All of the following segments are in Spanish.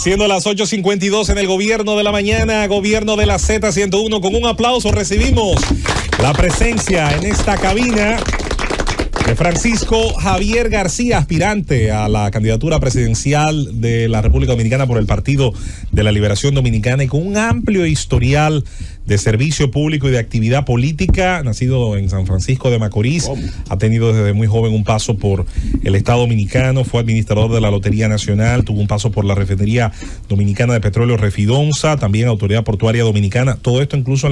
Siendo las 8:52 en el Gobierno de la Mañana, Gobierno de la Z101, con un aplauso recibimos la presencia en esta cabina de Francisco Javier García, aspirante a la candidatura presidencial de la República Dominicana por el Partido de la Liberación Dominicana y con un amplio historial de servicio público y de actividad política. Nacido en San Francisco de Macorís, ha tenido desde muy joven un paso por el Estado Dominicano, fue administrador de la Lotería Nacional, tuvo un paso por la Refinería Dominicana de Petróleo Refidonza, también Autoridad Portuaria Dominicana, todo esto incluso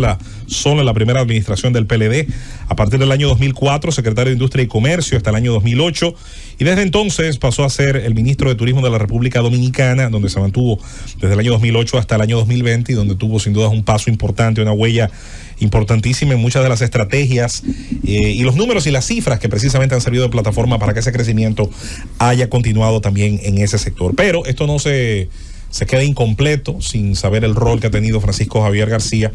solo en la primera administración del PLD. A partir del año 2004, secretario de Industria y Comercio hasta el año 2008, y desde entonces pasó a ser el ministro de Turismo de la República Dominicana, donde se mantuvo desde el año 2008 hasta el año 2020 y donde tuvo sin duda un paso importante, una huella importantísima en muchas de las estrategias y los números y las cifras que precisamente han servido de plataforma para que ese crecimiento haya continuado también en ese sector. Pero esto no se queda incompleto sin saber el rol que ha tenido Francisco Javier García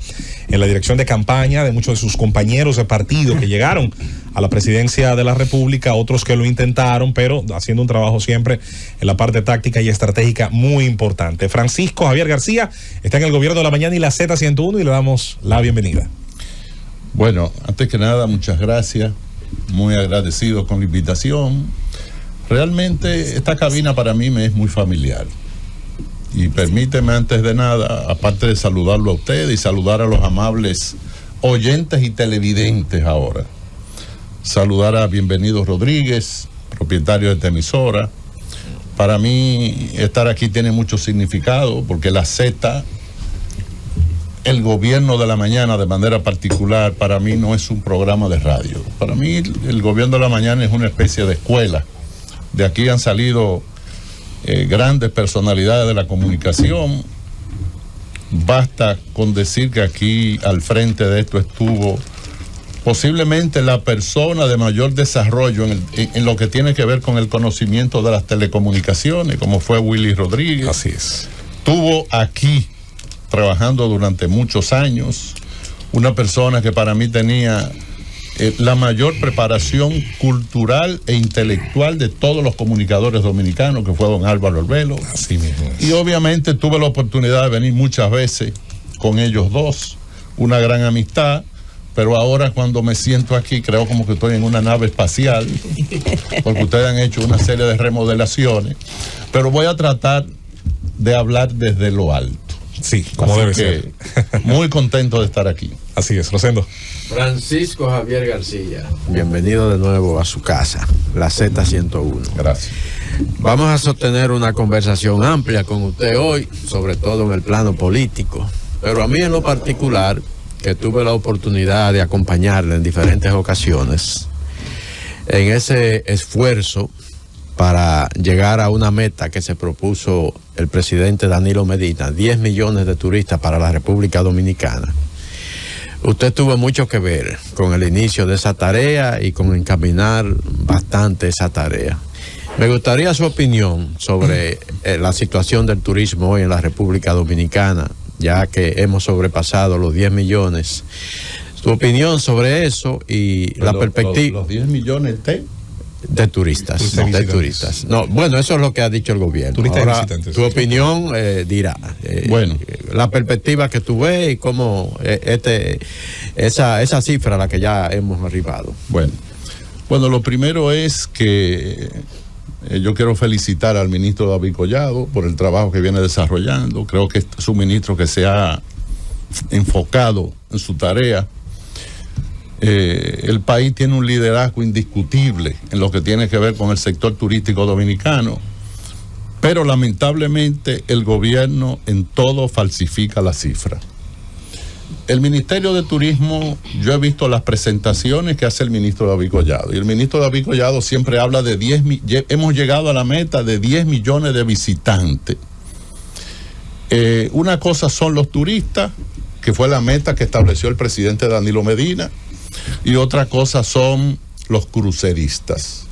en la dirección de campaña de muchos de sus compañeros de partido que llegaron a la presidencia de la República, otros que lo intentaron, pero haciendo un trabajo siempre en la parte táctica y estratégica muy importante. Francisco Javier García está en el Gobierno de la Mañana y la Z101 y le damos la bienvenida. Bueno, antes que nada, muchas gracias, muy agradecido con la invitación. Realmente esta cabina para mí me es muy familiar. Y permíteme antes de nada, aparte de saludarlo a usted y saludar a los amables oyentes y televidentes ahora, saludar a Bienvenido Rodríguez, propietario de esta emisora. Para mí estar aquí tiene mucho significado porque la Z, el Gobierno de la Mañana de manera particular, para mí no es un programa de radio. Para mí el Gobierno de la Mañana es una especie de escuela. De aquí han salido grandes personalidades de la comunicación. Basta con decir que aquí al frente de esto estuvo posiblemente la persona de mayor desarrollo en lo que tiene que ver con el conocimiento de las telecomunicaciones, como fue Willy Rodríguez. Así es. Estuvo aquí trabajando durante muchos años, una persona que para mí tenía la mayor preparación cultural e intelectual de todos los comunicadores dominicanos, que fue don Álvaro Albelo. Así mismo es. Y obviamente tuve la oportunidad de venir muchas veces con ellos dos, una gran amistad, pero ahora cuando me siento aquí creo como que estoy en una nave espacial, porque ustedes han hecho una serie de remodelaciones, pero voy a tratar de hablar desde lo alto. Sí, como así debe que, ser. Muy contento de estar aquí. Así es, Rosendo. Francisco Javier García, bienvenido de nuevo a su casa, la Z101. Gracias. Vamos a sostener una conversación amplia con usted hoy, sobre todo en el plano político, pero a mí en lo particular, que tuve la oportunidad de acompañarle en diferentes ocasiones, en ese esfuerzo para llegar a una meta que se propuso el presidente Danilo Medina, 10 millones de turistas para la República Dominicana. Usted tuvo mucho que ver con el inicio de esa tarea y con encaminar bastante esa tarea. Me gustaría su opinión sobre la situación del turismo hoy en la República Dominicana, ya que hemos sobrepasado los 10 millones. Su opinión sobre eso y la perspectiva. Los 10 millones de turistas. No, bueno, eso es lo que ha dicho el gobierno. Turistas ahora, visitantes. Tu opinión dirá. Bueno, la perspectiva que tú ves y cómo esa cifra a la que ya hemos arribado. Bueno, lo primero es que yo quiero felicitar al ministro David Collado por el trabajo que viene desarrollando. Creo que es un ministro que se ha enfocado en su tarea. El país tiene un liderazgo indiscutible en lo que tiene que ver con el sector turístico dominicano, pero lamentablemente el gobierno en todo falsifica la cifra. El Ministerio de Turismo, yo he visto las presentaciones que hace el ministro David Collado, y el ministro David Collado siempre habla de hemos llegado a la meta de 10 millones de visitantes. Una cosa son los turistas, que fue la meta que estableció el presidente Danilo Medina, y otra cosa son los cruceristas.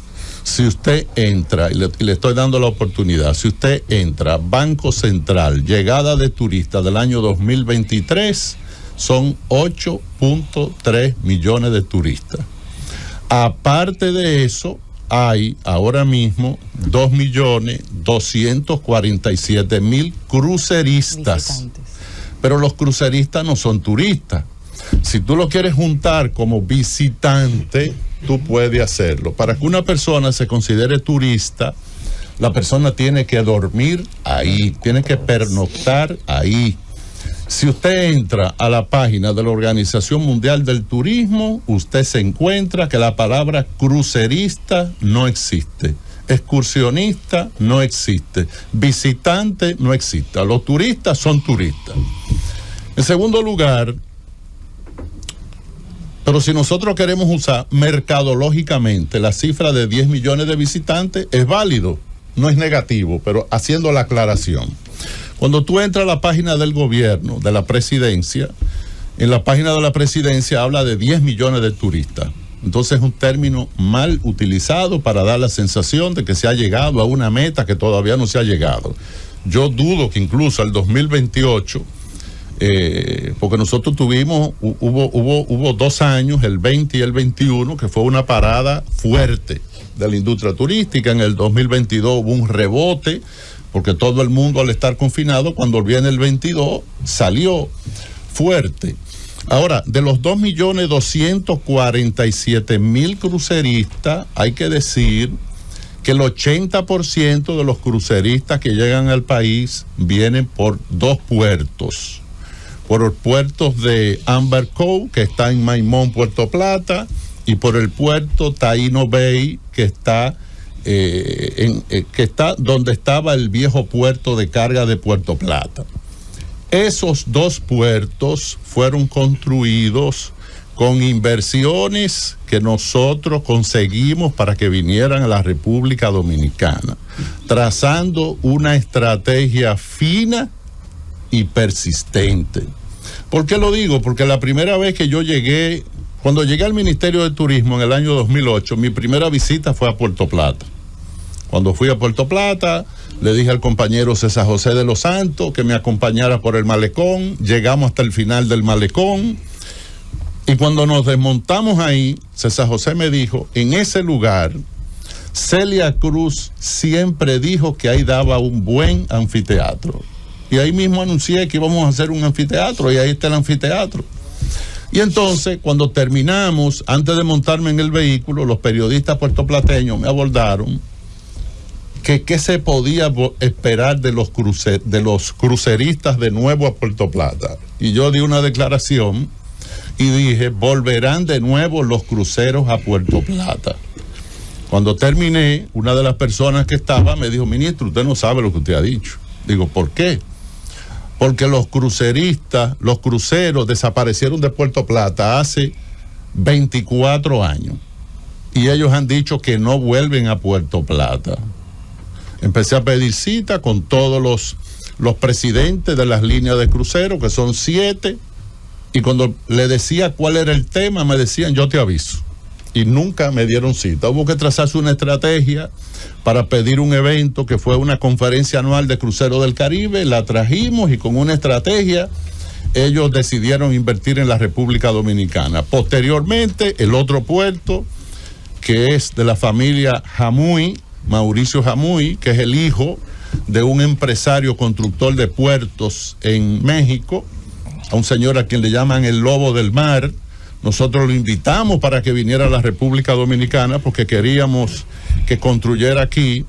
Si usted entra, y le estoy dando la oportunidad, si usted entra, Banco Central, llegada de turistas del año 2023, son 8.3 millones de turistas. Aparte de eso, hay ahora mismo 2.247.000 cruceristas. Visitantes. Pero los cruceristas no son turistas. Si tú lo quieres juntar como visitante, tú puedes hacerlo. Para que una persona se considere turista, la persona tiene que dormir ahí, tiene que pernoctar ahí. Si usted entra a la página de la Organización Mundial del Turismo, usted se encuentra que la palabra crucerista no existe. Excursionista no existe. Visitante no existe. Los turistas son turistas. En segundo lugar, pero si nosotros queremos usar mercadológicamente la cifra de 10 millones de visitantes, es válido, no es negativo, pero haciendo la aclaración. Cuando tú entras a la página del gobierno, de la presidencia, en la página de la presidencia habla de 10 millones de turistas. Entonces es un término mal utilizado para dar la sensación de que se ha llegado a una meta que todavía no se ha llegado. Yo dudo que incluso al 2028, porque nosotros hubo 2 años, el 20 y el 21, que fue una parada fuerte de la industria turística. En el 2022 hubo un rebote, porque todo el mundo al estar confinado, cuando viene el 22, salió fuerte. Ahora, de los 2.247.000 cruceristas, hay que decir que el 80% de los cruceristas que llegan al país vienen por 2 puertos. Por los puertos de Amber Cove, que está en Maimón, Puerto Plata, y por el puerto Taino Bay, que está donde estaba el viejo puerto de carga de Puerto Plata. Esos 2 puertos fueron construidos con inversiones que nosotros conseguimos para que vinieran a la República Dominicana, trazando una estrategia fina y persistente. ¿Por qué lo digo? Porque la primera vez que cuando llegué al Ministerio de Turismo en el año 2008, mi primera visita fue a Puerto Plata. Cuando fui a Puerto Plata, le dije al compañero César José de los Santos que me acompañara por el malecón. Llegamos hasta el final del malecón. Y cuando nos desmontamos ahí, César José me dijo, en ese lugar, Celia Cruz siempre dijo que ahí daba un buen anfiteatro. Y ahí mismo anuncié que íbamos a hacer un anfiteatro, y ahí está el anfiteatro. Y entonces, cuando terminamos, antes de montarme en el vehículo, los periodistas puertoplateños me abordaron que qué se podía esperar de los cruceristas de nuevo a Puerto Plata. Y yo di una declaración y dije, volverán de nuevo los cruceros a Puerto Plata. Cuando terminé, una de las personas que estaba me dijo, ministro, usted no sabe lo que usted ha dicho. Digo, ¿por qué? Porque los cruceros desaparecieron de Puerto Plata hace 24 años. Y ellos han dicho que no vuelven a Puerto Plata. Empecé a pedir cita con todos los presidentes de las líneas de crucero, que son 7, y cuando le decía cuál era el tema, me decían, yo te aviso. Y nunca me dieron cita. Hubo que trazarse una estrategia para pedir un evento que fue una conferencia anual de crucero del Caribe. La trajimos y con una estrategia ellos decidieron invertir en la República Dominicana. Posteriormente, el otro puerto, que es de la familia Jamuy, Mauricio Jamuy, que es el hijo de un empresario constructor de puertos en México, a un señor a quien le llaman el Lobo del Mar. Nosotros lo invitamos para que viniera a la República Dominicana porque queríamos que construyera aquí.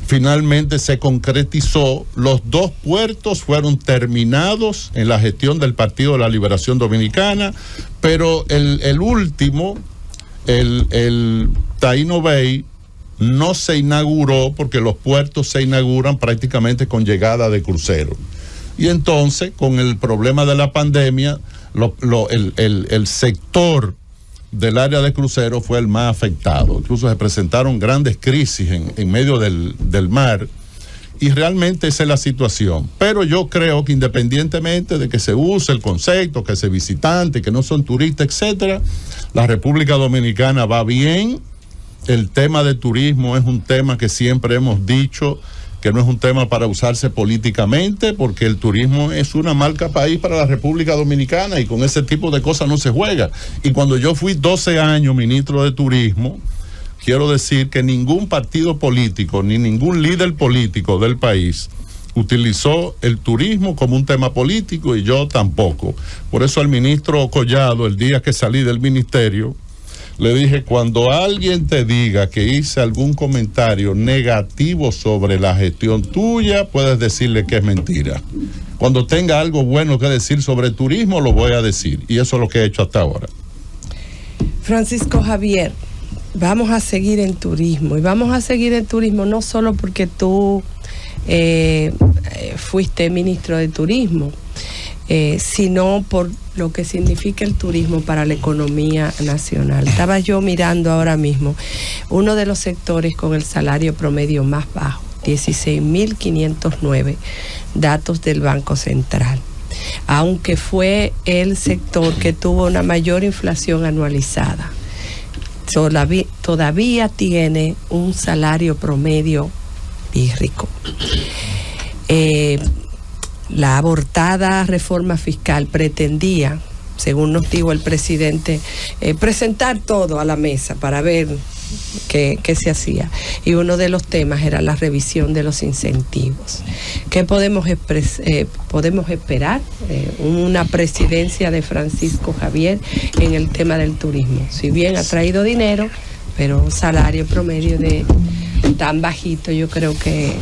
Finalmente se concretizó. Los 2 puertos fueron terminados en la gestión del Partido de la Liberación Dominicana, pero el último, el Taino Bay, no se inauguró porque los puertos se inauguran prácticamente con llegada de cruceros. Y entonces, con el problema de la pandemia, el sector del área de cruceros fue el más afectado. Incluso se presentaron grandes crisis en medio del mar, y realmente esa es la situación. Pero yo creo que independientemente de que se use el concepto, que sea visitante, que no son turistas, etcétera, la República Dominicana va bien. El tema de turismo es un tema que siempre hemos dicho que no es un tema para usarse políticamente, porque el turismo es una marca país para la República Dominicana y con ese tipo de cosas no se juega. Y cuando yo fui 12 años ministro de Turismo, quiero decir que ningún partido político ni ningún líder político del país utilizó el turismo como un tema político, y yo tampoco. Por eso al ministro Collado, el día que salí del ministerio, le dije: cuando alguien te diga que hice algún comentario negativo sobre la gestión tuya, puedes decirle que es mentira. Cuando tenga algo bueno que decir sobre turismo, lo voy a decir, y eso es lo que he hecho hasta ahora. Francisco Javier, vamos a seguir en turismo, y vamos a seguir en turismo no solo porque tú fuiste ministro de turismo, sino por lo que significa el turismo para la economía nacional. Estaba yo mirando ahora mismo uno de los sectores con el salario promedio más bajo, 16.509, datos del Banco Central. Aunque fue el sector que tuvo una mayor inflación anualizada, todavía tiene un salario promedio pírrico. La abortada reforma fiscal pretendía, según nos dijo el presidente, presentar todo a la mesa para ver qué se hacía. Y uno de los temas era la revisión de los incentivos. ¿Qué podemos esperar? Una presidencia de Francisco Javier en el tema del turismo. Si bien ha traído dinero, pero un salario promedio de tan bajito, yo creo que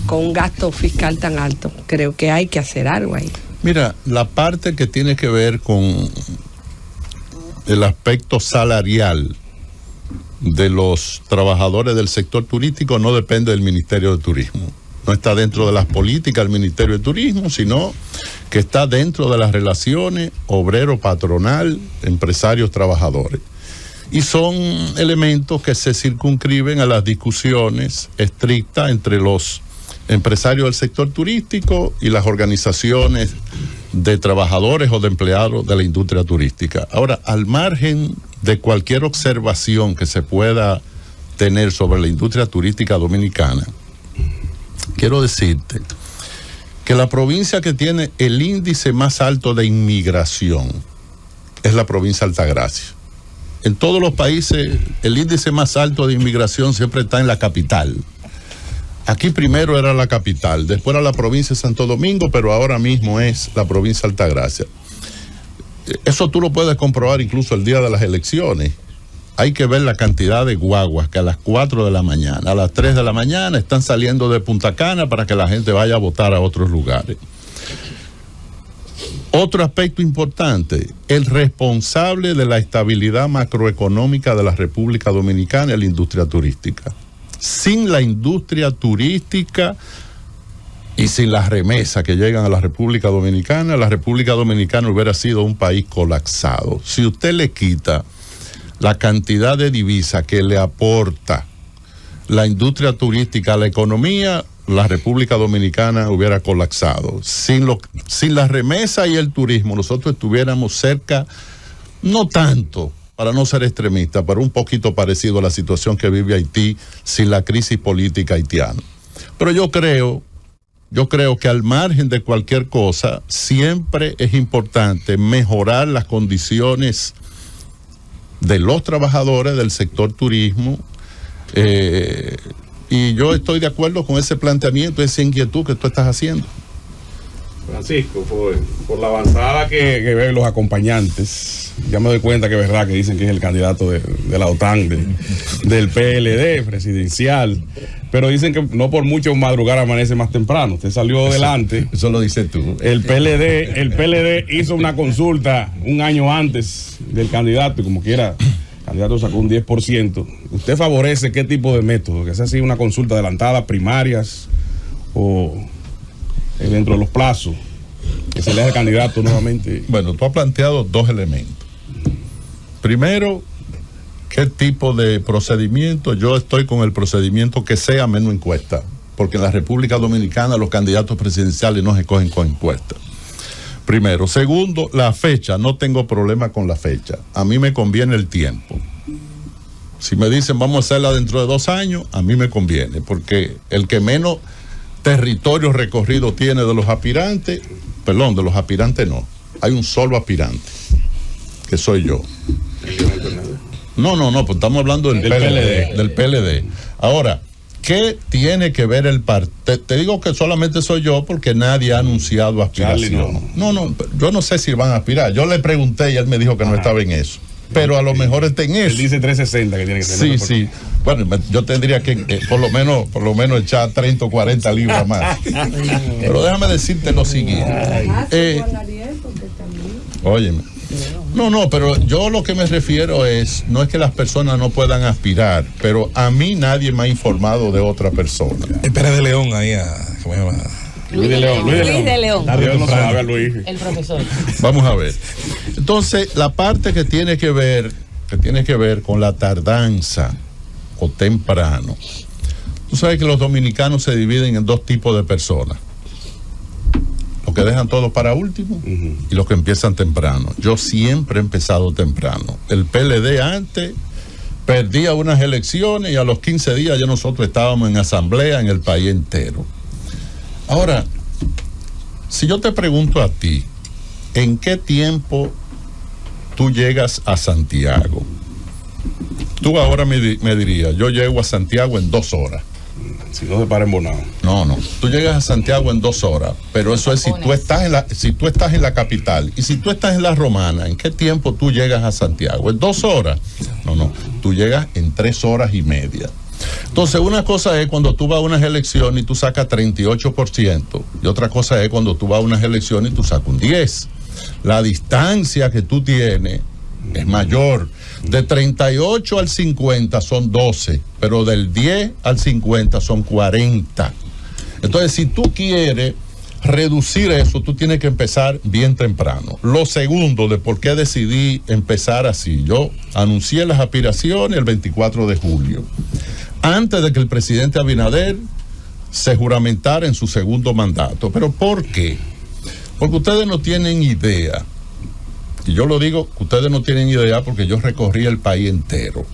con un gasto fiscal tan alto, creo que hay que hacer algo ahí. Mira, la parte que tiene que ver con el aspecto salarial de los trabajadores del sector turístico no depende del Ministerio de Turismo. No está dentro de las políticas del Ministerio de Turismo, sino que está dentro de las relaciones obrero-patronal, empresarios-trabajadores. Y son elementos que se circunscriben a las discusiones estrictas entre los empresarios del sector turístico y las organizaciones de trabajadores o de empleados de la industria turística. Ahora, al margen de cualquier observación que se pueda tener sobre la industria turística dominicana, quiero decirte que la provincia que tiene el índice más alto de inmigración es la provincia de Altagracia. En todos los países, el índice más alto de inmigración siempre está en la capital. Aquí primero era la capital, después era la provincia de Santo Domingo, pero ahora mismo es la provincia de Altagracia. Eso tú lo puedes comprobar incluso el día de las elecciones. Hay que ver la cantidad de guaguas que a las 4 de la mañana, a las 3 de la mañana están saliendo de Punta Cana para que la gente vaya a votar a otros lugares. Otro aspecto importante, el responsable de la estabilidad macroeconómica de la República Dominicana es la industria turística. Sin la industria turística y sin las remesas que llegan a la República Dominicana hubiera sido un país colapsado. Si usted le quita la cantidad de divisas que le aporta la industria turística a la economía, la República Dominicana hubiera colapsado. Sin la remesa y el turismo, nosotros estuviéramos cerca, no tanto, para no ser extremista, pero un poquito parecido a la situación que vive Haití sin la crisis política haitiana. Pero yo creo que al margen de cualquier cosa, siempre es importante mejorar las condiciones de los trabajadores del sector turismo, y yo estoy de acuerdo con ese planteamiento, esa inquietud que tú estás haciendo. Francisco, por la avanzada que ven los acompañantes, ya me doy cuenta que es verdad que dicen que es el candidato de la OTAN, del PLD presidencial, pero dicen que no por mucho madrugar amanece más temprano. Usted salió adelante. Eso lo dices tú. El PLD hizo una consulta un año antes del candidato y como quiera, el candidato sacó un 10%. ¿Usted favorece qué tipo de método? ¿Que sea así una consulta adelantada, primarias o dentro de los plazos, que se elija el candidato nuevamente? Bueno, tú has planteado dos elementos. Primero, ¿qué tipo de procedimiento? Yo estoy con el procedimiento que sea menos encuesta, porque en la República Dominicana los candidatos presidenciales no se cogen con encuestas. Primero. Segundo, la fecha. No tengo problema con la fecha. A mí me conviene el tiempo. Si me dicen vamos a hacerla dentro de 2 años, a mí me conviene, porque el que menos territorio recorrido tiene de los aspirantes no, hay un solo aspirante, que soy yo. No, pues estamos hablando del PLD. Del PLD. Ahora, ¿qué tiene que ver el partido? Te digo que solamente soy yo porque nadie ha anunciado aspiración. No, yo no sé si van a aspirar. Yo le pregunté y él me dijo que no estaba en eso. Pero a lo mejor está en eso. Él dice 360 que tiene que tener. Sí. Bueno, yo tendría que por lo menos echar 30 o 40 libras más. Pero déjame decirte lo siguiente. Óyeme. No, pero yo lo que me refiero no es que las personas no puedan aspirar, pero a mí nadie me ha informado de otra persona. Espera de León ahí ¿cómo se llama? Luis de León. Dios no sabe, Luis. El profesor. Vamos a ver. Entonces, la parte que tiene que ver con la tardanza o temprano. Tú sabes que los dominicanos se dividen en dos tipos de personas. Los que dejan todo para último y los que empiezan temprano. Yo siempre he empezado temprano. El PLD antes perdía unas elecciones y a los 15 días ya nosotros estábamos en asamblea en el país entero. Ahora, si yo te pregunto a ti, ¿en qué tiempo tú llegas a Santiago? Tú ahora me dirías, yo llego a Santiago en 2 horas. Si no se para en Bonao. No. Tú llegas a Santiago en 2 horas, pero eso es si tú estás en la capital. Y si tú estás en la Romana, ¿en qué tiempo tú llegas a Santiago? ¿En 2 horas? No. Tú llegas en 3 horas y media. Entonces, una cosa es cuando tú vas a unas elecciones y tú sacas 38%, y otra cosa es cuando tú vas a unas elecciones y tú sacas un 10%. La distancia que tú tienes es mayor. De 38 al 50 son 12, pero del 10 al 50 son 40. Entonces, si tú quieres reducir eso, tú tienes que empezar bien temprano. Lo segundo de por qué decidí empezar así, yo anuncié las aspiraciones el 24 de julio, antes de que el presidente Abinader se juramentara en su segundo mandato. ¿Pero por qué? Porque ustedes no tienen idea. Y yo lo digo, ustedes no tienen idea porque yo recorrí el país entero.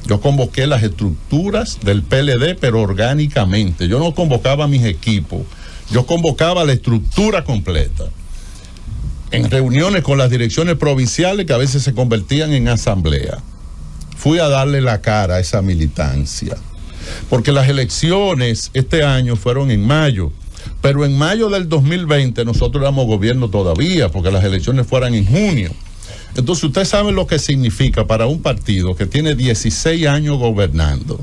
Yo convoqué las estructuras del PLD, pero orgánicamente. Yo no convocaba a mis equipos, yo convocaba la estructura completa. En reuniones con las direcciones provinciales que a veces se convertían en asamblea. Fui a darle la cara a esa militancia. Porque las elecciones este año fueron en mayo. Pero en mayo del 2020 nosotros éramos gobierno todavía, porque las elecciones fueran en junio. Entonces ustedes saben lo que significa para un partido que tiene 16 años gobernando,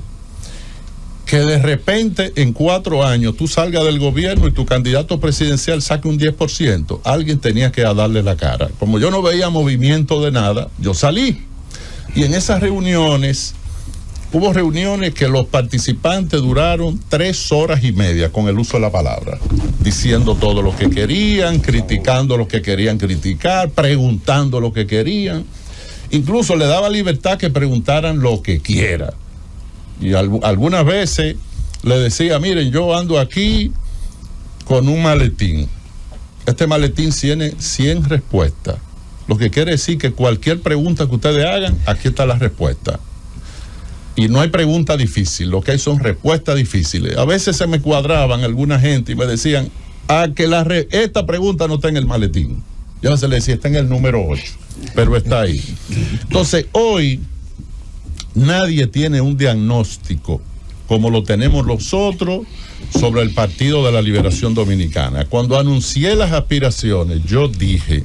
que de repente en 4 años tú salgas del gobierno y tu candidato presidencial saque un 10%. Alguien tenía que darle la cara. Como yo no veía movimiento de nada, yo salí. Y en esas reuniones... Hubo reuniones que los participantes duraron 3 horas y media con el uso de la palabra, diciendo todo lo que querían, criticando lo que querían criticar, preguntando lo que querían. Incluso le daba libertad que preguntaran lo que quieran. Y algunas veces le decía, miren, yo ando aquí con un maletín. Este maletín tiene 100 respuestas. Lo que quiere decir que cualquier pregunta que ustedes hagan, aquí está la respuesta. Y no hay pregunta difícil, lo que hay son respuestas difíciles. A veces se me cuadraban alguna gente y me decían, que esta pregunta no está en el maletín. Yo a veces le decía, está en el número 8, pero está ahí. Entonces, hoy nadie tiene un diagnóstico como lo tenemos nosotros sobre el Partido de la Liberación Dominicana. Cuando anuncié las aspiraciones, yo dije,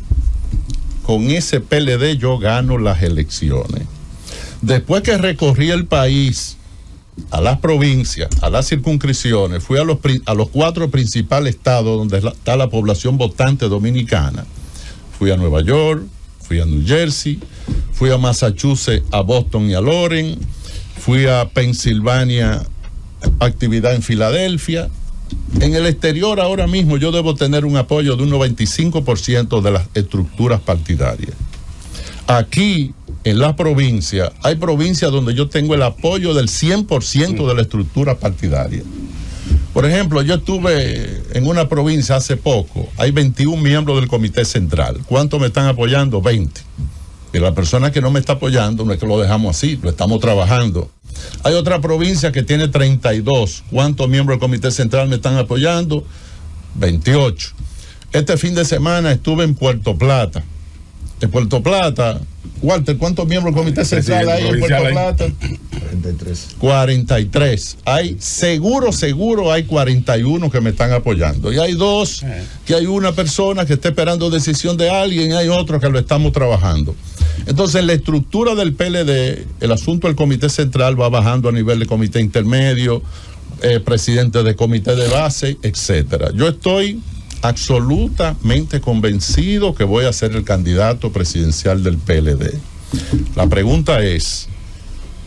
con ese PLD yo gano las elecciones. Después que recorrí el país, a las provincias, a las circunscripciones, fui a los 4 principales estados donde está la población votante dominicana. Fui a Nueva York, fui a New Jersey, fui a Massachusetts, a Boston y a Lawrence, fui a Pensilvania, actividad en Filadelfia. En el exterior ahora mismo yo debo tener un apoyo de un 95% de las estructuras partidarias. Aquí, en las provincias, hay provincias donde yo tengo el apoyo del 100% de la estructura partidaria. Por ejemplo, yo estuve en una provincia hace poco, hay 21 miembros del comité central. ¿Cuántos me están apoyando? 20. Y la persona que no me está apoyando no es que lo dejamos así, lo estamos trabajando. Hay otra provincia que tiene 32. ¿Cuántos miembros del comité central me están apoyando? 28. Este fin de semana estuve en Puerto Plata. En Puerto Plata, Walter, ¿cuántos miembros del Comité Central hay en Puerto Plata? 43. Hay seguro hay 41 que me están apoyando. Y hay 2 que hay una persona que está esperando decisión de alguien y hay otro que lo estamos trabajando. Entonces, en la estructura del PLD, el asunto del Comité Central va bajando a nivel de comité intermedio, presidente de comité de base, etcétera. Yo estoy absolutamente convencido que voy a ser el candidato presidencial del PLD. La pregunta es,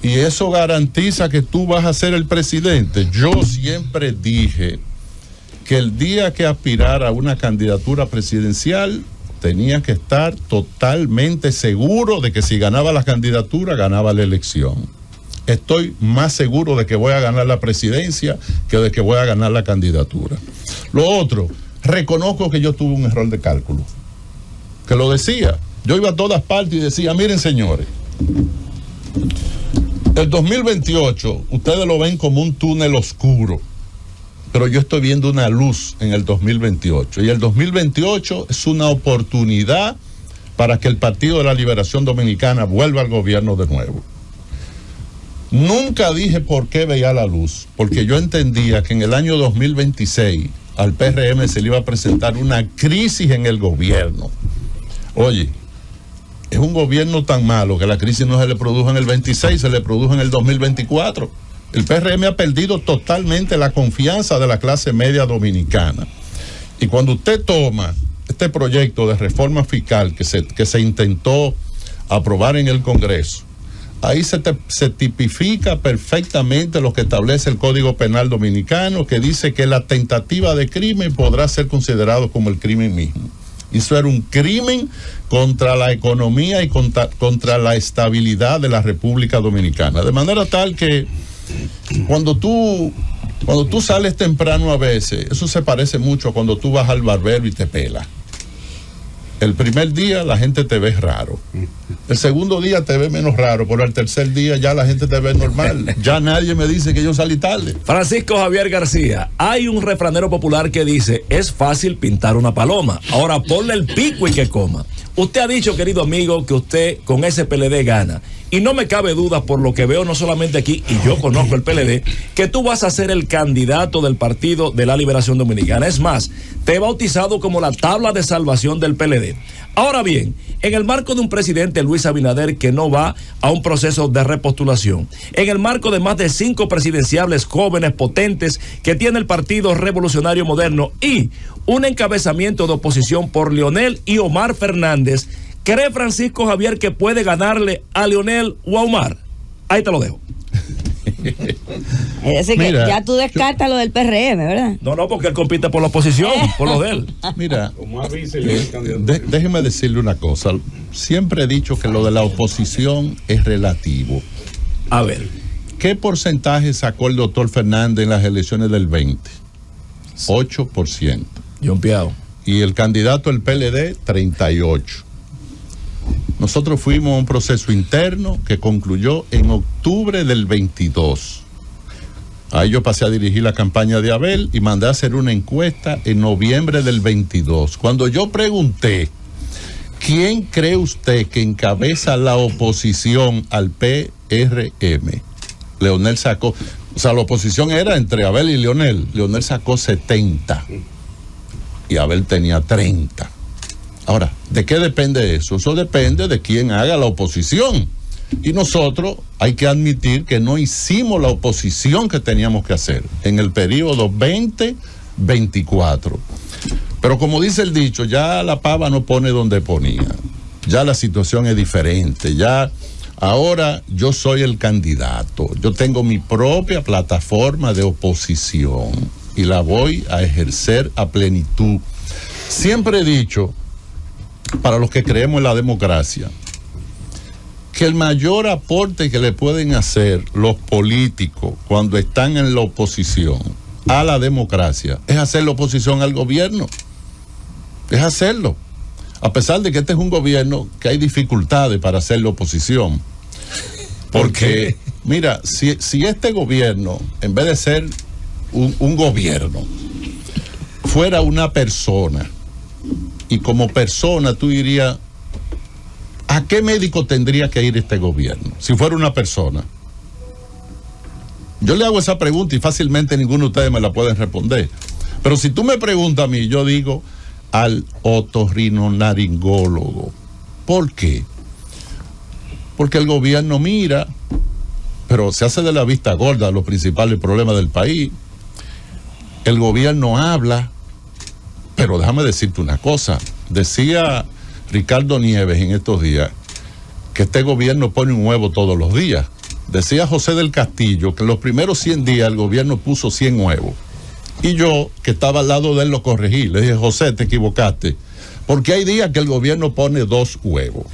¿y eso garantiza que tú vas a ser el presidente? Yo siempre dije que el día que aspirara a una candidatura presidencial tenía que estar totalmente seguro de que si ganaba la candidatura, ganaba la elección. Estoy más seguro de que voy a ganar la presidencia que de que voy a ganar la candidatura. Lo otro, reconozco que yo tuve un error de cálculo, que lo decía. Yo iba a todas partes y decía, miren señores, el 2028 ustedes lo ven como un túnel oscuro, pero yo estoy viendo una luz en el 2028 y el 2028 es una oportunidad para que el Partido de la Liberación Dominicana vuelva al gobierno de nuevo. Nunca dije por qué veía la luz, porque yo entendía que en el año 2026 al PRM se le iba a presentar una crisis en el gobierno. Oye, es un gobierno tan malo que la crisis no se le produjo en el 26, se le produjo en el 2024. El PRM ha perdido totalmente la confianza de la clase media dominicana. Y cuando usted toma este proyecto de reforma fiscal que se intentó aprobar en el Congreso, ahí se tipifica perfectamente lo que establece el Código Penal Dominicano, que dice que la tentativa de crimen podrá ser considerado como el crimen mismo. Eso era un crimen contra la economía y contra la estabilidad de la República Dominicana. De manera tal que cuando tú sales temprano a veces, eso se parece mucho a cuando tú vas al barbero y te pelas. El primer día la gente te ve raro. El segundo día te ve menos raro, pero al tercer día ya la gente te ve normal. Ya nadie me dice que yo salí tarde. Francisco Javier García, hay un refranero popular que dice, es fácil pintar una paloma, ahora ponle el pico y que coma. Usted ha dicho, querido amigo, que usted con ese PLD gana. Y no me cabe duda, por lo que veo no solamente aquí, y yo conozco el PLD, que tú vas a ser el candidato del Partido de la Liberación Dominicana. Es más, te he bautizado como la tabla de salvación del PLD. Ahora bien, en el marco de un presidente, Luis Abinader, que no va a un proceso de repostulación, en el marco de más de 5 presidenciables jóvenes potentes que tiene el Partido Revolucionario Moderno y un encabezamiento de oposición por Leonel y Omar Fernández, ¿cree Francisco Javier que puede ganarle a Leonel o a Omar? Ahí te lo dejo. Es decir, que ya tú descartas lo del PRM, ¿verdad? No, porque él compite por la oposición, por lo de él. Mira, déjeme decirle una cosa. Siempre he dicho que lo de la oposición es relativo. A ver. ¿Qué porcentaje sacó el doctor Fernández en las elecciones del 20? 8%. John Piao. Y el candidato del PLD, 38%. Nosotros fuimos a un proceso interno que concluyó en octubre del 22. Ahí yo pasé a dirigir la campaña de Abel y mandé a hacer una encuesta en noviembre del 22. Cuando yo pregunté, ¿quién cree usted que encabeza la oposición al PRM? Leonel sacó, o sea, la oposición era entre Abel y Leonel. Leonel sacó 70 y Abel tenía 30. Ahora, ¿de qué depende eso? Eso depende de quién haga la oposición. Y nosotros hay que admitir que no hicimos la oposición que teníamos que hacer en el periodo 2024. Pero como dice el dicho, ya la pava no pone donde ponía. Ya la situación es diferente. Ya ahora yo soy el candidato. Yo tengo mi propia plataforma de oposición y la voy a ejercer a plenitud. Siempre he dicho, para los que creemos en la democracia, que el mayor aporte que le pueden hacer los políticos cuando están en la oposición a la democracia es hacer la oposición al gobierno. Es hacerlo. A pesar de que este es un gobierno que hay dificultades para hacer la oposición. Porque, mira, si este gobierno, en vez de ser un gobierno, fuera una persona, y como persona tú dirías, ¿A qué médico tendría que ir este gobierno si fuera una persona? Yo le hago esa pregunta y fácilmente ninguno de ustedes me la pueden responder. Pero si tú me preguntas a mí, yo digo al otorrinolaringólogo. ¿Por qué? Porque el gobierno mira, pero se hace de la vista gorda los principales problemas del país. El gobierno habla, pero déjame decirte una cosa. Decía Ricardo Nieves en estos días que este gobierno pone un huevo todos los días. Decía José del Castillo que en los primeros 100 días el gobierno puso 100 huevos. Y yo, que estaba al lado de él, lo corregí. Le dije, José, te equivocaste. Porque hay días que el gobierno pone 2 huevos.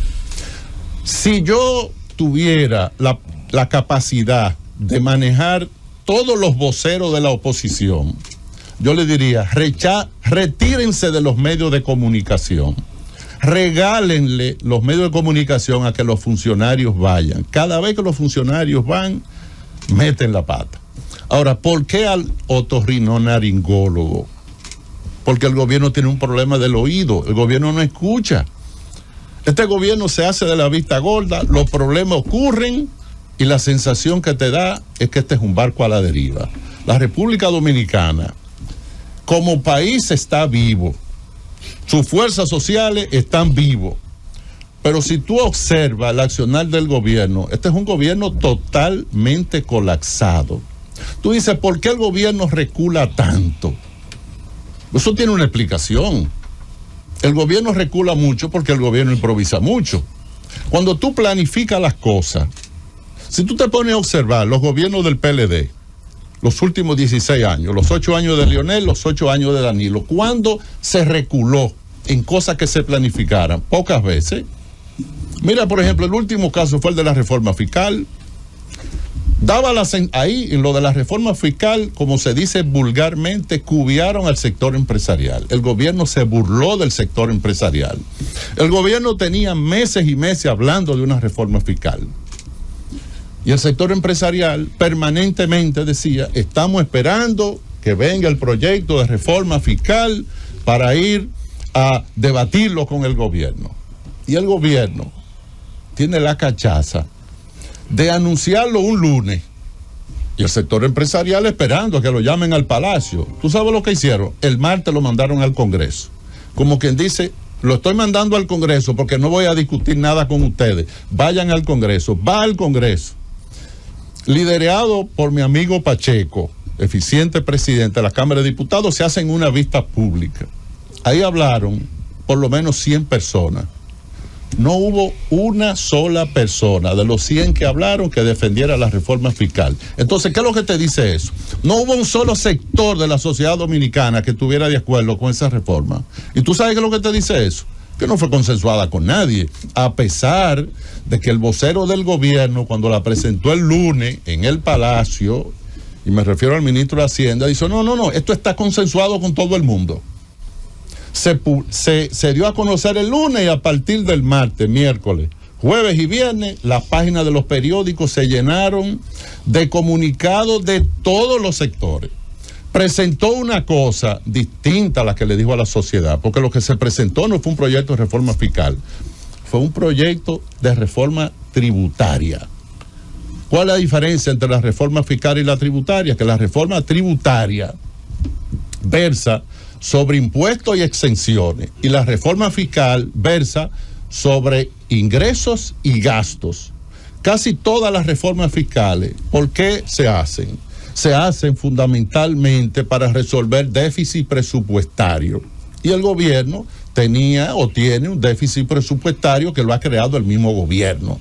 Si yo tuviera la capacidad de manejar todos los voceros de la oposición, yo le diría, retírense de los medios de comunicación. Regálenle los medios de comunicación a que los funcionarios vayan. Cada vez que los funcionarios van, meten la pata. Ahora, ¿por qué al otorrinolaringólogo? Porque el gobierno tiene un problema del oído, el gobierno no escucha. Este gobierno se hace de la vista gorda, los problemas ocurren y la sensación que te da es que este es un barco a la deriva. La República Dominicana, como país, está vivo. Sus fuerzas sociales están vivos. Pero si tú observas el accionar del gobierno, este es un gobierno totalmente colapsado. Tú dices, ¿por qué el gobierno recula tanto? Eso tiene una explicación. El gobierno recula mucho porque el gobierno improvisa mucho. Cuando tú planificas las cosas, si tú te pones a observar los gobiernos del PLD, los últimos 16 años, los 8 años de Leonel, los 8 años de Danilo, ¿cuándo se reculó en cosas que se planificaran? Pocas veces. Mira, por ejemplo, el último caso fue el de la reforma fiscal. Ahí, en lo de la reforma fiscal, como se dice vulgarmente, cubiaron al sector empresarial. El gobierno se burló del sector empresarial. El gobierno tenía meses y meses hablando de una reforma fiscal. Y el sector empresarial permanentemente decía, estamos esperando que venga el proyecto de reforma fiscal para ir a debatirlo con el gobierno. Y el gobierno tiene la cachaza de anunciarlo un lunes y el sector empresarial esperando a que lo llamen al Palacio. ¿Tú sabes lo que hicieron? El martes lo mandaron al Congreso. Como quien dice, lo estoy mandando al Congreso porque no voy a discutir nada con ustedes. Vayan al Congreso. Va al Congreso. Liderado por mi amigo Pacheco, eficiente presidente de la Cámara de Diputados, se hacen una vista pública. Ahí hablaron por lo menos 100 personas. No hubo una sola persona de los 100 que hablaron que defendiera la reforma fiscal. Entonces, ¿qué es lo que te dice eso? No hubo un solo sector de la sociedad dominicana que estuviera de acuerdo con esa reforma. ¿Y tú sabes qué es lo que te dice eso? Que no fue consensuada con nadie, a pesar de que el vocero del gobierno, cuando la presentó el lunes en el Palacio, y me refiero al ministro de Hacienda, dice, no, esto está consensuado con todo el mundo. Se dio a conocer el lunes y a partir del martes, miércoles, jueves y viernes, las páginas de los periódicos se llenaron de comunicados de todos los sectores. Presentó una cosa distinta a la que le dijo a la sociedad, porque lo que se presentó no fue un proyecto de reforma fiscal, fue un proyecto de reforma tributaria. ¿Cuál es la diferencia entre la reforma fiscal y la tributaria? Que la reforma tributaria versa sobre impuestos y exenciones y la reforma fiscal versa sobre ingresos y gastos. Casi todas las reformas fiscales, ¿por qué se hacen? Se hacen fundamentalmente para resolver déficit presupuestario. Y el gobierno tenía o tiene un déficit presupuestario que lo ha creado el mismo gobierno.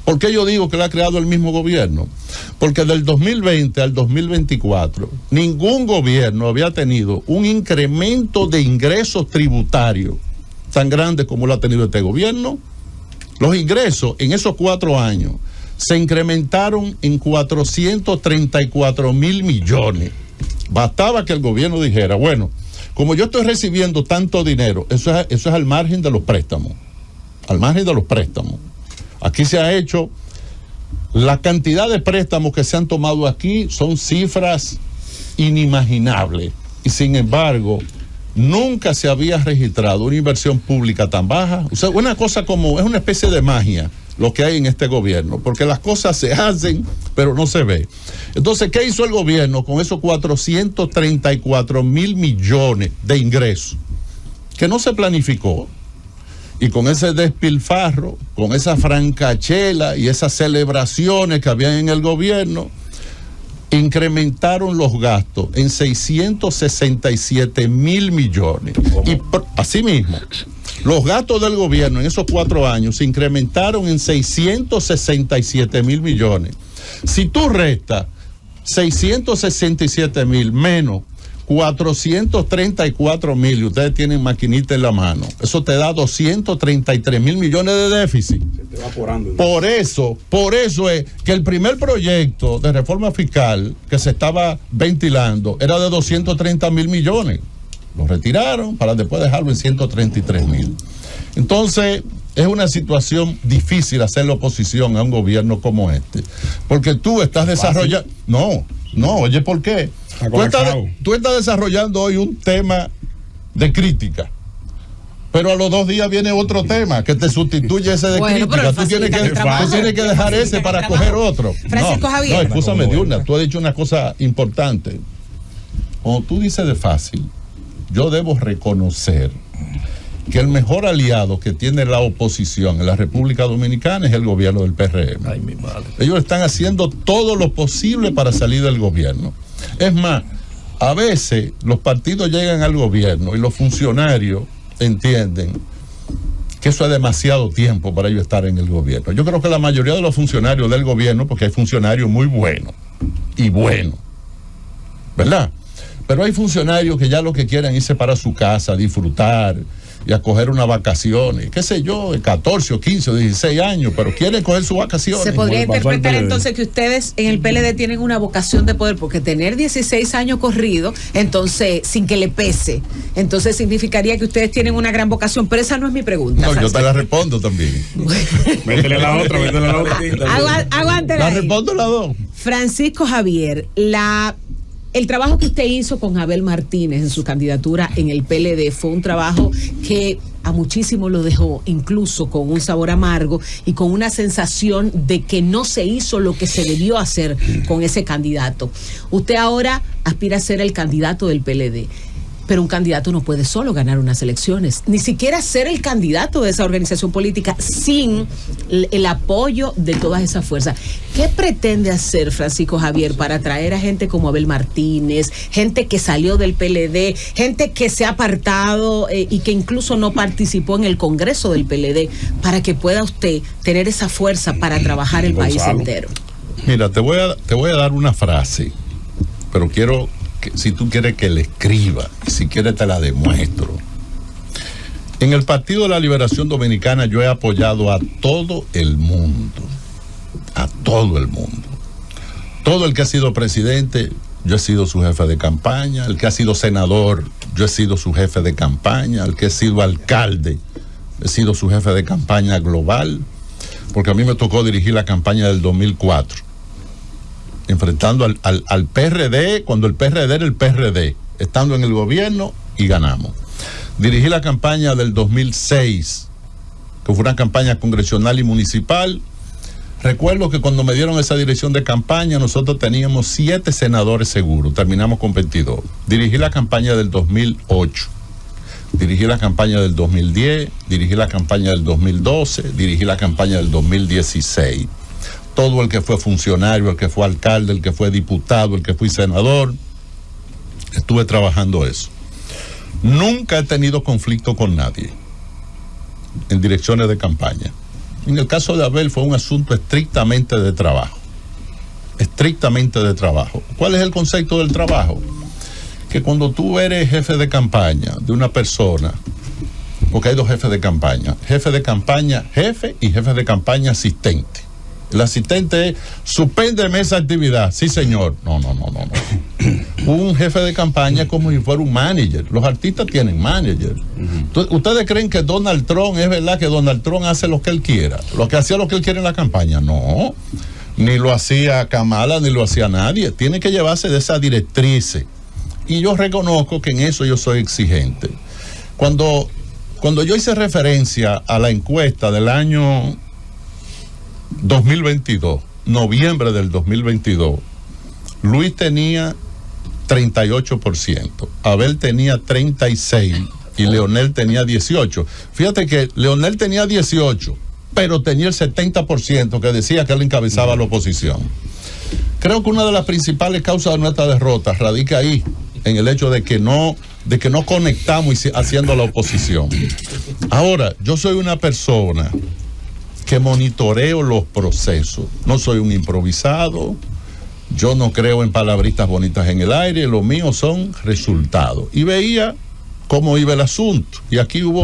¿Por qué yo digo que lo ha creado el mismo gobierno? Porque del 2020 al 2024, ningún gobierno había tenido un incremento de ingresos tributarios tan grande como lo ha tenido este gobierno. Los ingresos en esos 4 años se incrementaron en 434 mil millones. Bastaba que el gobierno dijera, bueno, como yo estoy recibiendo tanto dinero, eso es al margen de los préstamos. Al margen de los préstamos. Aquí se ha hecho, la cantidad de préstamos que se han tomado aquí son cifras inimaginables. Y sin embargo, nunca se había registrado una inversión pública tan baja. O sea, una cosa como, es una especie de magia lo que hay en este gobierno, porque las cosas se hacen, pero no se ve. Entonces, ¿qué hizo el gobierno con esos 434,000 millones de ingresos? Que no se planificó. Y con ese despilfarro, con esa francachela y esas celebraciones que había en el gobierno, incrementaron los gastos en 667,000 millones. Y asimismo, los gastos del gobierno en esos 4 años se incrementaron en 667,000 millones. Si tú restas 667,000 menos 434,000, y ustedes tienen maquinita en la mano, eso te da 233,000 millones de déficit. Se te va evaporando. Por eso es que el primer proyecto de reforma fiscal que se estaba ventilando era de 230,000 millones. Lo retiraron para después dejarlo en 133,000. Entonces, es una situación difícil hacer la oposición a un gobierno como este, porque tú estás desarrollando... No, oye, ¿por qué? Tú estás desarrollando hoy un tema de crítica, pero a los 2 días viene otro tema que te sustituye ese de crítica. Tú tienes que dejar ese para coger otro. Francisco Javier. No, escúchame, Diurna, tú has dicho una cosa importante. Cuando tú dices de fácil, yo debo reconocer que el mejor aliado que tiene la oposición en la República Dominicana es el gobierno del PRM. Ay, mi madre. Ellos están haciendo todo lo posible para salir del gobierno. Es más, a veces los partidos llegan al gobierno y los funcionarios entienden que eso es demasiado tiempo para ellos estar en el gobierno. Yo creo que la mayoría de los funcionarios del gobierno, porque hay funcionarios muy buenos y buenos, ¿verdad? Pero hay funcionarios que ya lo que quieren es irse para su casa, disfrutar y a coger unas vacaciones, qué sé yo, de 14 o 15 o 16 años, pero quieren coger sus vacaciones. Se podría interpretar entonces que ustedes en el PLD tienen una vocación de poder, porque tener 16 años corrido, entonces, sin que le pese, entonces significaría que ustedes tienen una gran vocación, pero esa no es mi pregunta. No, yo te la respondo también. Métele la otra. Aguántela. La ahí. respondo las dos. Francisco Javier, el trabajo que usted hizo con Abel Martínez en su candidatura en el PLD fue un trabajo que a muchísimos lo dejó incluso con un sabor amargo y con una sensación de que no se hizo lo que se debió hacer con ese candidato. Usted ahora aspira a ser el candidato del PLD. Pero un candidato no puede solo ganar unas elecciones, ni siquiera ser el candidato de esa organización política sin el apoyo de todas esas fuerzas. ¿Qué pretende hacer Francisco Javier para atraer a gente como Abel Martínez, gente que salió del PLD, gente que se ha apartado y que incluso no participó en el Congreso del PLD, para que pueda usted tener esa fuerza para trabajar el país entero? Mira, te voy a dar una frase, pero quiero... si tú quieres que le escriba, si quieres te la demuestro. En el Partido de la Liberación Dominicana yo he apoyado a todo el mundo, todo el que ha sido presidente, yo he sido su jefe de campaña, el que ha sido senador, yo he sido su jefe de campaña, el que ha sido alcalde, he sido su jefe de campaña global, porque a mí me tocó dirigir la campaña del 2004. Enfrentando al PRD, cuando el PRD era el PRD, estando en el gobierno, y ganamos. Dirigí la campaña del 2006, que fue una campaña congresional y municipal. Recuerdo que cuando me dieron esa dirección de campaña, nosotros teníamos 7 senadores seguros, terminamos con 22. Dirigí la campaña del 2008, dirigí la campaña del 2010, dirigí la campaña del 2012, dirigí la campaña del 2016. Todo el que fue funcionario, el que fue alcalde, el que fue diputado, el que fue senador, estuve trabajando eso. Nunca he tenido conflicto con nadie en direcciones de campaña. En el caso de Abel fue un asunto estrictamente de trabajo. Estrictamente de trabajo. ¿Cuál es el concepto del trabajo? Que cuando tú eres jefe de campaña de una persona, porque hay 2 jefes de campaña, jefe de campaña jefe y jefe de campaña asistente. El asistente es, suspéndeme esa actividad. Sí, señor. No. Un jefe de campaña es como si fuera un manager. Los artistas tienen manager. ¿Ustedes creen que Donald Trump, es verdad que Donald Trump hace lo que él quiera? Lo que hacía lo que él quiere en la campaña. No. Ni lo hacía Kamala, ni lo hacía nadie. Tiene que llevarse de esa directriz. Y yo reconozco que en eso yo soy exigente. Cuando yo hice referencia a la encuesta del año 2022, noviembre del 2022, Luis tenía 38%, Abel tenía 36% y Leonel tenía 18%. Fíjate que Leonel tenía 18%, pero tenía el 70% que decía que él encabezaba la oposición. Creo que una de las principales causas de nuestra derrota radica ahí, en el hecho de que no conectamos haciendo la oposición. Ahora, yo soy una persona que monitoreo los procesos. No soy un improvisado, yo no creo en palabritas bonitas en el aire, lo mío son resultados. Y veía cómo iba el asunto. Y aquí hubo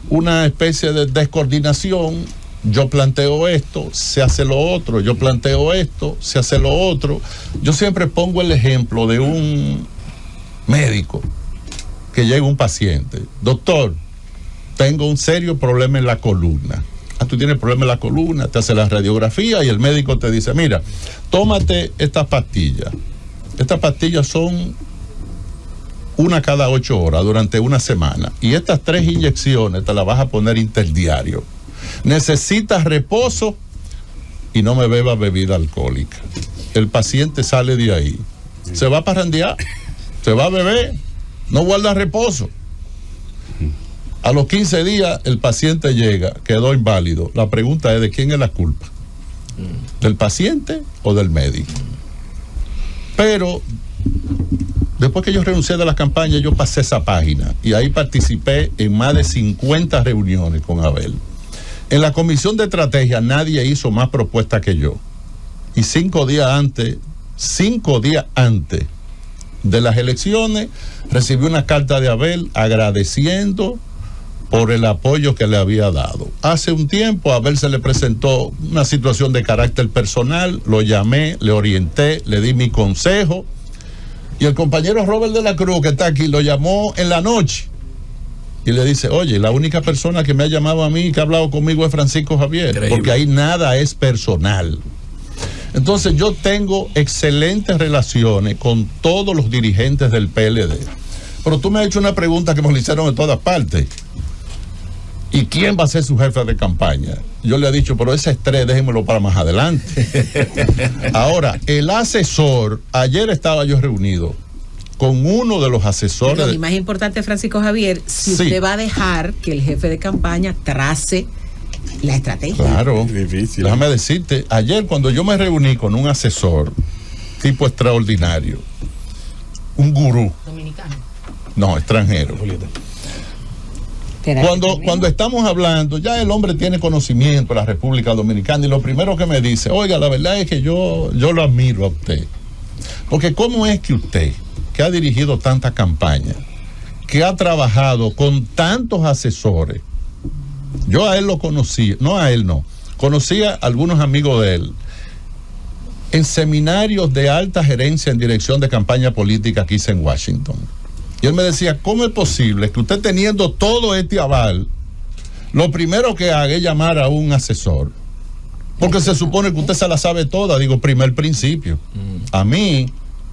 una especie de descoordinación. Yo planteo esto, se hace lo otro. Yo planteo esto, se hace lo otro. Yo siempre pongo el ejemplo de un médico que llega un paciente. Doctor, tengo un serio problema en la columna. Tú tienes problema en la columna, te hace la radiografía y el médico te dice, mira, tómate estas pastillas. Estas pastillas son una cada 8 horas durante una semana. Y estas 3 inyecciones te las vas a poner interdiario. Necesitas reposo y no me bebas bebida alcohólica. El paciente sale de ahí, se va a parrandear, se va a beber, no guarda reposo. A los 15 días el paciente llega, quedó inválido. La pregunta es, ¿de quién es la culpa? ¿Del paciente o del médico? Pero después que yo renuncié de la campaña, yo pasé esa página y ahí participé en más de 50 reuniones con Abel. En la comisión de estrategia nadie hizo más propuestas que yo. Y 5 días antes de las elecciones, recibí una carta de Abel agradeciendo por el apoyo que le había dado. Hace un tiempo a Abel se le presentó una situación de carácter personal, lo llamé, le orienté, le di mi consejo, y el compañero Robert de la Cruz, que está aquí, lo llamó en la noche y le dice, oye, la única persona que me ha llamado a mí y que ha hablado conmigo es Francisco Javier. Increíble. Porque ahí nada es personal. Entonces yo tengo excelentes relaciones con todos los dirigentes del PLD. Pero tú me has hecho una pregunta que me lo hicieron en todas partes. ¿Y quién va a ser su jefe de campaña? Yo le he dicho, pero ese estrés déjenmelo para más adelante. Ahora, el asesor, ayer estaba yo reunido con uno de los asesores. Pero, y más importante, Francisco Javier, si sí, usted va a dejar que el jefe de campaña trace la estrategia. Claro, difícil. Déjame decirte, ayer cuando yo me reuní con un asesor tipo extraordinario, un gurú. ¿Dominicano? No, extranjero. Cuando estamos hablando, ya el hombre tiene conocimiento de la República Dominicana y lo primero que me dice, oiga, la verdad es que yo lo admiro a usted. Porque ¿cómo es que usted, que ha dirigido tantas campañas, que ha trabajado con tantos asesores, yo a él lo conocí, conocía a algunos amigos de él en seminarios de alta gerencia en dirección de campaña política que hice en Washington. Y él me decía, ¿cómo es posible que usted teniendo todo este aval, lo primero que haga es llamar a un asesor? Porque se supone que usted se la sabe toda. Digo, primer principio. A mí,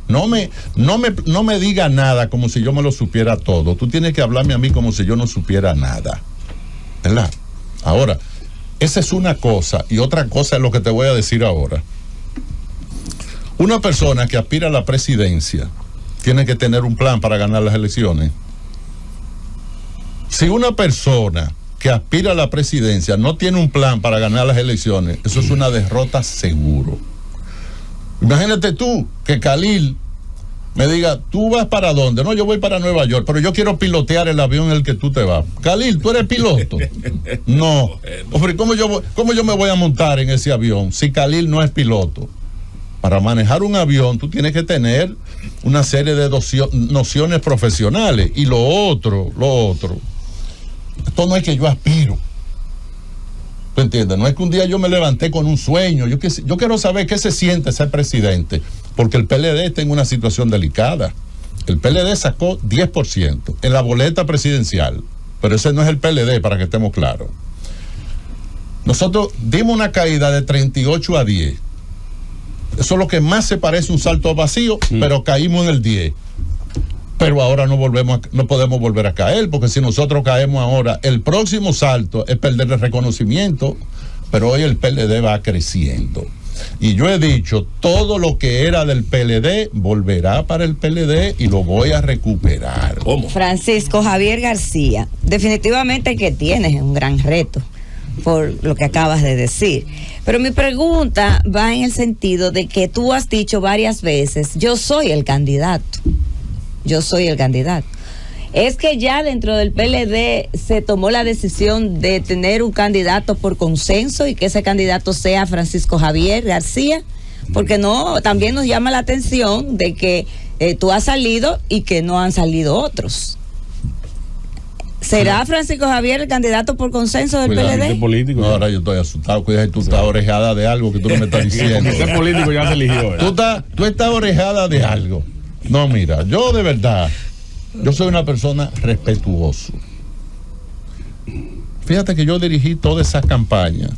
no me diga nada como si yo me lo supiera todo. Tú tienes que hablarme a mí como si yo no supiera nada. ¿Verdad? Ahora, esa es una cosa. Y otra cosa es lo que te voy a decir ahora. Una persona que aspira a la presidencia tiene que tener un plan para ganar las elecciones. Si una persona que aspira a la presidencia no tiene un plan para ganar las elecciones, eso es una derrota seguro. Imagínate tú que Khalil me diga, ¿tú vas para dónde? No, yo voy para Nueva York, pero yo quiero pilotear el avión en el que tú te vas. Khalil, ¿tú eres piloto? No. Hombre, ¿cómo yo me voy a montar en ese avión si Khalil no es piloto? Para manejar un avión tú tienes que tener una serie de nociones profesionales. Y lo otro, esto no es que yo aspiro. ¿Tú entiendes? No es que un día yo me levanté con un sueño. Yo quiero saber qué se siente ser presidente, porque el PLD está en una situación delicada. El PLD sacó 10% en la boleta presidencial, pero ese no es el PLD, para que estemos claros. Nosotros dimos una caída de 38 a 10. Eso es lo que más se parece a un salto vacío, pero caímos en el 10. Pero ahora no podemos volver a caer, porque si nosotros caemos ahora, el próximo salto es perder el reconocimiento, pero hoy el PLD va creciendo. Y yo he dicho, todo lo que era del PLD volverá para el PLD y lo voy a recuperar. ¿Cómo? Francisco Javier García, definitivamente que tienes un gran reto por lo que acabas de decir. Pero mi pregunta va en el sentido de que tú has dicho varias veces, yo soy el candidato. Yo soy el candidato. Es que ya dentro del PLD se tomó la decisión de tener un candidato por consenso y que ese candidato sea Francisco Javier García, porque no, también nos llama la atención de que tú has salido y que no han salido otros. ¿Será Francisco Javier el candidato por consenso del PLD? Político, no, ahora yo estoy asustado. Cuidado, tú estás orejada de algo que tú no me estás diciendo. Ese político ya se eligió. Tú estás orejada de algo. No, mira, yo de verdad, yo soy una persona respetuoso. Fíjate que yo dirigí toda esa campaña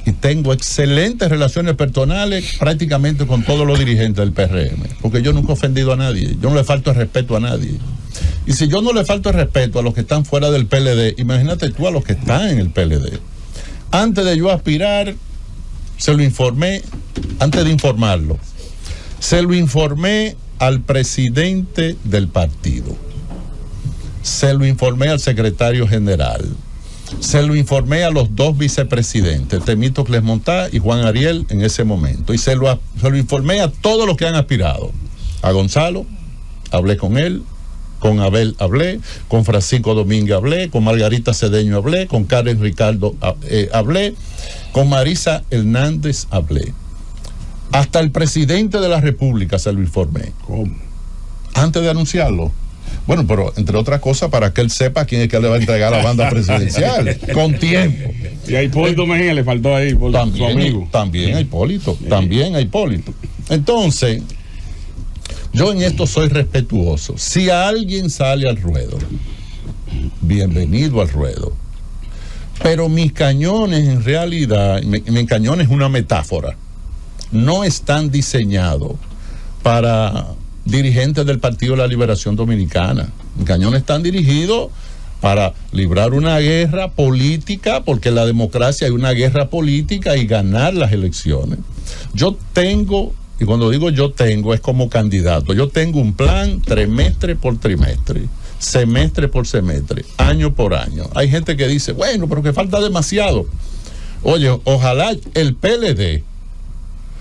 y tengo excelentes relaciones personales prácticamente con todos los dirigentes del PRM, porque yo nunca he ofendido a nadie, yo no le falto el respeto a nadie. Y si yo no le falto el respeto a los que están fuera del PLD, imagínate tú a los que están en el PLD. Antes de yo aspirar, se lo informé, antes de informarlo, se lo informé al presidente del partido, se lo informé al secretario general, se lo informé a los dos vicepresidentes, Temístocles Montá y Juan Ariel en ese momento, y se lo informé a todos los que han aspirado. A Gonzalo, hablé con él, con Abel hablé, con Francisco Domínguez hablé, con Margarita Cedeño hablé, con Karen Ricardo hablé, con Marisa Hernández hablé. Hasta el presidente de la República se lo informé. ¿Cómo? Antes de anunciarlo. Bueno, pero entre otras cosas, para que él sepa quién es que le va a entregar la banda presidencial. Con tiempo. Y a Hipólito Mejía le faltó ahí, por su amigo. También a Hipólito. También a Hipólito. Entonces, yo en esto soy respetuoso. Si alguien sale al ruedo, bienvenido al ruedo. Pero mis cañones, en realidad, mi cañón es una metáfora. No están diseñados para dirigentes del Partido de la Liberación Dominicana. Mis cañones están dirigidos para librar una guerra política, porque en la democracia hay una guerra política, y ganar las elecciones. Yo tengo, y cuando digo yo tengo, es como candidato, yo tengo un plan trimestre por trimestre, semestre por semestre, año por año. Hay gente que dice, bueno, pero que falta demasiado. Oye, ojalá el PLD,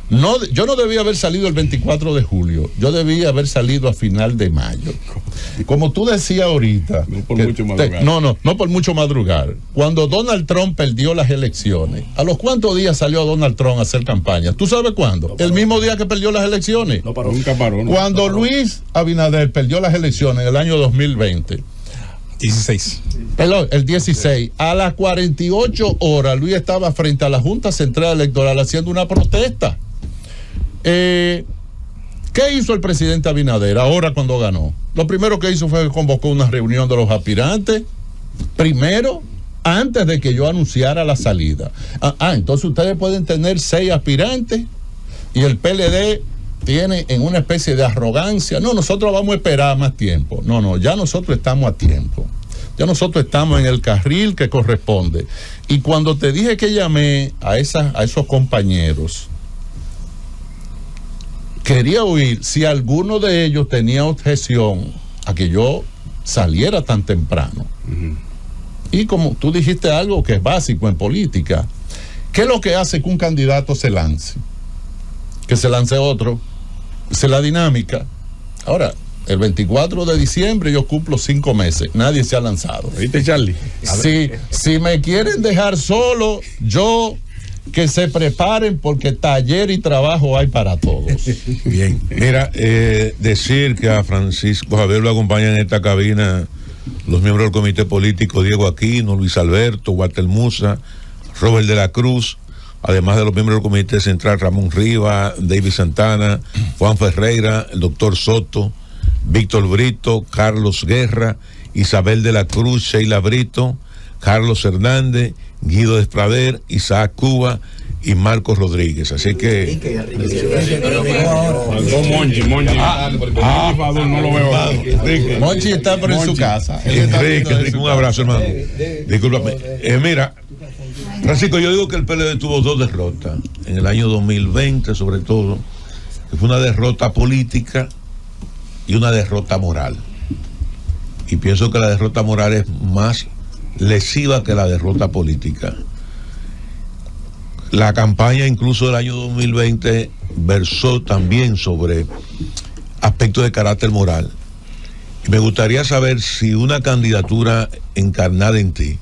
yo no debía haber salido el 24 de julio, yo debía haber salido a final de mayo. Como tú decías ahorita, no por mucho madrugar. No por mucho madrugar. Cuando Donald Trump perdió las elecciones, ¿a los cuántos días salió Donald Trump a hacer campaña? ¿Tú sabes cuándo? El mismo día que perdió las elecciones. No paró. Nunca paró. Cuando Luis Abinader perdió las elecciones en el año 2020. 16. Perdón, el 16. A las 48 horas, Luis estaba frente a la Junta Central Electoral haciendo una protesta. ¿Qué hizo el presidente Abinader ahora cuando ganó? Lo primero que hizo fue que convocó una reunión de los aspirantes, primero, antes de que yo anunciara la salida. Entonces ustedes pueden tener 6 aspirantes y el PLD tiene en una especie de arrogancia, no, nosotros vamos a esperar más tiempo. No, ya nosotros estamos a tiempo. Ya nosotros estamos en el carril que corresponde. Y cuando te dije que llamé a esos compañeros, quería oír si alguno de ellos tenía objeción a que yo saliera tan temprano. Uh-huh. Y como tú dijiste algo que es básico en política, ¿qué es lo que hace que un candidato se lance? Que se lance otro. Es la dinámica. Ahora, el 24 de diciembre yo cumplo 5 meses. Nadie se ha lanzado. ¿Viste, Charlie? Si me quieren dejar solo, que se preparen, porque taller y trabajo hay para todos. Bien, mira, decir que a Francisco Javier lo acompañan en esta cabina los miembros del comité político Diego Aquino, Luis Alberto, Walter Musa, Robert de la Cruz, además de los miembros del comité central Ramón Rivas, David Santana, Juan Ferreira, el doctor Soto, Víctor Brito, Carlos Guerra, Isabel de la Cruz, Sheila Brito, Carlos Hernández, Guido Desprader, Isaac Cuba y Marcos Rodríguez. Así que Monchi no lo veo. Monchi está por en su casa. Enrique, un abrazo, hermano. Discúlpame. Mira, Francisco, yo digo que el PLD tuvo 2 derrotas en el año 2020, sobre todo, que fue una derrota política y una derrota moral. Y pienso que la derrota moral es más lesiva que la derrota política. La campaña incluso del año 2020 versó también sobre aspectos de carácter moral. Y me gustaría saber si una candidatura encarnada en ti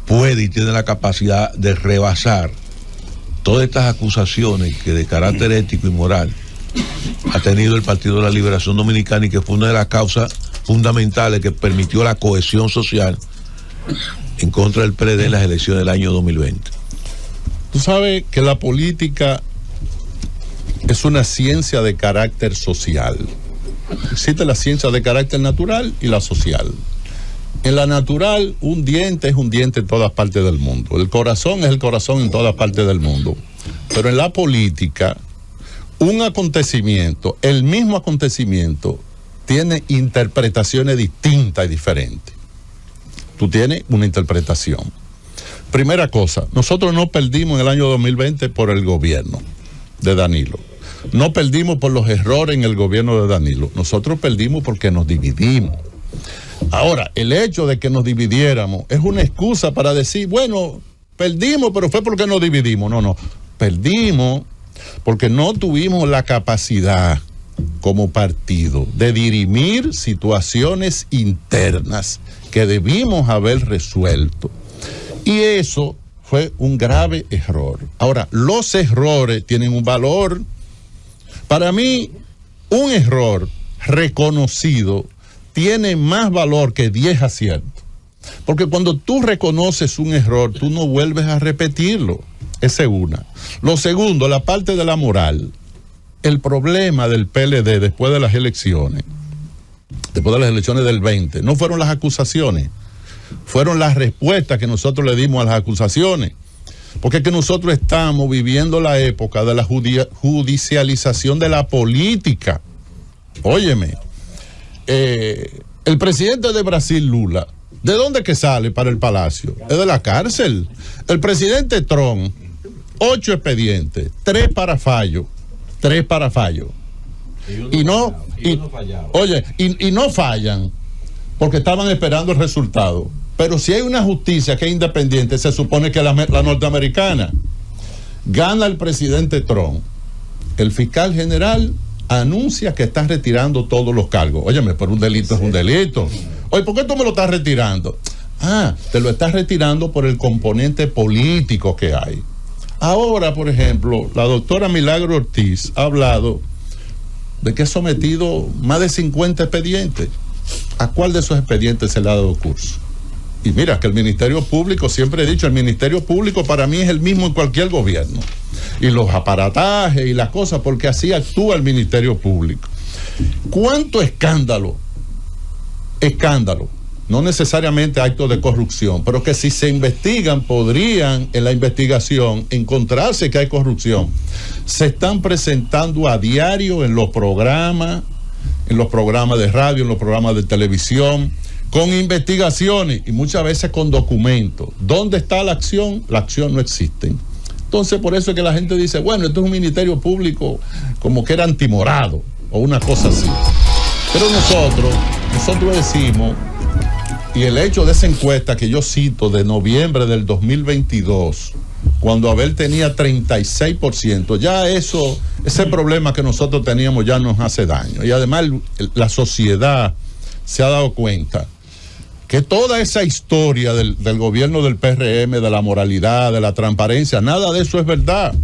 puede y tiene la capacidad de rebasar todas estas acusaciones que de carácter ético y moral ha tenido el Partido de la Liberación Dominicana, y que fue una de las causas fundamentales que permitió la cohesión social en contra del PLD en las elecciones del año 2020. Tú sabes que la política es una ciencia de carácter social. Existe la ciencia de carácter natural y la social. En la natural, un diente es un diente en todas partes del mundo. El corazón es el corazón en todas partes del mundo. Pero en la política, un acontecimiento, el mismo acontecimiento, tiene interpretaciones distintas y diferentes. Tú tienes una interpretación. Primera cosa, nosotros no perdimos en el año 2020 por el gobierno de Danilo. No perdimos por los errores en el gobierno de Danilo. Nosotros perdimos porque nos dividimos. Ahora, el hecho de que nos dividiéramos es una excusa para decir, bueno, perdimos, pero fue porque nos dividimos. No, perdimos porque no tuvimos la capacidad como partido de dirimir situaciones internas que debimos haber resuelto. Y eso fue un grave error. Ahora, los errores tienen un valor. Para mí, un error reconocido tiene más valor que 10 aciertos. Porque cuando tú reconoces un error, tú no vuelves a repetirlo. Esa es una. Lo segundo, la parte de la moral. El problema del PLD después de las elecciones del 20, no fueron las acusaciones, fueron las respuestas que nosotros le dimos a las acusaciones. Porque es que nosotros estamos viviendo la época de la judicialización de la política. Óyeme, el presidente de Brasil, Lula, ¿de dónde que sale para el palacio? Es de la cárcel. El presidente Trump, 8 expedientes, 3 para fallo. Y no fallan porque estaban esperando el resultado. Pero si hay una justicia que es independiente, se supone que la norteamericana. Gana el presidente Trump. El fiscal general anuncia que está retirando todos los cargos. Óyeme, pero un delito es un delito. Oye, ¿por qué tú me lo estás retirando? Te lo estás retirando por el componente político que hay. Ahora, por ejemplo, la doctora Milagro Ortiz ha hablado de que ha sometido más de 50 expedientes. ¿A cuál de esos expedientes se le ha dado curso? Y mira, que el Ministerio Público, siempre he dicho, el Ministerio Público para mí es el mismo en cualquier gobierno. Y los aparatajes y las cosas, porque así actúa el Ministerio Público. ¿Cuánto escándalo? No necesariamente actos de corrupción, pero que si se investigan, podrían en la investigación encontrarse que hay corrupción. Se están presentando a diario en los programas de radio, en los programas de televisión, con investigaciones y muchas veces con documentos. ¿Dónde está la acción? La acción no existe. Entonces, por eso es que la gente dice, bueno, esto es un ministerio público como que era antimorado o una cosa así. Pero nosotros decimos, y el hecho de esa encuesta que yo cito de noviembre del 2022, cuando Abel tenía 36%, ya ese problema que nosotros teníamos ya nos hace daño. Y además la sociedad se ha dado cuenta que toda esa historia del gobierno del PRM, de la moralidad, de la transparencia, nada de eso es verdad.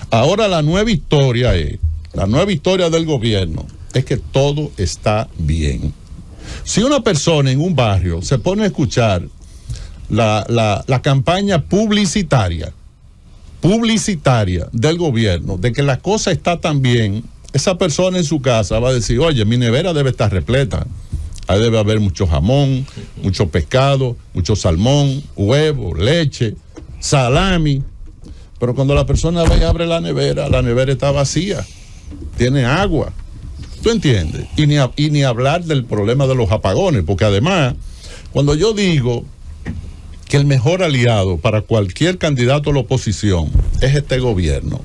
Ahora la nueva historia del gobierno es que todo está bien. Si una persona en un barrio se pone a escuchar la campaña publicitaria del gobierno de que la cosa está tan bien, esa persona en su casa va a decir, oye, mi nevera debe estar repleta. Ahí debe haber mucho jamón, mucho pescado, mucho salmón, huevo, leche, salami. Pero cuando la persona va y abre la nevera está vacía, tiene agua. ¿Tú entiendes? Y ni hablar del problema de los apagones, porque además, cuando yo digo que el mejor aliado para cualquier candidato a la oposición es este gobierno,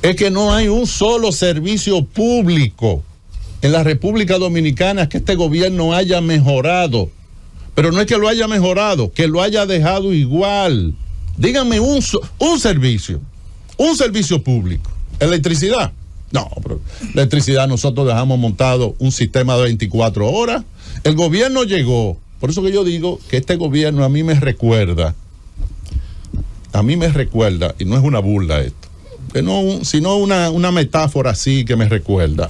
es que no hay un solo servicio público en la República Dominicana que este gobierno haya mejorado. Pero no es que lo haya mejorado, que lo haya dejado igual. Díganme un servicio público. ¿Electricidad? No, pero electricidad nosotros dejamos montado un sistema de 24 horas. El gobierno llegó. Por eso que yo digo que este gobierno a mí me recuerda, y no es una burla esto, sino una metáfora así que me recuerda.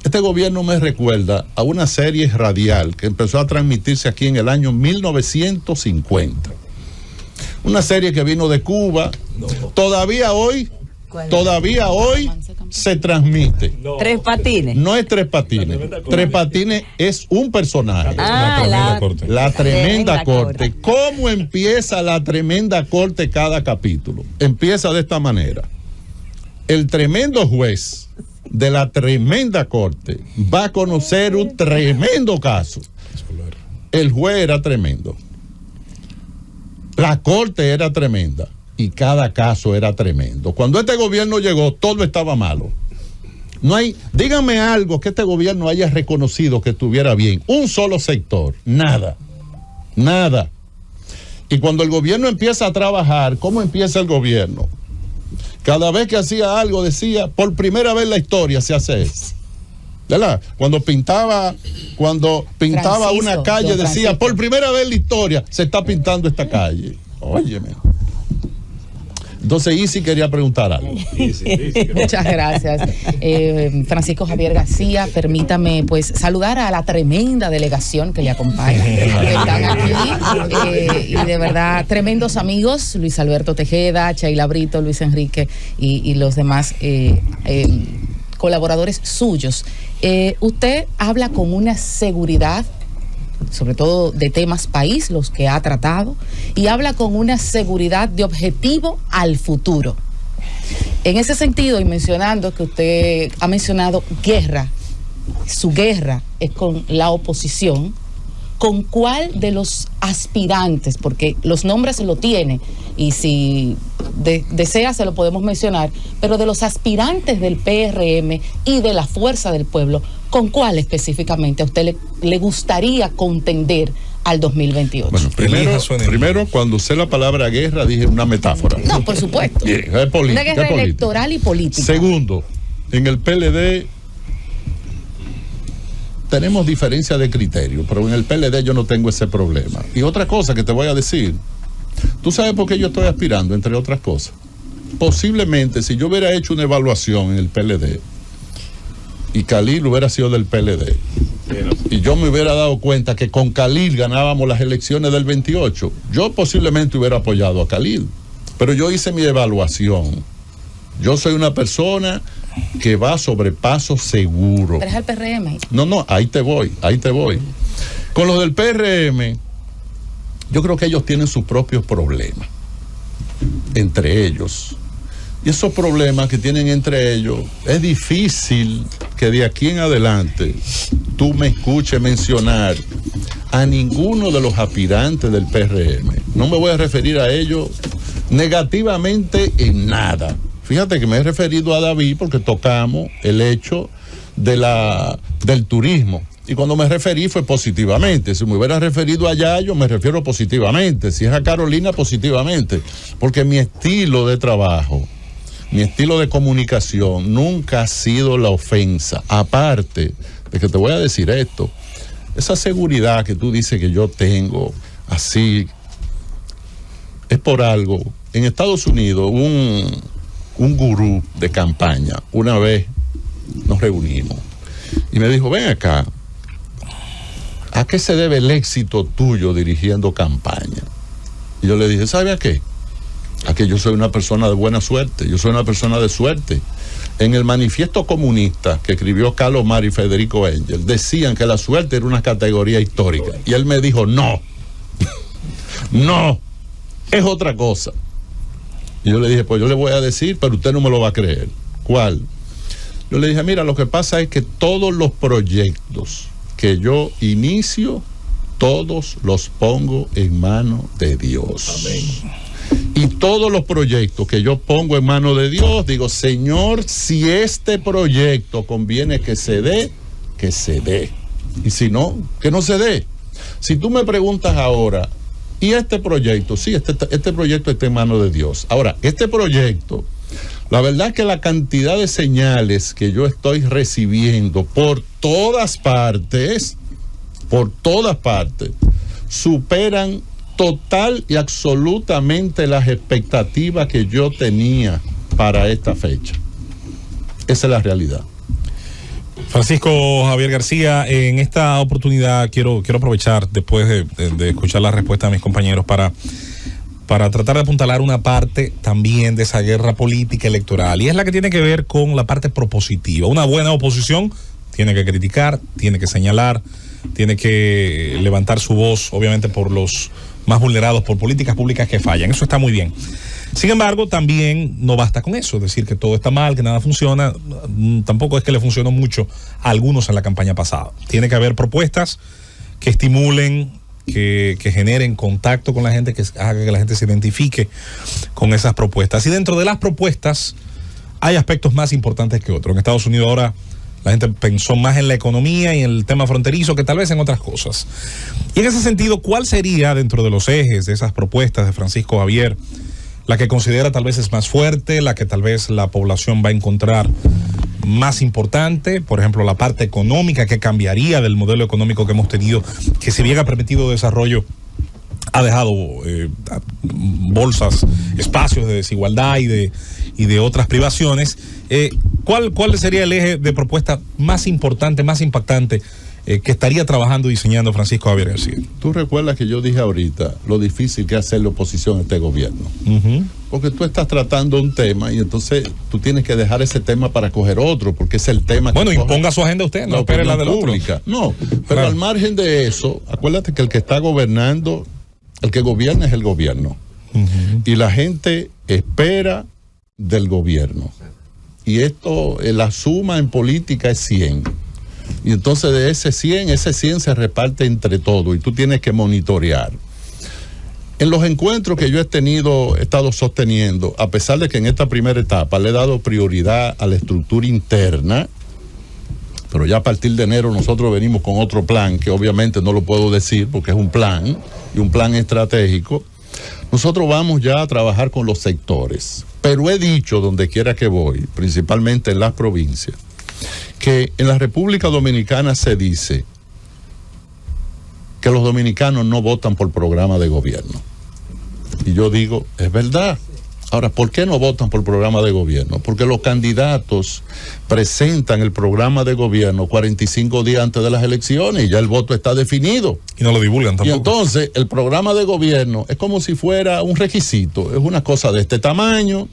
Este gobierno me recuerda a una serie radial que empezó a transmitirse aquí en el año 1950. Una serie que vino de Cuba. Todavía hoy se transmite. Tres Patines. No es Tres Patines. Tres Patines es un personaje. La Tremenda Corte. ¿Cómo empieza la Tremenda Corte cada capítulo? Empieza de esta manera. El tremendo juez de la Tremenda Corte va a conocer un tremendo caso. El juez era tremendo. La corte era tremenda. Y cada caso era tremendo. Cuando este gobierno llegó, todo estaba malo. Díganme algo que este gobierno haya reconocido que estuviera bien. Un solo sector. Nada. Y cuando el gobierno empieza a trabajar, ¿cómo empieza el gobierno? Cada vez que hacía algo decía, por primera vez en la historia se hace eso. ¿Verdad? Cuando pintaba Francisco, una calle decía, por primera vez en la historia se está pintando esta calle. Óyeme. Entonces Isi quería preguntar algo. Muchas gracias. Francisco Javier García, permítame pues saludar a la tremenda delegación que le acompaña, que están aquí, y de verdad tremendos amigos, Luis Alberto Tejeda, Sheila Brito, Luis Enrique y los demás colaboradores suyos. Usted habla con una seguridad, sobre todo de temas país, los que ha tratado, y habla con una seguridad de objetivo al futuro. En ese sentido, y mencionando que usted ha mencionado guerra, su guerra es con la oposición, ¿con cuál de los aspirantes? Porque los nombres se lo tiene, y si desea se lo podemos mencionar, pero de los aspirantes del PRM y de la Fuerza del Pueblo, ¿con cuál específicamente a usted le gustaría contender al 2028? Bueno, primero, cuando usé la palabra guerra, dije una metáfora. No, por supuesto. Bien, es una guerra electoral y política. Segundo, en el PLD tenemos diferencia de criterio, pero en el PLD yo no tengo ese problema. Y otra cosa que te voy a decir, ¿tú sabes por qué yo estoy aspirando, entre otras cosas? Posiblemente, si yo hubiera hecho una evaluación en el PLD, y Khalil hubiera sido del PLD, y yo me hubiera dado cuenta que con Khalil ganábamos las elecciones del 28, yo posiblemente hubiera apoyado a Khalil. Pero yo hice mi evaluación. Yo soy una persona que va sobre paso seguro. ¿Pero es el PRM? No, ahí te voy. Con los del PRM, yo creo que ellos tienen sus propios problemas entre ellos. Y esos problemas que tienen entre ellos, es difícil que de aquí en adelante tú me escuches mencionar a ninguno de los aspirantes del PRM. No me voy a referir a ellos negativamente en nada. Fíjate que me he referido a David porque tocamos el hecho del turismo. Y cuando me referí fue positivamente. Si me hubiera referido a Yayo, me refiero positivamente. Si es a Carolina, positivamente. Porque mi estilo de trabajo, mi estilo de comunicación nunca ha sido la ofensa. Aparte de que te voy a decir esto, esa seguridad que tú dices que yo tengo, así, es por algo. En Estados Unidos, un gurú de campaña, una vez nos reunimos y me dijo, ven acá, ¿a qué se debe el éxito tuyo dirigiendo campaña? Y yo le dije, ¿sabe a qué? A que yo soy una persona de buena suerte, yo soy una persona de suerte. En el manifiesto comunista que escribió Carlos Mar y Federico Engel, decían que la suerte era una categoría histórica. Y él me dijo, no, no, es otra cosa. Y yo le dije, pues yo le voy a decir, pero usted no me lo va a creer. ¿Cuál? Yo le dije, mira, lo que pasa es que todos los proyectos que yo inicio, todos los pongo en manos de Dios. Amén. Y todos los proyectos que yo pongo en manos de Dios, digo, Señor, si este proyecto conviene que se dé, que se dé. Y si no, que no se dé. Si tú me preguntas ahora, ¿y este proyecto? Sí, este proyecto está en manos de Dios. Ahora, este proyecto, la verdad es que la cantidad de señales que yo estoy recibiendo por todas partes, superan total y absolutamente las expectativas que yo tenía para esta fecha. Esa es la realidad. Francisco Javier García, en esta oportunidad quiero aprovechar, después de escuchar la respuesta de mis compañeros, para tratar de apuntalar una parte también de esa guerra política electoral, y es la que tiene que ver con la parte propositiva. Una buena oposición tiene que criticar, tiene que señalar, tiene que levantar su voz, obviamente por los más vulnerados, por políticas públicas que fallan. Eso está muy bien. Sin embargo, también no basta con eso, decir que todo está mal, que nada funciona. Tampoco es que le funcionó mucho a algunos en la campaña pasada. Tiene que haber propuestas que estimulen, que generen contacto con la gente, que haga que la gente se identifique con esas propuestas. Y dentro de las propuestas hay aspectos más importantes que otros. En Estados Unidos ahora la gente pensó más en la economía y en el tema fronterizo que tal vez en otras cosas. Y en ese sentido, ¿cuál sería dentro de los ejes de esas propuestas de Francisco Javier la que considera tal vez es más fuerte, la que tal vez la población va a encontrar más importante? Por ejemplo, la parte económica, que cambiaría del modelo económico que hemos tenido, que si bien ha permitido desarrollo, ha dejado bolsas, espacios de desigualdad y de otras privaciones. ¿Cuál sería el eje de propuesta más importante, más impactante que estaría trabajando y diseñando Francisco Javier García? Tú recuerdas que yo dije ahorita lo difícil que es hacer la oposición a este gobierno. Porque tú estás tratando un tema y entonces tú tienes que dejar ese tema para coger otro, porque es el tema que imponga su agenda usted, no espere la del otro. No, pero al margen de eso, acuérdate que el que está gobernando, el que gobierna es el gobierno. Y la gente espera del gobierno. Y esto, la suma en política es 100. Y entonces de ese 100 se reparte entre todos y tú tienes que monitorear. En los encuentros que yo he estado sosteniendo, a pesar de que en esta primera etapa le he dado prioridad a la estructura interna, pero ya a partir de enero nosotros venimos con otro plan, que obviamente no lo puedo decir porque es un plan, y un plan estratégico. Nosotros vamos ya a trabajar con los sectores, pero he dicho donde quiera que voy, principalmente en las provincias, que en la República Dominicana se dice que los dominicanos no votan por programa de gobierno. Y yo digo, es verdad. Ahora, ¿por qué no votan por programa de gobierno? Porque los candidatos presentan el programa de gobierno 45 días antes de las elecciones y ya el voto está definido. Y no lo divulgan tampoco. Y entonces el programa de gobierno es como si fuera un requisito, es una cosa de este tamaño,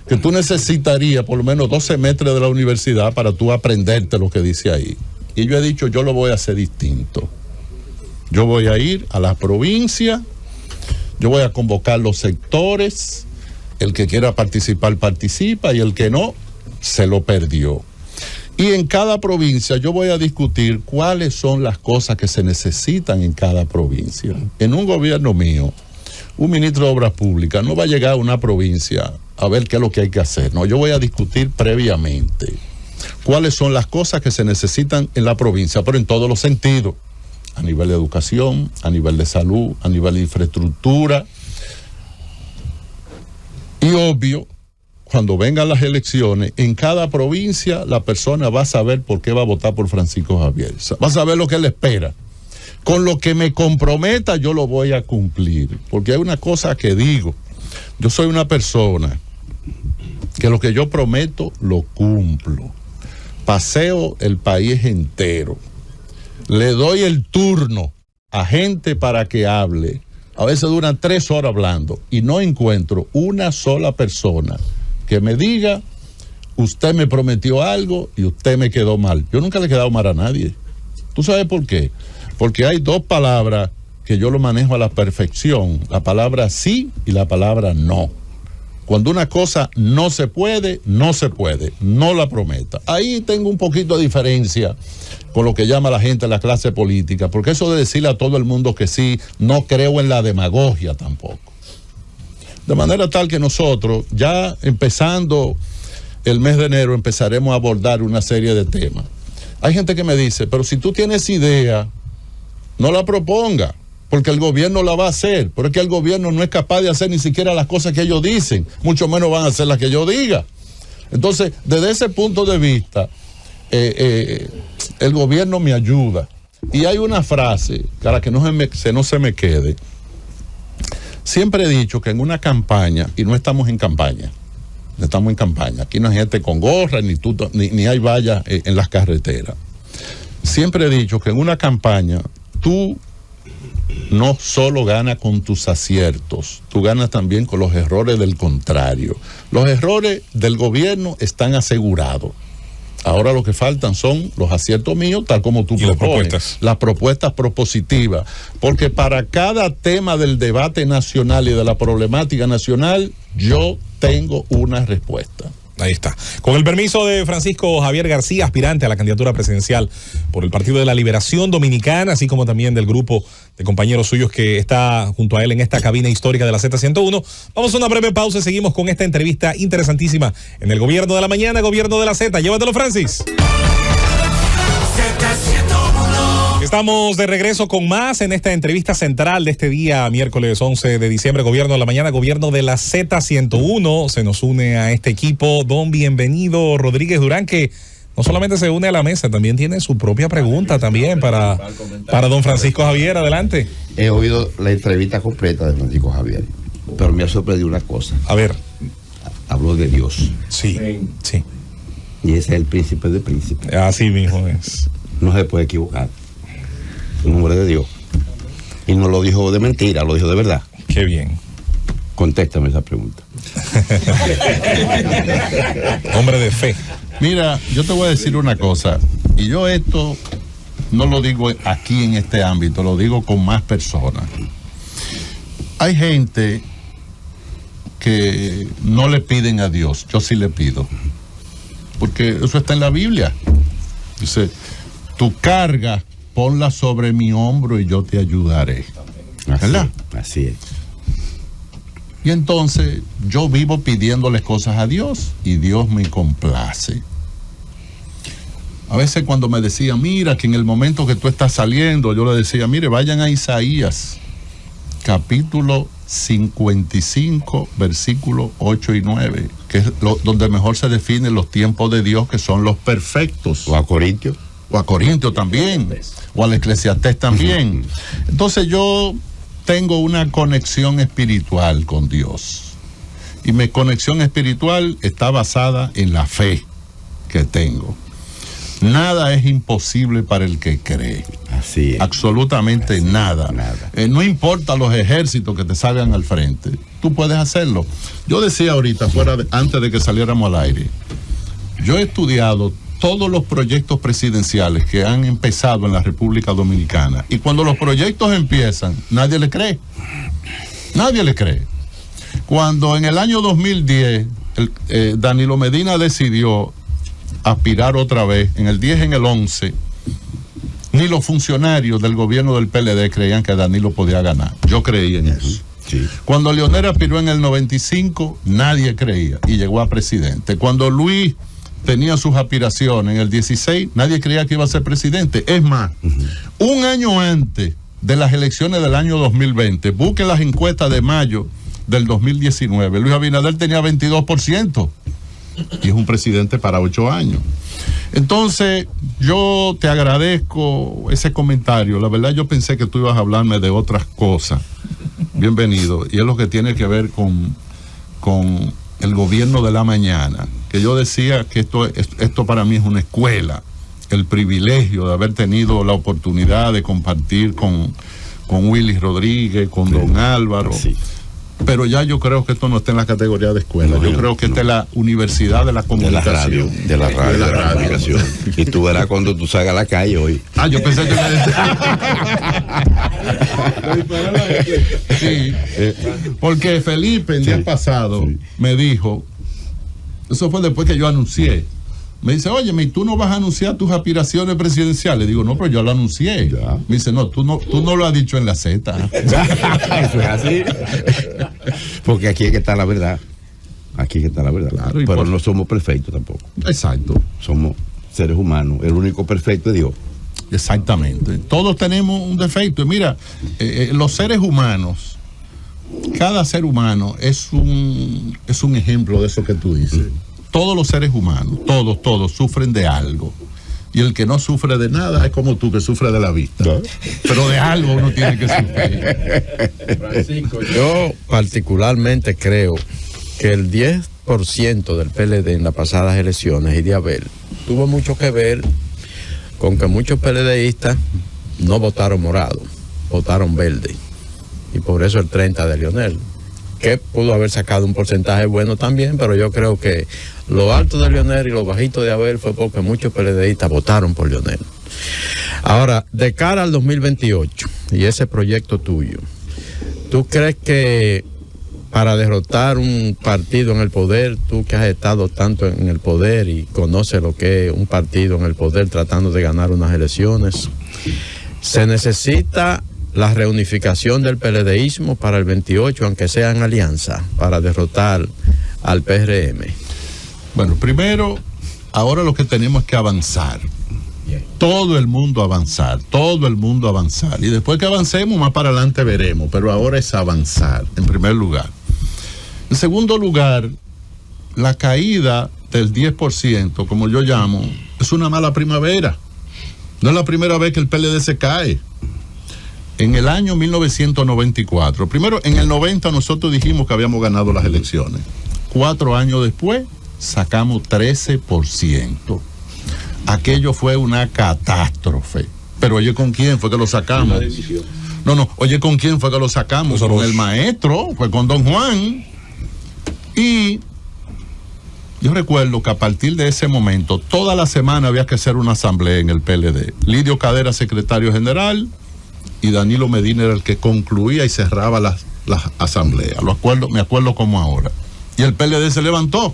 que tú necesitarías por lo menos 2 semestres de la universidad para tú aprenderte lo que dice ahí. Y yo he dicho, yo lo voy a hacer distinto. Yo voy a ir a las provincias, yo voy a convocar los sectores, el que quiera participar participa y el que no, se lo perdió. Y en cada provincia yo voy a discutir cuáles son las cosas que se necesitan en cada provincia. En un gobierno mío, un ministro de Obras Públicas no va a llegar a una provincia a ver qué es lo que hay que hacer. No, yo voy a discutir previamente cuáles son las cosas que se necesitan en la provincia, pero en todos los sentidos, a nivel de educación, a nivel de salud, a nivel de infraestructura. Y obvio, cuando vengan las elecciones, en cada provincia la persona va a saber por qué va a votar por Francisco Javier. Va a saber lo que le espera. Con lo que me comprometa yo lo voy a cumplir. Porque hay una cosa que digo. Yo soy una persona que lo que yo prometo lo cumplo. Paseo el país entero. Le doy el turno a gente para que hable. A veces duran 3 horas hablando y no encuentro una sola persona que me diga, usted me prometió algo y usted me quedó mal. Yo nunca le he quedado mal a nadie. ¿Tú sabes por qué? Porque hay 2 palabras que yo lo manejo a la perfección. La palabra sí y la palabra no. Cuando una cosa no se puede, no se puede, no la prometa. Ahí tengo un poquito de diferencia con lo que llama la gente la clase política, porque eso de decirle a todo el mundo que sí, no creo en la demagogia tampoco. De manera tal que nosotros, ya empezando el mes de enero, empezaremos a abordar una serie de temas. Hay gente que me dice, pero si tú tienes idea, no la proponga, porque el gobierno la va a hacer, pero es que el gobierno no es capaz de hacer ni siquiera las cosas que ellos dicen, mucho menos van a hacer las que yo diga. Entonces, desde ese punto de vista, el gobierno me ayuda. Y hay una frase, para que no se me quede. Siempre he dicho que en una campaña, y no estamos en campaña, aquí no hay gente con gorra, ni hay vallas en las carreteras. Siempre he dicho que en una campaña, tú no solo ganas con tus aciertos, tú ganas también con los errores del contrario. Los errores del gobierno están asegurados. Ahora lo que faltan son los aciertos míos, tal como tú propones, las propuestas propositivas, porque para cada tema del debate nacional y de la problemática nacional, yo tengo una respuesta. Ahí está. Con el permiso de Francisco Javier García, aspirante a la candidatura presidencial por el Partido de la Liberación Dominicana, así como también del grupo de compañeros suyos que está junto a él en esta cabina histórica de la Z101. Vamos a una breve pausa y seguimos con esta entrevista interesantísima en el Gobierno de la Mañana, Gobierno de la Z. Llévatelo, Francis. Estamos de regreso con más en esta entrevista central de este día, miércoles 11 de diciembre, Gobierno de la Mañana, Gobierno de la Z101. Se nos une a este equipo don Bienvenido Rodríguez Durán, que no solamente se une a la mesa, también tiene su propia pregunta también para don Francisco Javier. Adelante. He oído la entrevista completa de Francisco Javier, pero me ha sorprendido una cosa. A ver. Habló de Dios. Sí, sí. Y ese es el príncipe de príncipes. Así mismo es. No se puede equivocar. En nombre de Dios. Y no lo dijo de mentira, lo dijo de verdad. Qué bien. Contéstame esa pregunta. Hombre de fe. Mira, yo te voy a decir una cosa, y yo esto no lo digo aquí en este ámbito, lo digo con más personas. Hay gente que no le piden a Dios, yo sí le pido, porque eso está en la Biblia. Dice, tu carga ponla sobre mi hombro y yo te ayudaré. ¿Verdad? Así es. Y entonces yo vivo pidiéndole cosas a Dios y Dios me complace. A veces cuando me decía, mira, que en el momento que tú estás saliendo, yo le decía, mire, vayan a Isaías, capítulo 55, versículos 8 y 9, que es donde mejor se definen los tiempos de Dios, que son los perfectos. O a Corintios. O a Corintios también, o al Eclesiastés también. Entonces yo tengo una conexión espiritual con Dios. Y mi conexión espiritual está basada en la fe que tengo. Nada es imposible para el que cree. Así es. Absolutamente nada. No importa los ejércitos que te salgan al frente, tú puedes hacerlo. Yo decía ahorita, antes de que saliéramos al aire, yo he estudiado todos los proyectos presidenciales que han empezado en la República Dominicana, y cuando los proyectos empiezan, nadie le cree. Nadie le cree. Cuando en el año 2010 Danilo Medina decidió aspirar otra vez, en el 10, en el 11, ni los funcionarios del gobierno del PLD creían que Danilo podía ganar. Yo creía en eso. Sí. Cuando Leonel aspiró en el 95, nadie creía y llegó a presidente. Cuando Luis tenía sus aspiraciones en el 16, nadie creía que iba a ser presidente. Es más, un año antes de las elecciones del año 2020, busquen las encuestas de mayo del 2019, Luis Abinader tenía 22%. Y es un presidente para 8 años. Entonces, yo te agradezco ese comentario. La verdad, yo pensé que tú ibas a hablarme de otras cosas. Bienvenido. Y es lo que tiene que ver con el Gobierno de la Mañana. Que yo decía que esto para mí es una escuela. El privilegio de haber tenido la oportunidad de compartir con Willy Rodríguez, con don Álvaro. Sí. Pero ya yo creo que esto no está en la categoría de escuela. Yo creo que esta es la universidad de la comunicación. De la comunicación. Y tú verás cuando tú salgas a la calle hoy. Yo pensé que sí, porque Felipe el día pasado me dijo, eso fue después que yo anuncié. Me dice, oye, ¿tú no vas a anunciar tus aspiraciones presidenciales? Digo, no, pero yo lo anuncié. Ya. Me dice, no, tú no lo has dicho en la Z. Eso es así. Porque aquí es que está la verdad. Aquí es que está la verdad. Claro, pero no somos perfectos tampoco. Exacto. Somos seres humanos. El único perfecto es Dios. Exactamente. Todos tenemos un defecto. Y mira, los seres humanos, cada ser humano es un ejemplo de eso que tú dices. Todos los seres humanos, todos sufren de algo. Y el que no sufre de nada es como tú, que sufre de la vista. ¿No? Pero de algo uno tiene que sufrir. Francisco, yo particularmente creo que el 10% del PLD en las pasadas elecciones y de Abel tuvo mucho que ver con que muchos PLDistas no votaron morado, votaron verde. Y por eso el 30 de Leonel, que pudo haber sacado un porcentaje bueno también, pero yo creo que lo alto de Leonel y lo bajito de Abel fue porque muchos PLDistas votaron por Leonel. Ahora, de cara al 2028 y ese proyecto tuyo, ¿tú crees que para derrotar un partido en el poder, tú que has estado tanto en el poder y conoces lo que es un partido en el poder tratando de ganar unas elecciones, se necesita la reunificación del PLDismo para el 28, aunque sea en alianza, para derrotar al PRM? Bueno, primero, ahora lo que tenemos es que avanzar. Todo el mundo avanzar. Y después que avancemos, más para adelante veremos. Pero ahora es avanzar, en primer lugar. En segundo lugar, la caída del 10%, como yo llamo, es una mala primavera. No es la primera vez que el PLD se cae. En el año 1994, primero en el 90 nosotros dijimos que habíamos ganado las elecciones. 4 años después sacamos 13%. Aquello fue una catástrofe. Pero oye, ¿con quién fue que lo sacamos? Oye, ¿con quién fue que lo sacamos? Con el maestro, fue con don Juan. Y yo recuerdo que a partir de ese momento, toda la semana había que hacer una asamblea en el PLD. Lidio Cadera, secretario general, y Danilo Medina era el que concluía y cerraba las asambleas. Me acuerdo como ahora. Y el PLD se levantó.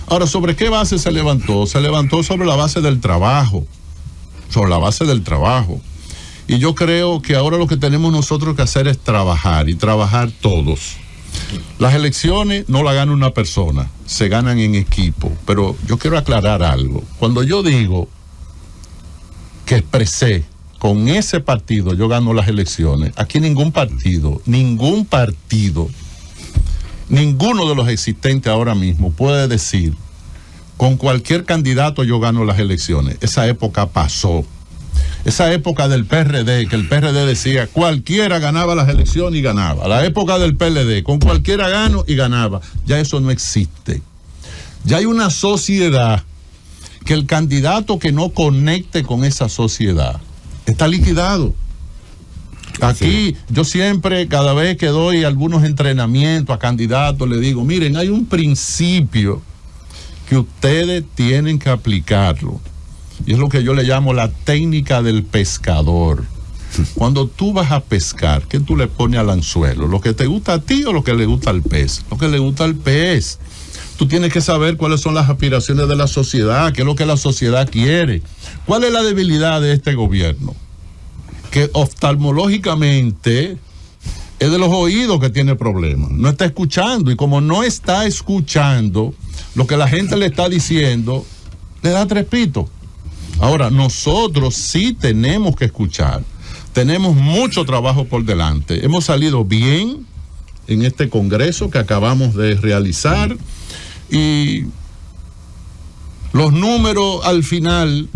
Ahora, ¿sobre qué base se levantó? Se levantó sobre la base del trabajo. Y yo creo que ahora lo que tenemos nosotros que hacer es trabajar, y trabajar todos. Las elecciones no la gana una persona, se ganan en equipo. Pero yo quiero aclarar algo. Cuando yo digo que expresé con ese partido yo gano las elecciones, aquí ninguno de los existentes ahora mismo puede decir con cualquier candidato yo gano las elecciones. Esa época pasó. Esa época del PRD, que el PRD decía cualquiera ganaba las elecciones y ganaba. La época del PLD, con cualquiera gano y ganaba. Ya eso no existe. Ya hay una sociedad que el candidato que no conecte con esa sociedad está liquidado. Aquí yo siempre, cada vez que doy algunos entrenamientos a candidatos, le digo, miren, hay un principio que ustedes tienen que aplicarlo. Y es lo que yo le llamo la técnica del pescador. Cuando tú vas a pescar, ¿qué tú le pones al anzuelo? ¿Lo que te gusta a ti o lo que le gusta al pez? Lo que le gusta al pez. Tú tienes que saber cuáles son las aspiraciones de la sociedad, qué es lo que la sociedad quiere. ¿Cuál es la debilidad de este gobierno? Que oftalmológicamente es de los oídos que tiene problemas. No está escuchando, y como no está escuchando lo que la gente le está diciendo, le da tres pitos. Ahora, nosotros sí tenemos que escuchar. Tenemos mucho trabajo por delante. Hemos salido bien en este congreso que acabamos de realizar, y los números al final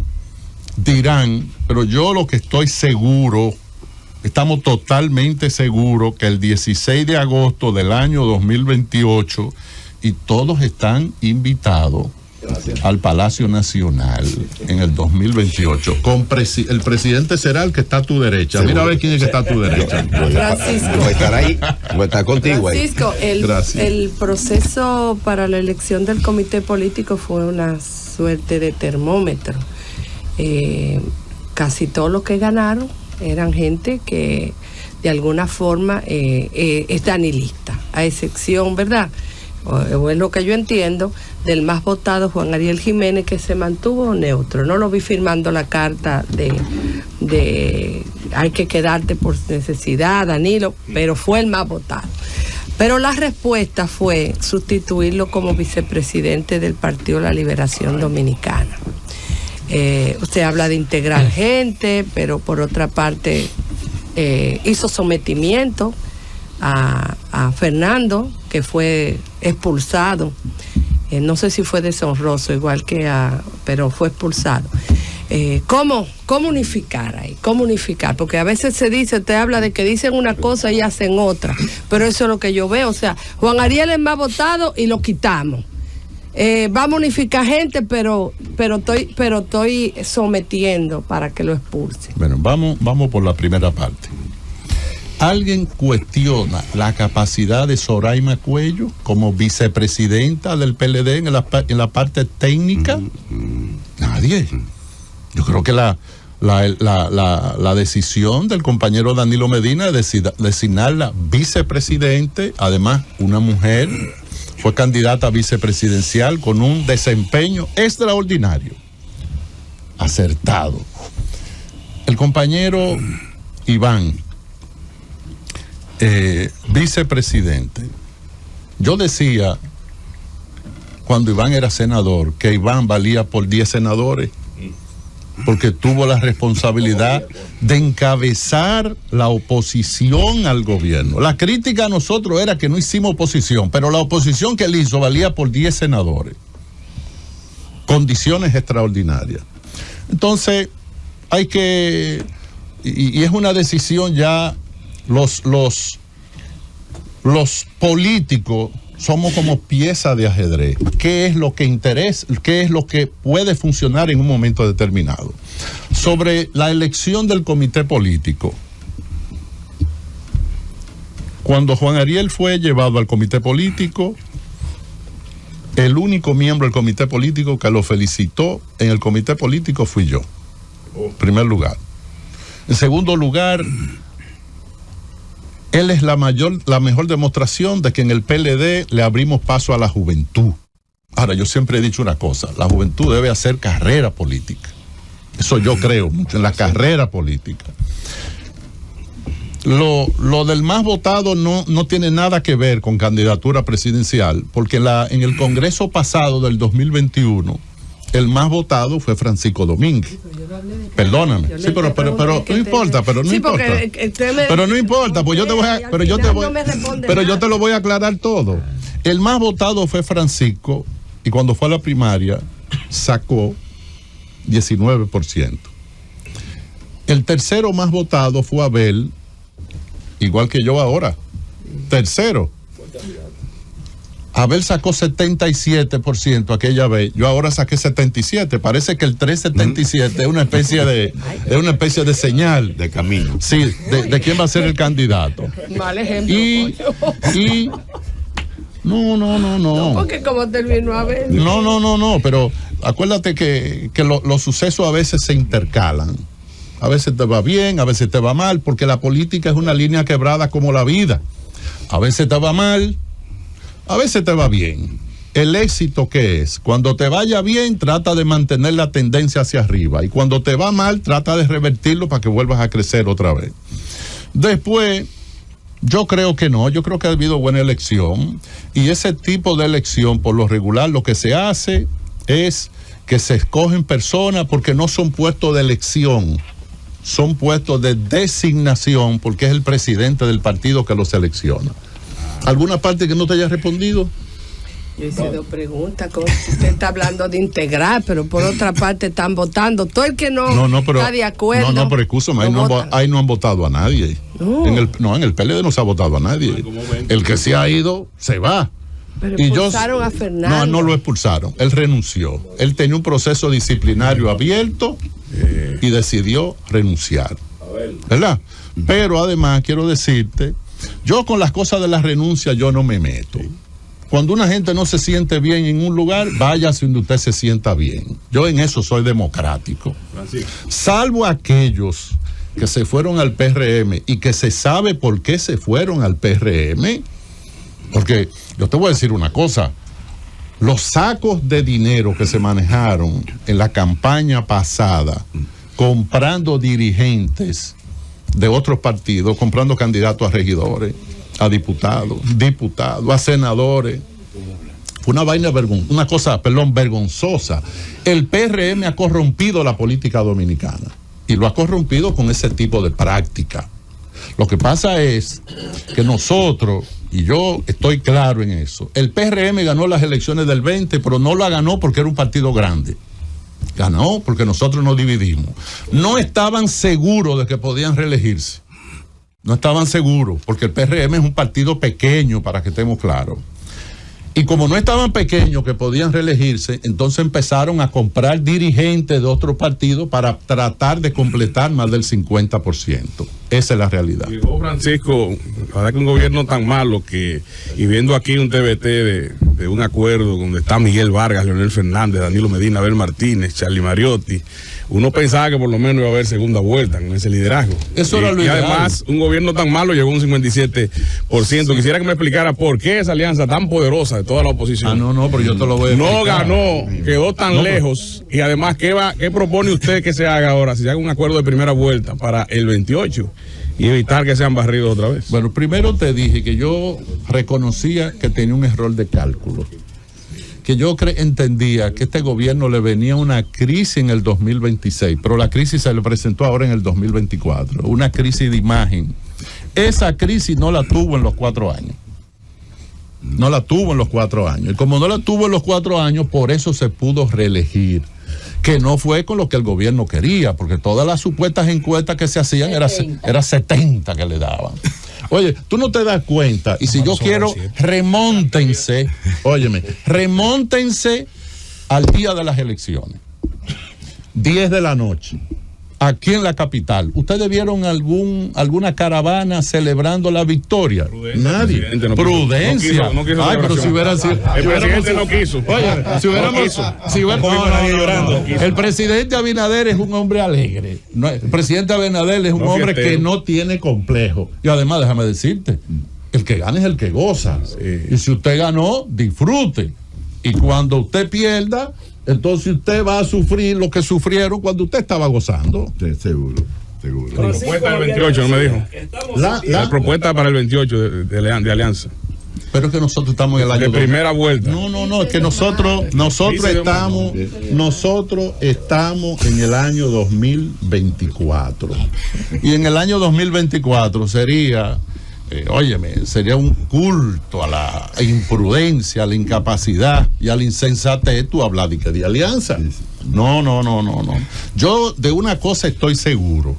dirán, pero yo lo que estoy seguro, estamos totalmente seguros que el 16 de agosto del año 2028, y todos están invitados, al Palacio Nacional en el 2028, el presidente será el que está a tu derecha. Mira a ver quién es el que está a tu derecha. Francisco. Voy a estar ahí, voy a estar contigo ahí. Francisco, el proceso para la elección del comité político fue una suerte de termómetro. Casi todos los que ganaron eran gente que de alguna forma es danilista, a excepción, ¿verdad? O es lo que yo entiendo, del más votado, Juan Ariel Jiménez, que se mantuvo neutro. No lo vi firmando la carta de hay que quedarte por necesidad, Danilo, pero fue el más votado. Pero la respuesta fue sustituirlo como vicepresidente del Partido de la Liberación Dominicana. Usted habla de integrar gente, pero por otra parte hizo sometimiento a Fernando, que fue expulsado. No sé si fue deshonroso, igual que pero fue expulsado. ¿Cómo unificar ahí? ¿Cómo unificar? Porque a veces se dice, te habla de que dicen una cosa y hacen otra, pero eso es lo que yo veo. O sea, Juan Ariel es más votado y lo quitamos. Vamos a unificar gente, pero estoy sometiendo para que lo expulse. Bueno, vamos por la primera parte. ¿Alguien cuestiona la capacidad de Soraima Cuello como vicepresidenta del PLD en la parte técnica? Nadie. Yo creo que la decisión del compañero Danilo Medina de designarla vicepresidente, además una mujer, fue candidata vicepresidencial con un desempeño extraordinario, acertado. El compañero Iván, vicepresidente, yo decía cuando Iván era senador que Iván valía por 10 senadores, porque tuvo la responsabilidad de encabezar la oposición al gobierno. La crítica a nosotros era que no hicimos oposición, pero la oposición que él hizo valía por 10 senadores. Condiciones extraordinarias. Entonces, hay que, y es una decisión ya, los políticos somos como pieza de ajedrez. ¿Qué es lo que interesa? ¿Qué es lo que puede funcionar en un momento determinado? Sobre la elección del comité político. Cuando Juan Ariel fue llevado al comité político, el único miembro del comité político que lo felicitó en el comité político fui yo. En primer lugar. En segundo lugar, él es la mejor demostración de que en el PLD le abrimos paso a la juventud. Ahora, yo siempre he dicho una cosa, la juventud debe hacer carrera política. Eso yo creo mucho, en la carrera política. Lo del más votado no tiene nada que ver con candidatura presidencial, porque en el Congreso pasado del 2021, el más votado fue Francisco Domínguez. Perdóname. Sí, pero no importa, pero no importa. Pero no importa, pues yo te voy a, pero yo te lo voy a aclarar todo. El más votado fue Francisco, y cuando fue a la primaria sacó 19%. El tercero más votado fue Abel, igual que yo ahora. Tercero. Abel sacó 77% aquella vez, yo ahora saqué 77%. Parece que el 377 es una especie de señal de camino. Sí, de quién va a ser el candidato. Mal ejemplo. Y no. Porque como terminó Abel. No, pero acuérdate que los sucesos a veces se intercalan. A veces te va bien, a veces te va mal, porque la política es una línea quebrada como la vida. A veces te va mal, a veces te va bien. El éxito, ¿qué es? Cuando te vaya bien, trata de mantener la tendencia hacia arriba. Y cuando te va mal, trata de revertirlo para que vuelvas a crecer otra vez. Después, yo creo que no. Yo creo que ha habido buena elección. Y ese tipo de elección, por lo regular, lo que se hace es que se escogen personas porque no son puestos de elección. Son puestos de designación porque es el presidente del partido que los selecciona. ¿Alguna parte que no te haya respondido? Yo hice dos preguntas. Usted está hablando de integrar, pero por otra parte están votando. Todo el que no está de acuerdo. No, pero escúchame, ahí no han votado a nadie. No. En el PLD no se ha votado a nadie. El que se ha ido, se va. Pero Y expulsaron a Fernando. No lo expulsaron. Él renunció. Él tenía un proceso disciplinario abierto y decidió renunciar. ¿Verdad? Pero además quiero decirte, yo con las cosas de la renuncia yo no me meto. Cuando una gente no se siente bien en un lugar, váyase donde usted se sienta bien. Yo en eso soy democrático. Salvo aquellos que se fueron al PRM y que se sabe por qué se fueron al PRM. Porque yo te voy a decir una cosa, los sacos de dinero que se manejaron en la campaña pasada, comprando dirigentes de otros partidos, comprando candidatos a regidores, a diputados, a senadores, fue una vaina vergonzosa. El PRM ha corrompido la política dominicana y lo ha corrompido con ese tipo de práctica. Lo que pasa es que nosotros, y yo estoy claro en eso, el PRM ganó las elecciones del 20, pero no la ganó porque era un partido grande. Ganó porque nosotros nos dividimos. No estaban seguros de que podían reelegirse. No estaban seguros, porque el PRM es un partido pequeño, para que estemos claros. Y como no estaban pequeños que podían reelegirse, entonces empezaron a comprar dirigentes de otros partidos para tratar de completar más del 50%. Esa es la realidad. Dijo Francisco, la verdad que un gobierno tan malo que, y viendo aquí un TBT de un acuerdo donde está Miguel Vargas, Leonel Fernández, Danilo Medina, Abel Martínez, Charlie Mariotti, uno pensaba que por lo menos iba a haber segunda vuelta con ese liderazgo. Eso era lo y ideal. Además, un gobierno tan malo llegó a un 57%. Quisiera que me explicara por qué esa alianza tan poderosa de toda la oposición. No, pero yo te lo voy a explicar. No ganó, quedó tan lejos. Y además, ¿qué propone usted que se haga ahora? Si se haga un acuerdo de primera vuelta para el 28 y evitar que sean barridos otra vez. Bueno, primero te dije que yo reconocía que tenía un error de cálculo. Que yo entendía que este gobierno le venía una crisis en el 2026, pero la crisis se le presentó ahora en el 2024, una crisis de imagen. Esa crisis no la tuvo en los 4 años. No la tuvo en los 4 años. Y como no la tuvo en los 4 años, por eso se pudo reelegir. Que no fue con lo que el gobierno quería, porque todas las supuestas encuestas que se hacían era 70 que le daban. Oye, tú no te das cuenta, y si yo quiero, remóntense al día de las elecciones, 10 de la noche, aquí en la capital. ¿Ustedes vieron alguna caravana celebrando la victoria? Nadie. Prudencia. No quiso Ay, pero si hubieran sido. El presidente no quiso. Oye, el presidente Abinader es un hombre alegre. No, el presidente Abinader es un hombre que no tiene complejo. Y además, déjame decirte, el que gana es el que goza. Y si usted ganó, disfrute. Y cuando usted pierda, entonces usted va a sufrir lo que sufrieron cuando usted estaba gozando. Sí, seguro. La propuesta del 28, no me dijo. La propuesta para el 28 de alianza. Pero es que nosotros estamos en el año de primera vuelta. No, es que nosotros estamos en el año 2024. Y en el año 2024 sería sería un culto a la imprudencia, a la incapacidad y a la insensatez tú hablas de alianza. No. Yo de una cosa estoy seguro.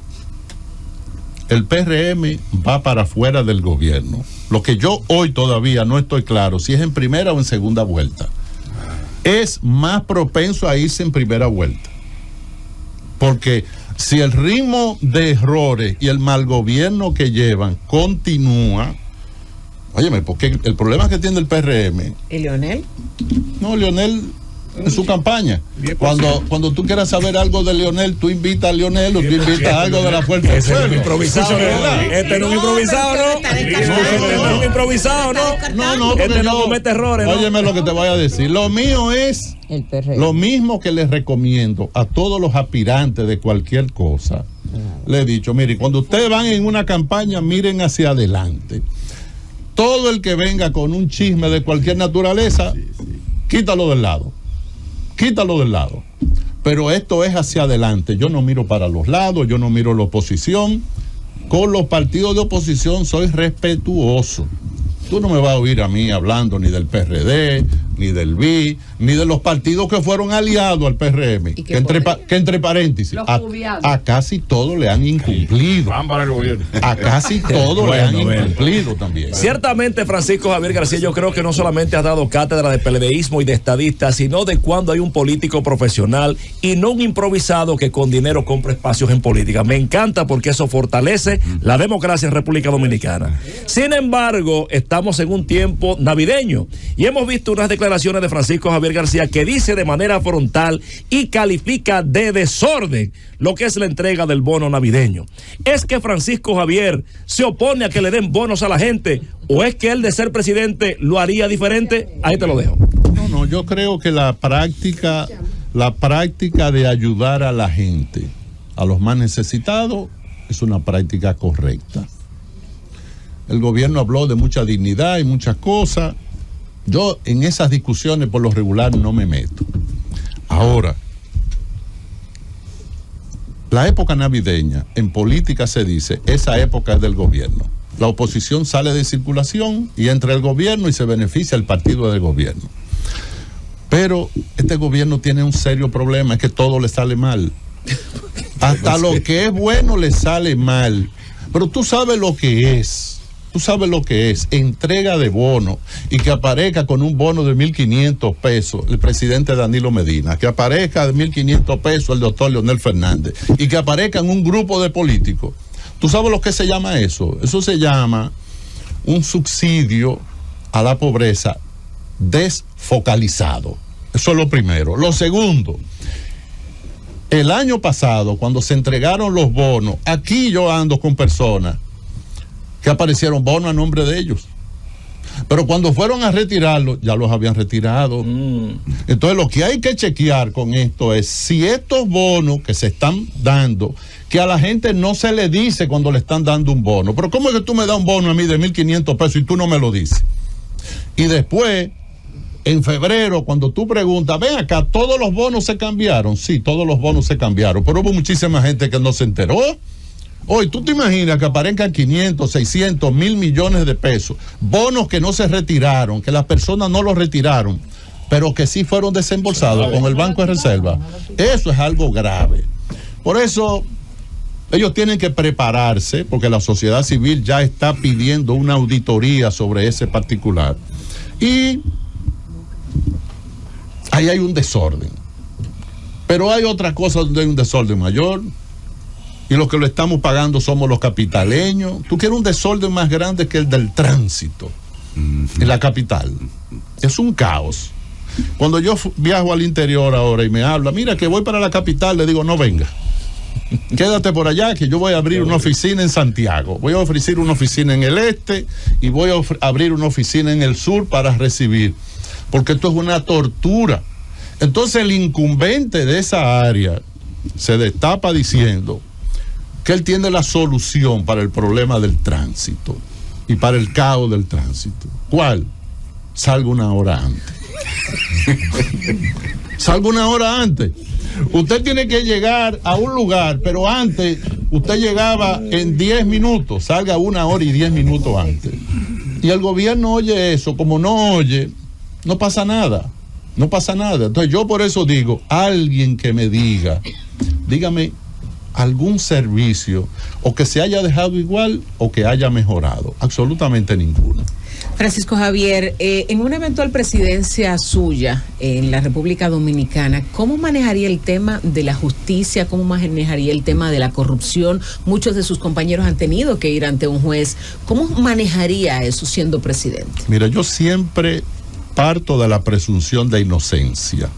El PRM va para afuera del gobierno. Lo que yo hoy todavía no estoy claro si es en primera o en segunda vuelta. Es más propenso a irse en primera vuelta. Porque si el ritmo de errores y el mal gobierno que llevan continúa, óyeme, porque el problema que tiene el PRM. ¿Y Leonel? No, Leonel en su campaña. Cuando tú quieras saber algo de Leonel, tú invitas a Leonel o tú invitas algo de la Fuerza del Pueblo. Improvisado, este no es improvisado, ¿no? Este no es improvisado, ¿no? No, este no comete errores, ¿no? Óyeme lo que te voy a decir. Lo mío es lo mismo que les recomiendo a todos los aspirantes de cualquier cosa. Le he dicho, mire, cuando ustedes van en una campaña, miren hacia adelante. Todo el que venga con un chisme de cualquier naturaleza, quítalo del lado. Pero esto es hacia adelante. Yo no miro para los lados, yo no miro la oposición. Con los partidos de oposición soy respetuoso. Tú no me vas a oír a mí hablando ni del PRD, ni del BI, ni de los partidos que fueron aliados al PRM, que entre paréntesis, a casi todos le han incumplido. A casi todos le han incumplido también. Ciertamente, Francisco Javier García, yo creo que no solamente has dado cátedra de peledeísmo y de estadista, sino de cuando hay un político profesional y no un improvisado que con dinero compra espacios en política. Me encanta porque eso fortalece la democracia en República Dominicana. Sin embargo, estamos en un tiempo navideño y hemos visto unas declaraciones de Francisco Javier García que dice de manera frontal y califica de desorden lo que es la entrega del bono navideño. ¿Es que Francisco Javier se opone a que le den bonos a la gente o es que él, de ser presidente, lo haría diferente? Ahí te lo dejo. No, yo creo que la práctica de ayudar a la gente, a los más necesitados, es una práctica correcta. El gobierno habló de mucha dignidad y muchas cosas. Yo en esas discusiones por lo regular no me meto. Ahora, la época navideña en política se dice, esa época es del gobierno. La oposición sale de circulación y entra el gobierno y se beneficia el partido del gobierno. Pero este gobierno tiene un serio problema, es que todo le sale mal. Hasta lo que es bueno le sale mal. Pero tú sabes lo que es. Tú sabes lo que es entrega de bono y que aparezca con un bono de 1.500 pesos el presidente Danilo Medina, que aparezca de 1.500 pesos el doctor Leonel Fernández y que aparezca en un grupo de políticos. ¿Tú sabes lo que se llama eso? Eso se llama un subsidio a la pobreza desfocalizado. Eso es lo primero. Lo segundo, el año pasado, cuando se entregaron los bonos, aquí yo ando con personas que aparecieron bonos a nombre de ellos. Pero cuando fueron a retirarlos, ya los habían retirado. Entonces lo que hay que chequear con esto es si estos bonos que se están dando, que a la gente no se le dice cuando le están dando un bono. Pero ¿cómo es que tú me das un bono a mí de 1.500 pesos y tú no me lo dices? Y después, en febrero, cuando tú preguntas, ven acá, ¿todos los bonos se cambiaron? Sí, todos los bonos se cambiaron, pero hubo muchísima gente que no se enteró. Hoy, ¿tú te imaginas que aparezcan 500, 600, 1.000 millones de pesos? Bonos que no se retiraron, que las personas no los retiraron, pero que sí fueron desembolsados con el Banco de Reserva. Eso es algo grave. Por eso, ellos tienen que prepararse, porque la sociedad civil ya está pidiendo una auditoría sobre ese particular. Y ahí hay un desorden. Pero hay otra cosa donde hay un desorden mayor. Y los que lo estamos pagando somos los capitaleños. Tú quieres un desorden más grande que el del tránsito en la capital. Es un caos. Cuando yo viajo al interior ahora y me habla, mira que voy para la capital, le digo, no venga. Quédate por allá que yo voy a abrir una oficina en Santiago. Voy a ofrecer una oficina en el este y voy a abrir una oficina en el sur para recibir. Porque esto es una tortura. Entonces el incumbente de esa área se destapa diciendo que él tiene la solución para el problema del tránsito y para el caos del tránsito. ¿Cuál? Salga una hora antes. Salga una hora antes. Usted tiene que llegar a un lugar, pero antes usted llegaba en 10 minutos. Salga 1 hora y 10 minutos antes. Y el gobierno oye eso. Como no oye, no pasa nada. No pasa nada. Entonces yo por eso digo, alguien que me diga, dígame algún servicio o que se haya dejado igual o que haya mejorado. Absolutamente ninguno. Francisco Javier, en una eventual presidencia suya en la República Dominicana, ¿cómo manejaría el tema de la justicia? ¿Cómo manejaría el tema de la corrupción? Muchos de sus compañeros han tenido que ir ante un juez. ¿Cómo manejaría eso siendo presidente? Mira, yo siempre parto de la presunción de inocencia.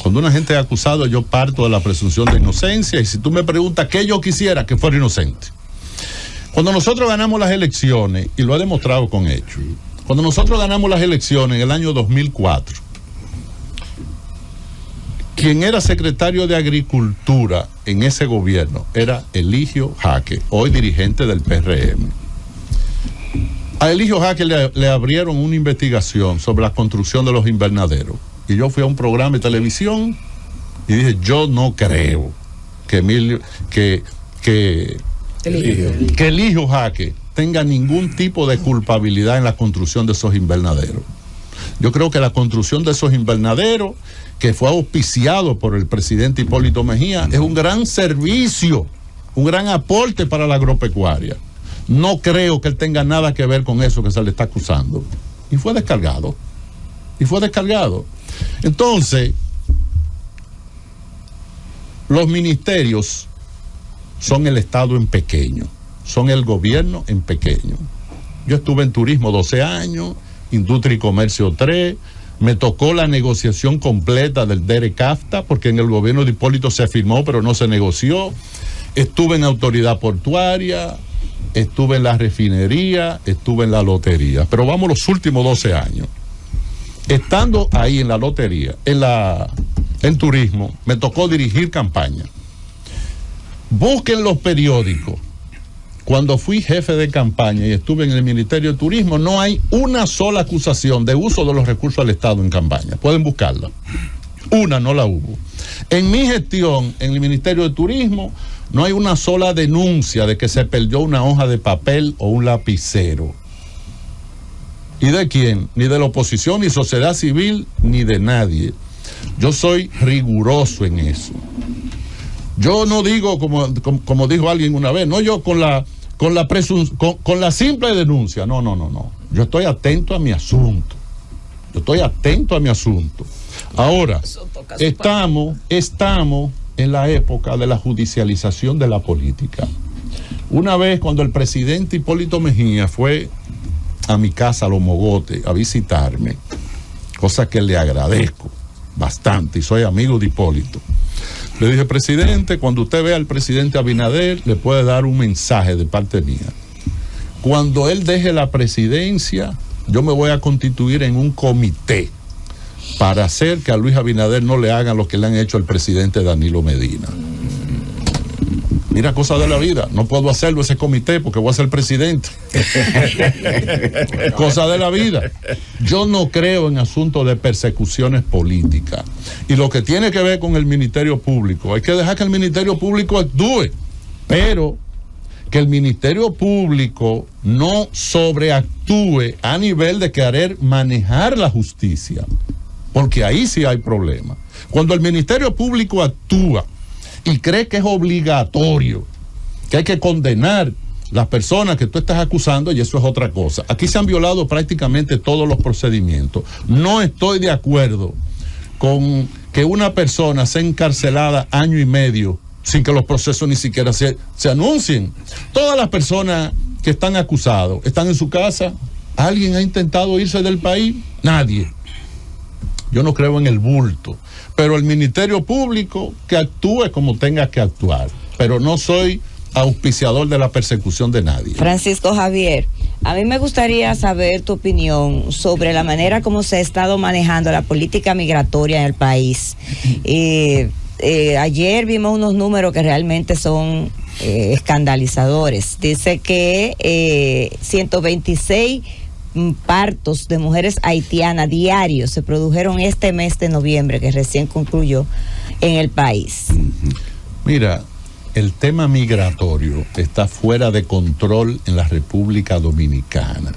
Cuando una gente es acusado, yo parto de la presunción de inocencia, y si tú me preguntas qué yo quisiera, que fuera inocente. Cuando nosotros ganamos las elecciones, y lo he demostrado con hechos, cuando nosotros ganamos las elecciones en el año 2004, quien era secretario de Agricultura en ese gobierno era Eligio Jaque, hoy dirigente del PRM. A Eligio Jaque le abrieron una investigación sobre la construcción de los invernaderos. Y yo fui a un programa de televisión y dije, yo no creo que Eligio Jaque tenga ningún tipo de culpabilidad en la construcción de esos invernaderos. Yo creo que la construcción de esos invernaderos, que fue auspiciado por el presidente Hipólito Mejía, es un gran servicio, un gran aporte para la agropecuaria. No creo que él tenga nada que ver con eso que se le está acusando. Y fue descargado. Entonces, los ministerios son el Estado en pequeño, son el gobierno en pequeño. Yo estuve en turismo 12 años, industria y comercio 3, me tocó la negociación completa del DERE-CAFTA, porque en el gobierno de Hipólito se firmó, pero no se negoció. Estuve en autoridad portuaria, estuve en la refinería, estuve en la lotería. Pero vamos los últimos 12 años. Estando ahí en la lotería, en turismo, me tocó dirigir campaña. Busquen los periódicos. Cuando fui jefe de campaña y estuve en el Ministerio de Turismo, no hay una sola acusación de uso de los recursos del Estado en campaña. Pueden buscarla. Una no la hubo. En mi gestión, en el Ministerio de Turismo, no hay una sola denuncia de que se perdió una hoja de papel o un lapicero. ¿Y de quién? Ni de la oposición, ni sociedad civil, ni de nadie. Yo soy riguroso en eso. Yo no digo, como dijo alguien una vez, no yo con la simple denuncia. No. Yo estoy atento a mi asunto. Ahora, estamos en la época de la judicialización de la política. Una vez cuando el presidente Hipólito Mejía fue a mi casa, a Los Mogotes, a visitarme, cosa que le agradezco bastante y soy amigo de Hipólito, le dije: presidente, cuando usted vea al presidente Abinader, le puede dar un mensaje de parte mía. Cuando él deje la presidencia, yo me voy a constituir en un comité para hacer que a Luis Abinader no le hagan lo que le han hecho al presidente Danilo Medina. Mira, cosa de la vida, no puedo hacerlo ese comité porque voy a ser presidente. Cosa de la vida. Yo no creo en asuntos de persecuciones políticas. Y lo que tiene que ver con el Ministerio Público, hay que dejar que el Ministerio Público actúe, pero que el Ministerio Público no sobreactúe a nivel de querer manejar la justicia, porque ahí sí hay problema. Cuando el Ministerio Público actúa y cree que es obligatorio, que hay que condenar las personas que tú estás acusando, y eso es otra cosa. Aquí se han violado prácticamente todos los procedimientos. No estoy de acuerdo con que una persona sea encarcelada año y medio sin que los procesos ni siquiera se anuncien. Todas las personas que están acusados están en su casa. ¿Alguien ha intentado irse del país? Nadie. Yo no creo en el bulto, pero el Ministerio Público que actúe como tenga que actuar, pero no soy auspiciador de la persecución de nadie. Francisco Javier, a mí me gustaría saber tu opinión sobre la manera como se ha estado manejando la política migratoria en el país. Ayer vimos unos números que realmente son escandalizadores. Dice que 126 partos de mujeres haitianas diarios se produjeron este mes de noviembre, que recién concluyó, en el país. Mira, el tema migratorio está fuera de control en la República Dominicana.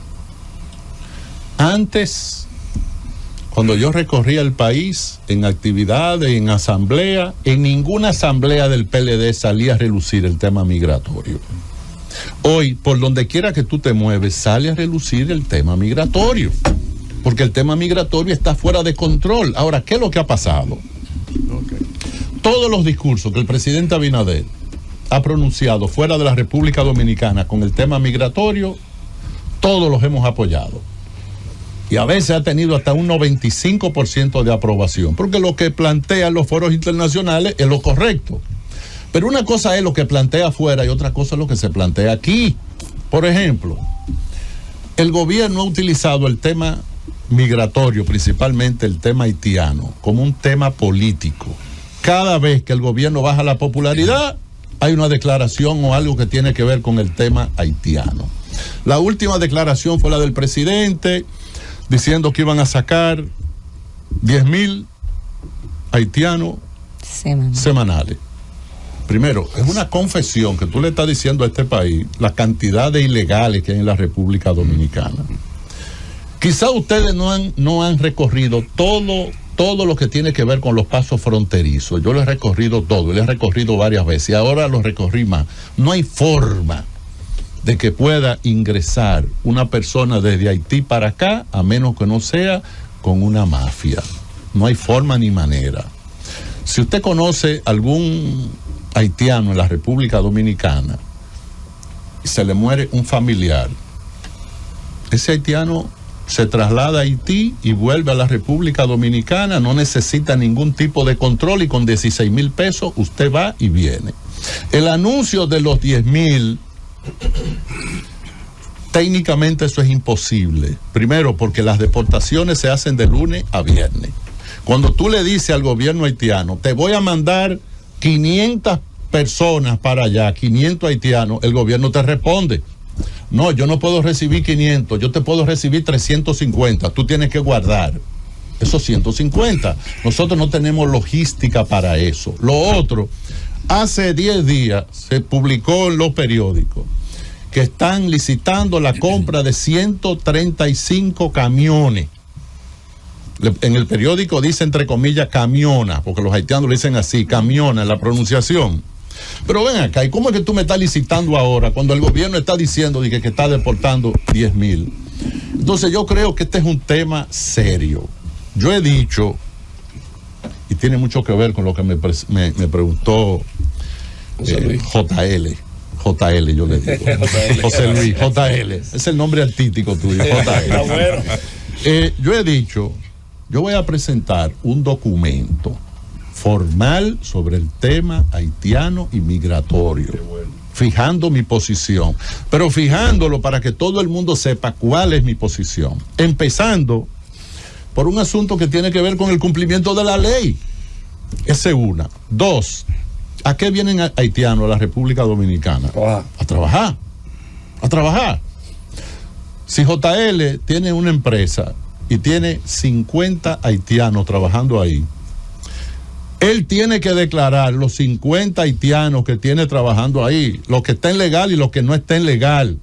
Antes, cuando yo recorría el país en actividades, en asamblea, en ninguna asamblea del PLD salía a relucir el tema migratorio. Hoy, por donde quiera que tú te mueves, sale a relucir el tema migratorio, porque el tema migratorio está fuera de control. Ahora, ¿qué es lo que ha pasado? Todos los discursos que el presidente Abinader ha pronunciado fuera de la República Dominicana con el tema migratorio, todos los hemos apoyado. Y a veces ha tenido hasta un 95% de aprobación, porque lo que plantean los foros internacionales es lo correcto. Pero una cosa es lo que plantea afuera y otra cosa es lo que se plantea aquí. Por ejemplo, el gobierno ha utilizado el tema migratorio, principalmente el tema haitiano, como un tema político. Cada vez que el gobierno baja la popularidad, hay una declaración o algo que tiene que ver con el tema haitiano. La última declaración fue la del presidente, diciendo que iban a sacar 10,000 haitianos semanales. Primero, es una confesión que tú le estás diciendo a este país la cantidad de ilegales que hay en la República Dominicana. Quizá ustedes no han recorrido todo lo que tiene que ver con los pasos fronterizos. Yo lo he recorrido todo, lo he recorrido varias veces y ahora lo recorrí más. No hay forma de que pueda ingresar una persona desde Haití para acá, a menos que no sea con una mafia. No hay forma ni manera. Si usted conoce algún haitiano en la República Dominicana y se le muere un familiar, ese haitiano se traslada a Haití y vuelve a la República Dominicana, no necesita ningún tipo de control y con 16,000 pesos usted va y viene. El anuncio de los 10,000, técnicamente eso es imposible. Primero, porque las deportaciones se hacen de lunes a viernes. Cuando tú le dices al gobierno haitiano, te voy a mandar 500 personas para allá, 500 haitianos, el gobierno te responde: no, yo no puedo recibir 500, yo te puedo recibir 350, tú tienes que guardar esos 150. Nosotros no tenemos logística para eso. Lo otro, hace 10 días se publicó en los periódicos que están licitando la compra de 135 camiones. En el periódico dice entre comillas camiona, porque los haitianos le dicen así, camiona en la pronunciación. Pero ven acá, ¿y cómo es que tú me estás licitando ahora cuando el gobierno está diciendo que está deportando 10,000? Entonces yo creo que este es un tema serio. Yo he dicho, y tiene mucho que ver con lo que me preguntó JL, yo le digo. José Luis, JL. Es el nombre artístico tuyo, JL. Yo he dicho, yo voy a presentar un documento formal sobre el tema haitiano y migratorio, fijando mi posición, pero fijándolo para que todo el mundo sepa cuál es mi posición, empezando por un asunto que tiene que ver con el cumplimiento de la ley. Esa es una. Dos, ¿a qué vienen haitianos a la República Dominicana? A trabajar. Si JL tiene una empresa y tiene 50 haitianos trabajando ahí, él tiene que declarar los 50 haitianos que tiene trabajando ahí, los que estén legal y los que no estén legal.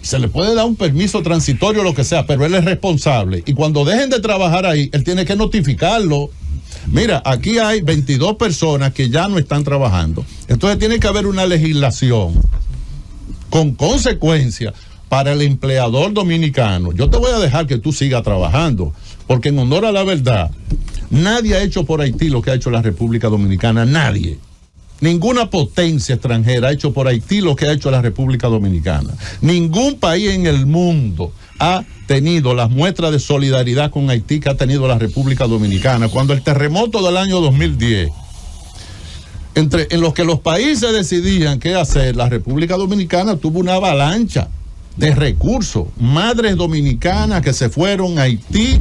Se le puede dar un permiso transitorio o lo que sea, pero él es responsable. Y cuando dejen de trabajar ahí, él tiene que notificarlo. Mira, aquí hay 22 personas que ya no están trabajando. Entonces tiene que haber una legislación con consecuencias para el empleador dominicano. Yo te voy a dejar que tú sigas trabajando, porque en honor a la verdad, nadie ha hecho por Haití lo que ha hecho la República Dominicana, nadie. Ninguna potencia extranjera ha hecho por Haití lo que ha hecho la República Dominicana. Ningún país en el mundo ha tenido las muestras de solidaridad con Haití que ha tenido la República Dominicana. Cuando el terremoto del año 2010, en los que los países decidían qué hacer, la República Dominicana tuvo una avalancha de recursos, madres dominicanas que se fueron a Haití,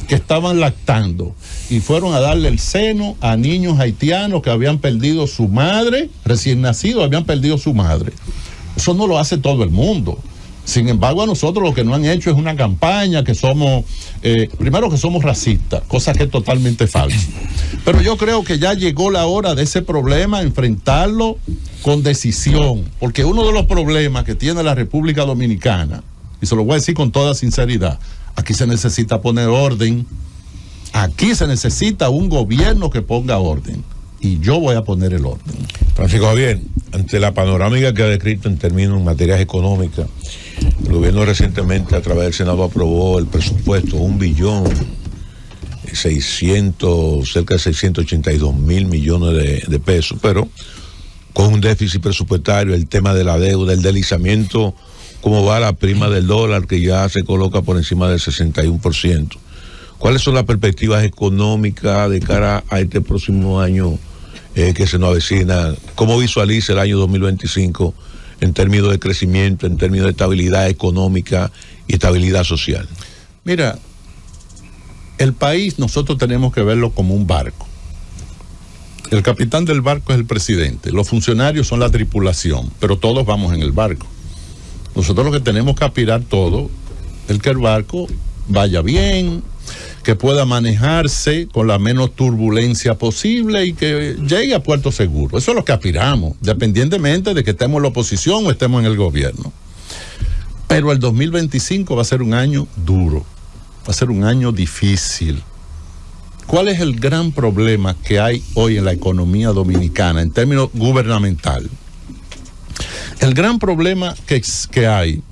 que estaban lactando y fueron a darle el seno a niños haitianos que habían perdido su madre, recién nacidos habían perdido su madre. Eso no lo hace todo el mundo. Sin embargo, a nosotros lo que nos han hecho es una campaña que somos, primero que somos racistas, cosa que es totalmente falsa. Pero yo creo que ya llegó la hora de ese problema, enfrentarlo con decisión, porque uno de los problemas que tiene la República Dominicana, y se lo voy a decir con toda sinceridad, aquí se necesita poner orden, aquí se necesita un gobierno que ponga orden, y yo voy a poner el orden. Francisco Javier, ante la panorámica que ha descrito en términos en materias económicas, el gobierno recientemente a través del Senado aprobó el presupuesto, 1.600.000, cerca de 682.000 millones de pesos, pero con un déficit presupuestario, el tema de la deuda, el deslizamiento, cómo va la prima del dólar que ya se coloca por encima del 61%. ¿Cuáles son las perspectivas económicas de cara a este próximo año que se nos avecina? ¿Cómo visualiza el año 2025 en términos de crecimiento, en términos de estabilidad económica y estabilidad social? Mira, el país nosotros tenemos que verlo como un barco. El capitán del barco es el presidente, los funcionarios son la tripulación, pero todos vamos en el barco. Nosotros lo que tenemos que aspirar todo es que el barco vaya bien, que pueda manejarse con la menos turbulencia posible y que llegue a puerto seguro. Eso es lo que aspiramos, dependientemente de que estemos en la oposición o estemos en el gobierno. Pero el 2025 va a ser un año duro. Va a ser un año difícil. ¿Cuál es el gran problema que hay hoy en la economía dominicana en términos gubernamental? El gran problema que hay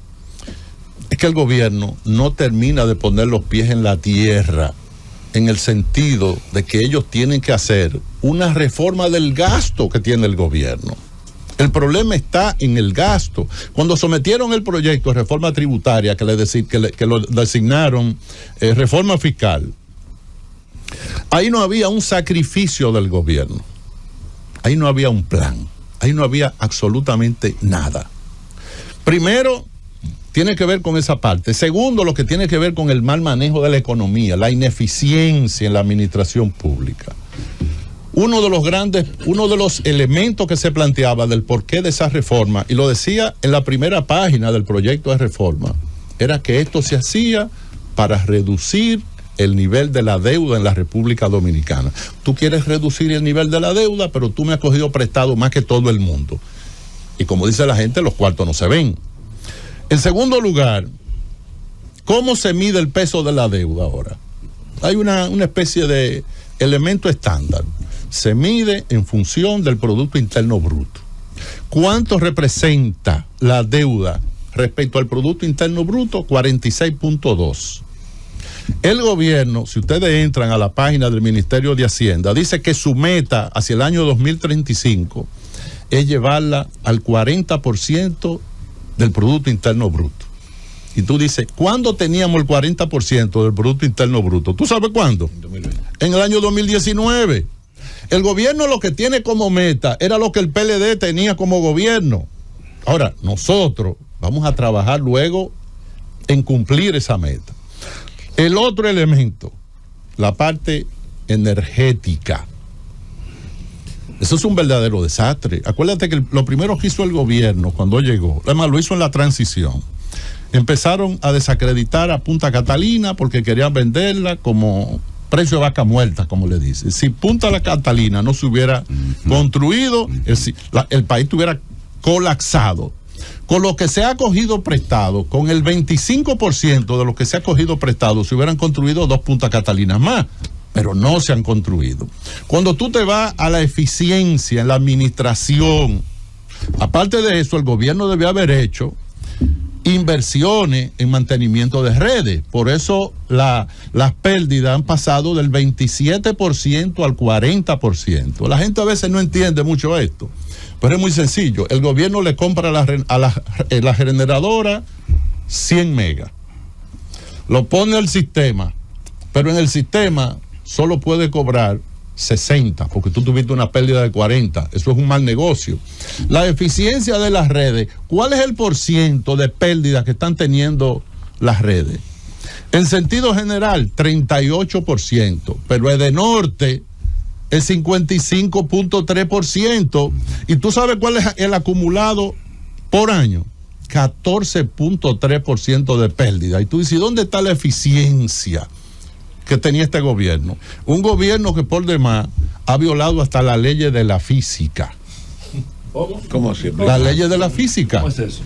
es que el gobierno no termina de poner los pies en la tierra, en el sentido de que ellos tienen que hacer una reforma del gasto que tiene el gobierno. El problema está en el gasto. Cuando sometieron el proyecto de reforma tributaria, que lo designaron reforma fiscal, ahí no había un sacrificio del gobierno, ahí no había un plan, ahí no había absolutamente nada. Primero, tiene que ver con esa parte. Segundo, lo que tiene que ver con el mal manejo de la economía, la ineficiencia en la administración pública. Uno de los elementos que se planteaba del porqué de esa reforma, y lo decía en la primera página del proyecto de reforma, era que esto se hacía para reducir el nivel de la deuda en la República Dominicana. Tú quieres reducir el nivel de la deuda, pero tú me has cogido prestado más que todo el mundo. Y como dice la gente, los cuartos no se ven. En segundo lugar, ¿cómo se mide el peso de la deuda ahora? Hay una especie de elemento estándar. Se mide en función del Producto Interno Bruto. ¿Cuánto representa la deuda respecto al Producto Interno Bruto? 46.2. El gobierno, si ustedes entran a la página del Ministerio de Hacienda, dice que su meta hacia el año 2035 es llevarla al 40% del Producto Interno Bruto. Y tú dices, ¿cuándo teníamos el 40% del Producto Interno Bruto? ¿Tú sabes cuándo? En el año 2019. El gobierno lo que tiene como meta era lo que el PLD tenía como gobierno. Ahora, nosotros vamos a trabajar luego en cumplir esa meta. El otro elemento, la parte energética. Eso es un verdadero desastre. Acuérdate que lo primero que hizo el gobierno cuando llegó, además lo hizo en la transición, empezaron a desacreditar a Punta Catalina porque querían venderla como precio de vaca muerta, como le dice. Si Punta la Catalina no se hubiera construido, el país estuviera colapsado. Con lo que se ha cogido prestado, con el 25% de lo que se ha cogido prestado, se hubieran construido 2 Punta Catalinas más, pero no se han construido. Cuando tú te vas a la eficiencia en la administración, aparte de eso, el gobierno debe haber hecho inversiones en mantenimiento de redes. Por eso las pérdidas han pasado del 27% al 40%. La gente a veces no entiende mucho esto, pero es muy sencillo. El gobierno le compra a la generadora 100 megas, lo pone al sistema, pero en el sistema solo puede cobrar 60, porque tú tuviste una pérdida de 40. Eso es un mal negocio. La eficiencia de las redes, ¿cuál es el porciento de pérdida que están teniendo las redes? En sentido general, 38%, pero Edenorte es 55.3%. ¿Y tú sabes cuál es el acumulado por año? 14.3% de pérdida. Y tú dices, ¿dónde está la eficiencia que tenía este gobierno? Un gobierno que por demás ha violado hasta las leyes de la física. ¿Cómo así? Las leyes de la física. ¿Cómo es eso?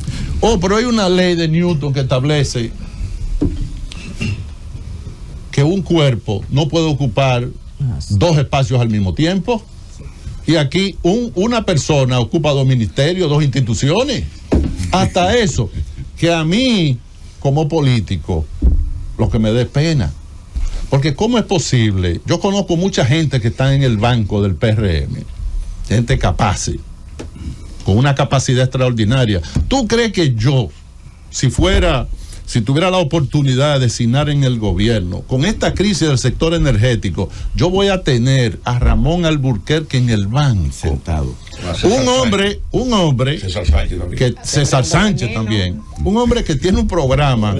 Pero hay una ley de Newton que establece que un cuerpo no puede ocupar 2 espacios al mismo tiempo. Y aquí una persona ocupa 2 ministerios, 2 instituciones. Hasta eso, que a mí, como político, lo que me dé pena. Porque ¿cómo es posible? Yo conozco mucha gente que está en el banco del PRM, gente capaz, con una capacidad extraordinaria. ¿Tú crees que yo, si tuviera la oportunidad de designar en el gobierno, con esta crisis del sector energético, yo voy a tener a Ramón Alburquerque en el banco? Sentado. Un hombre, César Sánchez también, un hombre que tiene un programa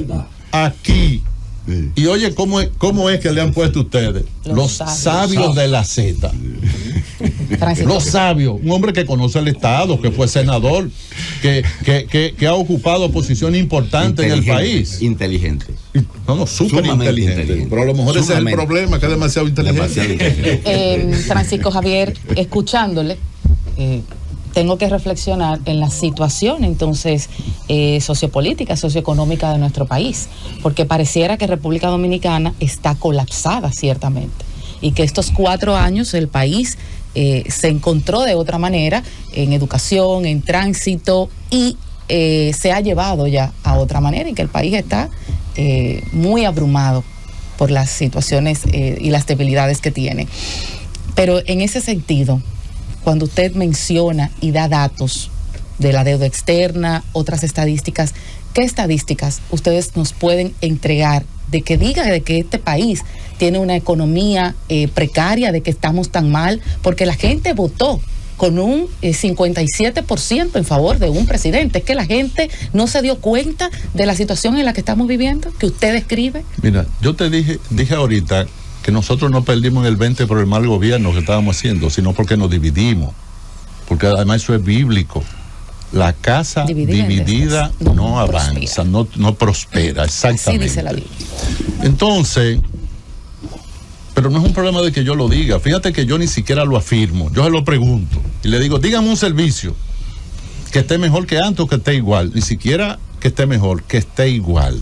aquí. Y oye, ¿cómo es que le han puesto ustedes? Los sabios de la Z. Los sabios, un hombre que conoce el Estado, que fue senador, que ha ocupado posiciones importantes en el país. Inteligente. Súper inteligente. Pero a lo mejor ese es el problema, que es demasiado inteligente. Francisco Javier, escuchándole, tengo que reflexionar en la situación entonces sociopolítica, socioeconómica de nuestro país, porque pareciera que República Dominicana está colapsada ciertamente y que estos 4 años el país se encontró de otra manera en educación, en tránsito y se ha llevado ya a otra manera y que el país está muy abrumado por las situaciones y las debilidades que tiene. Pero en ese sentido, cuando usted menciona y da datos de la deuda externa, otras estadísticas, ¿qué estadísticas ustedes nos pueden entregar de que diga de que este país tiene una economía precaria, de que estamos tan mal? Porque la gente votó con un 57% en favor de un presidente. Es que la gente no se dio cuenta de la situación en la que estamos viviendo, que usted describe. Mira, yo te dije ahorita que nosotros no perdimos el 20 por el mal gobierno que estábamos haciendo, sino porque nos dividimos. Porque además eso es bíblico. La casa dividida no avanza, no prospera, exactamente. Así dice la Biblia. Entonces, pero no es un problema de que yo lo diga. Fíjate que yo ni siquiera lo afirmo. Yo se lo pregunto y le digo, dígame un servicio que esté mejor que antes o que esté igual. Ni siquiera que esté mejor, que esté igual.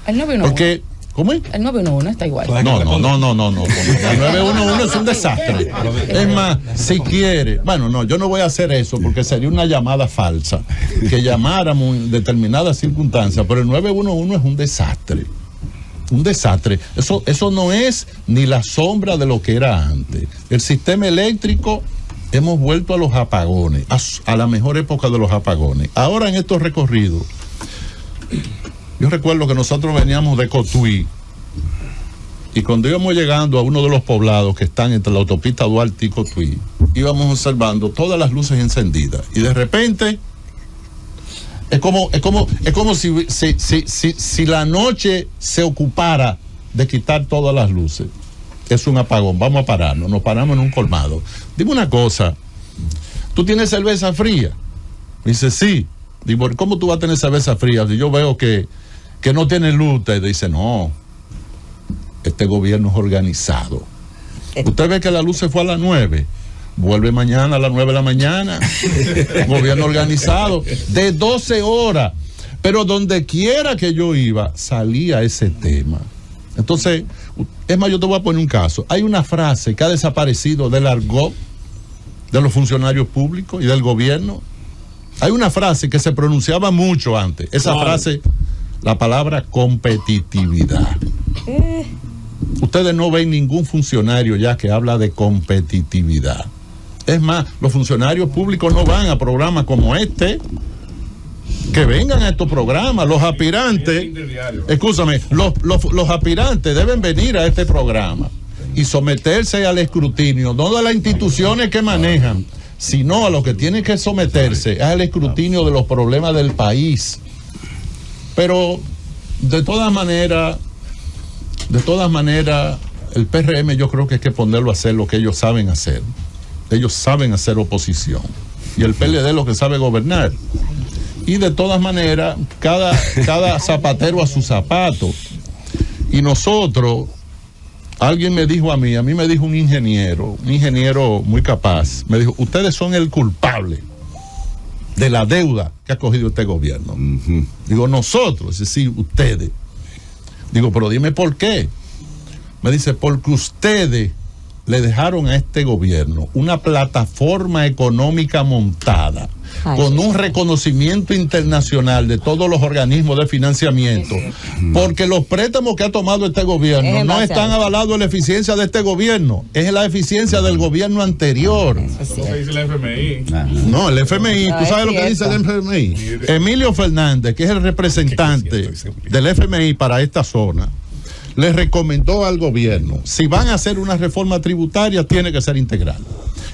El 911. Porque, ¿cómo es? El 911 está igual. No. El 911 es un desastre. Es más, si quiere, bueno, no, yo no voy a hacer eso porque sería una llamada falsa. Que llamáramos en determinadas circunstancias, pero el 911 es un desastre. Un desastre. Eso no es ni la sombra de lo que era antes. El sistema eléctrico, hemos vuelto a los apagones, a la mejor época de los apagones. Ahora en estos recorridos, yo recuerdo que nosotros veníamos de Cotuí y cuando íbamos llegando a uno de los poblados que están entre la autopista Duarte y Cotuí, íbamos observando todas las luces encendidas y de repente es como si la noche se ocupara de quitar todas las luces. Es un apagón, vamos a pararnos, nos paramos en un colmado. Dime una cosa, ¿tú tienes cerveza fría? Me dice, sí. Digo, ¿cómo tú vas a tener cerveza fría? Si yo veo que no tiene luz, te dice, no, este gobierno es organizado. Usted ve que la luz se fue a las 9, vuelve mañana a las 9 de la mañana. Gobierno organizado, de 12 horas. Pero donde quiera que yo iba, salía ese tema. Entonces, es más, yo te voy a poner un caso. Hay una frase que ha desaparecido del argot de los funcionarios públicos y del gobierno. Hay una frase que se pronunciaba mucho antes. Esa frase, la palabra competitividad. Ustedes no ven ningún funcionario ya que habla de competitividad. Es más, los funcionarios públicos no van a programas como este. Que vengan a estos programas. Los aspirantes, escúchame, los aspirantes deben venir a este programa y someterse al escrutinio, no de las instituciones que manejan, sino a lo que tienen que someterse es al escrutinio de los problemas del país. Pero de todas maneras, el PRM yo creo que hay que ponerlo a hacer lo que ellos saben hacer. Ellos saben hacer oposición y el PLD lo que sabe gobernar. Y de todas maneras, cada zapatero a su zapato. Y nosotros, alguien me dijo a mí me dijo un ingeniero muy capaz, me dijo, ustedes son el culpable de la deuda que ha cogido este gobierno. Digo, nosotros, es decir, ustedes. Digo, pero dime por qué. Me dice, porque ustedes le dejaron a este gobierno una plataforma económica montada con un reconocimiento internacional de todos los organismos de financiamiento, porque los préstamos que ha tomado este gobierno no están avalados en la eficiencia de este gobierno, es la eficiencia del gobierno anterior. Eso dice el FMI. No, el FMI, ¿tú sabes lo que dice el FMI? Emilio Fernández, que es el representante del FMI para esta zona, le recomendó al gobierno, si van a hacer una reforma tributaria, tiene que ser integral.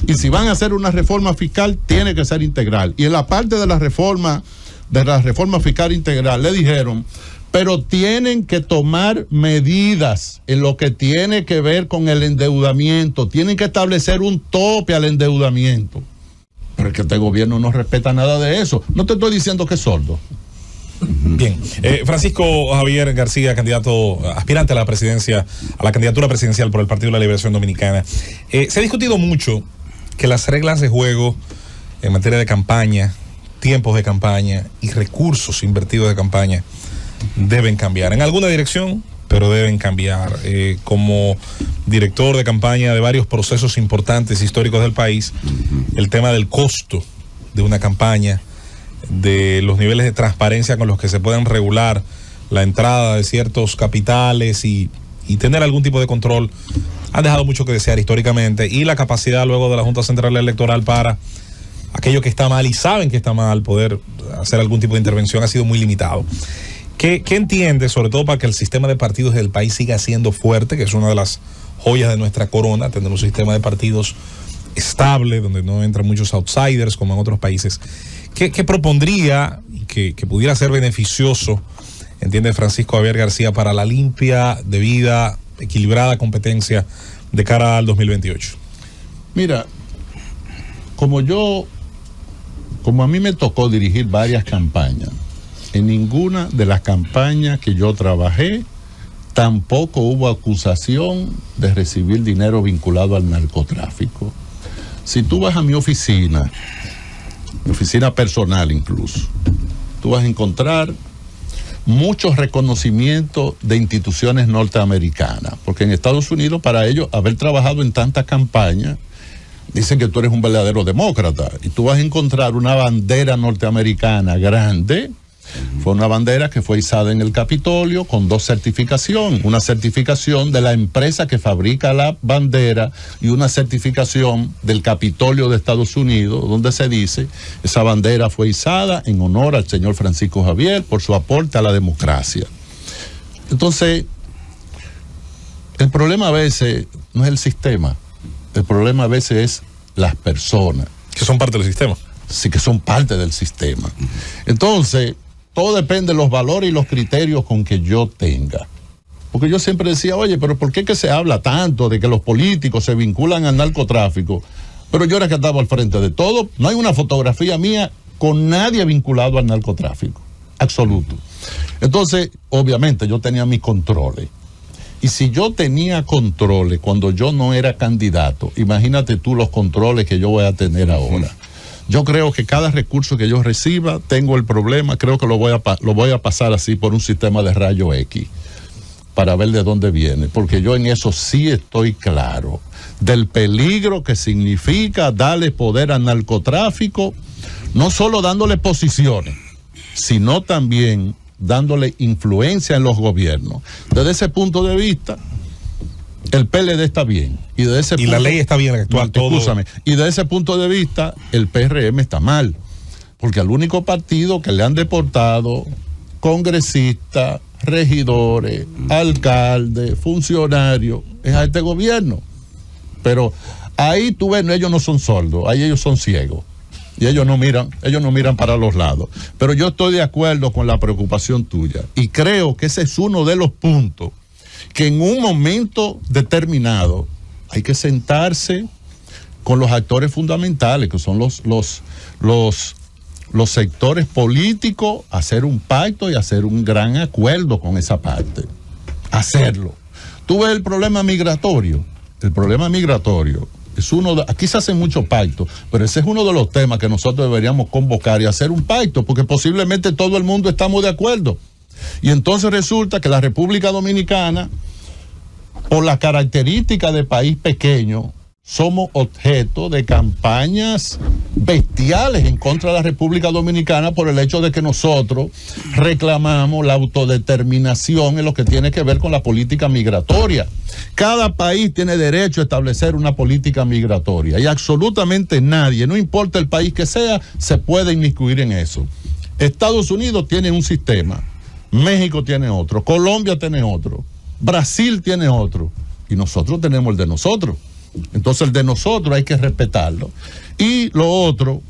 Y si van a hacer una reforma fiscal, tiene que ser integral. Y en la parte de la reforma fiscal integral, le dijeron, pero tienen que tomar medidas en lo que tiene que ver con el endeudamiento. Tienen que establecer un tope al endeudamiento. Pero es que este gobierno no respeta nada de eso. No te estoy diciendo que es sordo. Bien, Francisco Javier García, aspirante a la presidencia, a la candidatura presidencial por el Partido de la Liberación Dominicana. Se ha discutido mucho que las reglas de juego en materia de campaña tiempos de campaña y recursos invertidos de campaña deben cambiar en alguna dirección, pero deben cambiar. Como director de campaña de varios procesos importantes históricos del país, el tema del costo de una campaña, de los niveles de transparencia con los que se pueden regular la entrada de ciertos capitales y tener algún tipo de control, han dejado mucho que desear históricamente, y la capacidad luego de la Junta Central Electoral para aquello que está mal y saben que está mal, poder hacer algún tipo de intervención ha sido muy limitado. ¿Qué entiende, sobre todo para que el sistema de partidos del país siga siendo fuerte, que es una de las joyas de nuestra corona, tener un sistema de partidos estable, donde no entran muchos outsiders como en otros países? ¿Qué propondría que pudiera ser beneficioso, entiende Francisco Javier García, para la limpia, debida, equilibrada competencia de cara al 2028? Mira, como a mí me tocó dirigir varias campañas, en ninguna de las campañas que yo trabajé tampoco hubo acusación de recibir dinero vinculado al narcotráfico. Si tú vas a mi oficina personal incluso, tú vas a encontrar muchos reconocimientos de instituciones norteamericanas, porque en Estados Unidos, para ellos, haber trabajado en tantas campañas, dicen que tú eres un verdadero demócrata, y tú vas a encontrar una bandera norteamericana grande. Fue una bandera que fue izada en el Capitolio con 2 certificaciones, una certificación de la empresa que fabrica la bandera y una certificación del Capitolio de Estados Unidos, donde se dice esa bandera fue izada en honor al señor Francisco Javier por su aporte a la democracia. Entonces, el problema a veces no es el sistema, el problema a veces es las personas. Que son parte del sistema. Sí, que son parte del sistema. Entonces, todo depende de los valores y los criterios con que yo tenga. Porque yo siempre decía, oye, pero ¿por qué que se habla tanto de que los políticos se vinculan al narcotráfico? Pero yo era que estaba al frente de todo. No hay una fotografía mía con nadie vinculado al narcotráfico. Absoluto. Entonces, obviamente, yo tenía mis controles. Y si yo tenía controles cuando yo no era candidato, imagínate tú los controles que yo voy a tener ahora. Yo creo que cada recurso que yo reciba, tengo el problema, creo que lo voy a pasar así por un sistema de rayo X para ver de dónde viene, porque yo en eso sí estoy claro del peligro que significa darle poder al narcotráfico, no solo dándole posiciones, sino también dándole influencia en los gobiernos. Desde ese punto de vista, el PLD está bien. Y la ley está bien actual. Escúchame. Y desde ese punto de vista, el PRM está mal. Porque al único partido que le han deportado congresistas, regidores, alcaldes, funcionarios, es a este gobierno. Pero ahí tú ves, ellos no son sordos, ahí ellos son ciegos. Y ellos no miran para los lados. Pero yo estoy de acuerdo con la preocupación tuya. Y creo que ese es uno de los puntos que en un momento determinado hay que sentarse con los actores fundamentales, que son los sectores políticos, hacer un pacto y hacer un gran acuerdo con esa parte. Hacerlo. Tú ves el problema migratorio. El problema migratorio es aquí se hacen muchos pactos, pero ese es uno de los temas que nosotros deberíamos convocar y hacer un pacto, porque posiblemente todo el mundo estamos de acuerdo. Y entonces resulta que la República Dominicana, por la característica de país pequeño, somos objeto de campañas bestiales en contra de la República Dominicana por el hecho de que nosotros reclamamos la autodeterminación en lo que tiene que ver con la política migratoria. Cada país tiene derecho a establecer una política migratoria y absolutamente nadie, no importa el país que sea, se puede inmiscuir en eso. Estados Unidos tiene un sistema, México tiene otro, Colombia tiene otro, Brasil tiene otro y nosotros tenemos el de nosotros. Entonces el de nosotros hay que respetarlo. Y lo otro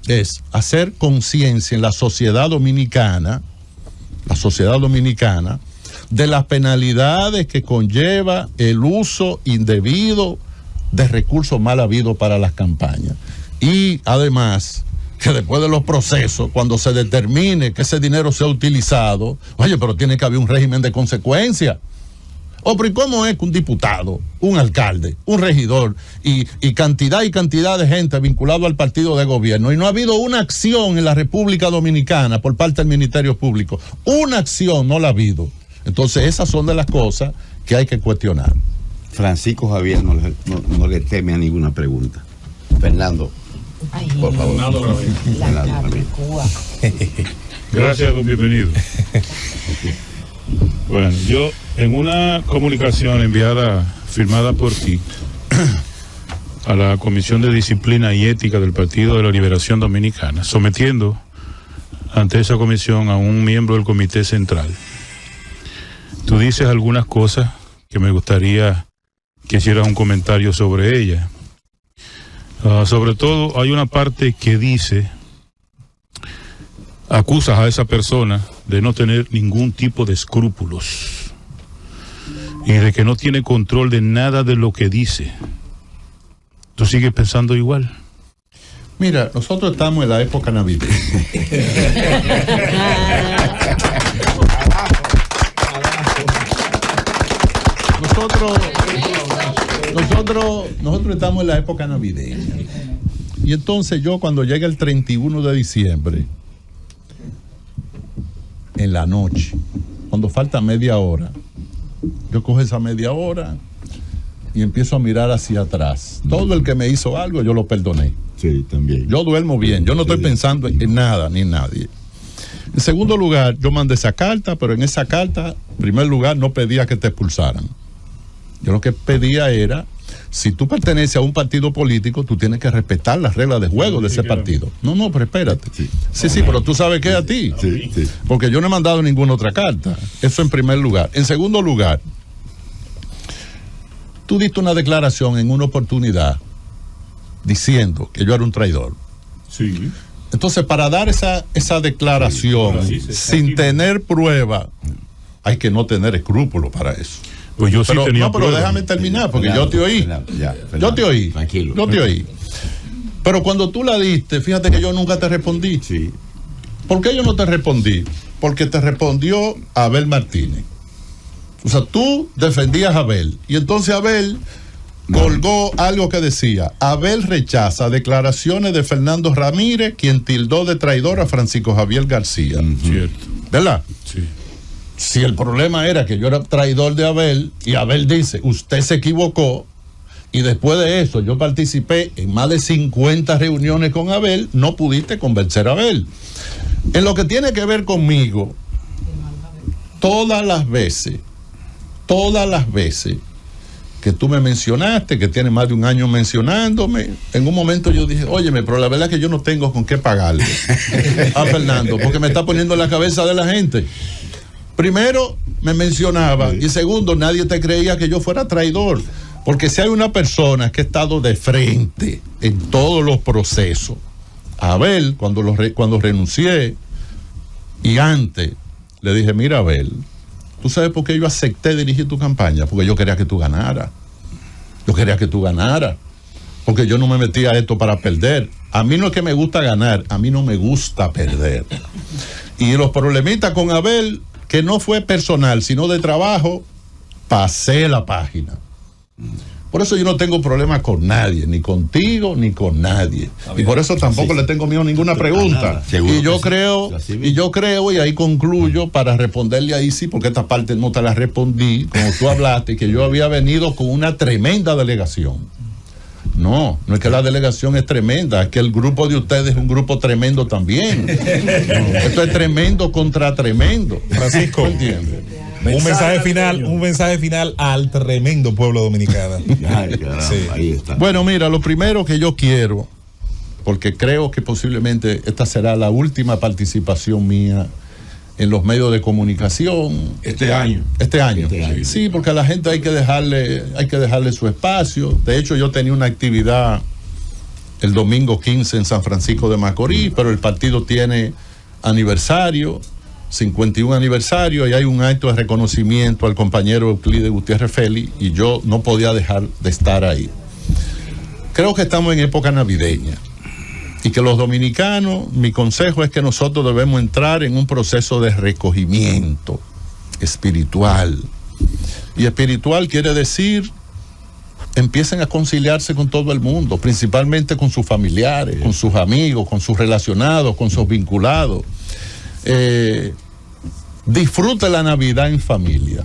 es hacer conciencia en la sociedad dominicana de las penalidades que conlleva el uso indebido de recursos mal habidos para las campañas. Y además, que después de los procesos, cuando se determine que ese dinero sea utilizado, oye, pero tiene que haber un régimen de consecuencia. Oh, pero ¿y cómo es que un diputado, un alcalde, un regidor y cantidad de gente vinculado al partido de gobierno, y no ha habido una acción en la República Dominicana por parte del Ministerio Público? Una acción no la ha habido. Entonces esas son de las cosas que hay que cuestionar. Francisco Javier no le teme a ninguna pregunta. Fernando, por favor. Fernando, Gracias, bienvenido. Bueno, yo en una comunicación firmada por ti a la Comisión de Disciplina y Ética del Partido de la Liberación Dominicana, sometiendo ante esa comisión a un miembro del Comité Central, tú dices algunas cosas que me gustaría que hicieras un comentario sobre ellas. Sobre todo hay una parte que dice, acusas a esa persona de no tener ningún tipo de escrúpulos y de que no tiene control de nada de lo que dice. ¿Tú sigues pensando igual? Mira, nosotros estamos en la época navideña. Nosotros estamos en la época navideña. Y entonces yo, cuando llega el 31 de diciembre, en la noche, cuando falta media hora, yo cojo esa media hora y empiezo a mirar hacia atrás. Todo el que me hizo algo, yo lo perdoné. Sí, también. Yo duermo bien, yo no estoy pensando en nada ni en nadie. En segundo lugar, yo mandé esa carta, pero en esa carta, en primer lugar, no pedía que te expulsaran. Yo lo que pedía era, si tú perteneces a un partido político, tú tienes que respetar las reglas de juego de ese partido. No, pero espérate. Sí, pero tú sabes que es a ti. Sí. Porque yo no he mandado ninguna otra carta. Eso en primer lugar. En segundo lugar, tú diste una declaración en una oportunidad diciendo que yo era un traidor. Sí. Entonces, para dar esa declaración sin tener prueba, hay que no tener escrúpulos para eso. Pues yo sí tenía pero prueba. déjame terminar, porque yo te oí. Yo te oí. Tranquilo. Yo te oí. Pero cuando tú la diste, fíjate que yo nunca te respondí. Sí. ¿Por qué yo no te respondí? Porque te respondió Abel Martínez. O sea, tú defendías a Abel. Y entonces Abel colgó algo que decía: Abel rechaza declaraciones de Fernando Ramírez, quien tildó de traidor a Francisco Javier García. Cierto. ¿Verdad? Sí. Si el problema era que yo era traidor de Abel, y Abel dice, usted se equivocó, y después de eso yo participé en más de 50 reuniones con Abel, no pudiste convencer a Abel. En lo que tiene que ver conmigo, todas las veces que tú me mencionaste, que tienes más de un año mencionándome, en un momento yo dije, óyeme, pero la verdad es que yo no tengo con qué pagarle a Fernando, porque me está poniendo en la cabeza de la gente. Primero, me mencionaba, y segundo, nadie te creía que yo fuera traidor, porque si hay una persona que ha estado de frente en todos los procesos, Abel, cuando renuncié, y antes, le dije, mira, Abel, ¿tú sabes por qué yo acepté dirigir tu campaña? Porque yo quería que tú ganaras. Porque yo no me metí a esto para perder. A mí no es que me gusta ganar, a mí no me gusta perder. Y los problemitas con Abel, que no fue personal, sino de trabajo, pasé la página. Por eso yo no tengo problemas con nadie, ni contigo, ni con nadie. Y por eso tampoco le tengo miedo a ninguna pregunta. Y yo creo, y ahí concluyo para responderle ahí sí, porque esta parte no te la respondí, como tú hablaste, que yo había venido con una tremenda delegación. No es que la delegación es tremenda, es que el grupo de ustedes es un grupo tremendo también. Esto es tremendo contra tremendo. Francisco, ¿entiendes? Un mensaje final al tremendo pueblo dominicano. Ay, caramba, sí. Ahí está. Bueno, mira, lo primero que yo quiero, porque creo que posiblemente esta será la última participación mía en los medios de comunicación Este año. Sí, porque a la gente hay que dejarle su espacio. De hecho, yo tenía una actividad el domingo 15 en San Francisco de Macorís, pero el partido tiene aniversario, 51 aniversario, y hay un acto de reconocimiento al compañero Euclides Gutiérrez Félix, y yo no podía dejar de estar ahí. Creo que estamos en época navideña, y que los dominicanos, mi consejo es que nosotros debemos entrar en un proceso de recogimiento espiritual, Y espiritual quiere decir, empiecen a conciliarse con todo el mundo, principalmente con sus familiares, con sus amigos, con sus relacionados, con sus vinculados. Disfrute la Navidad en familia,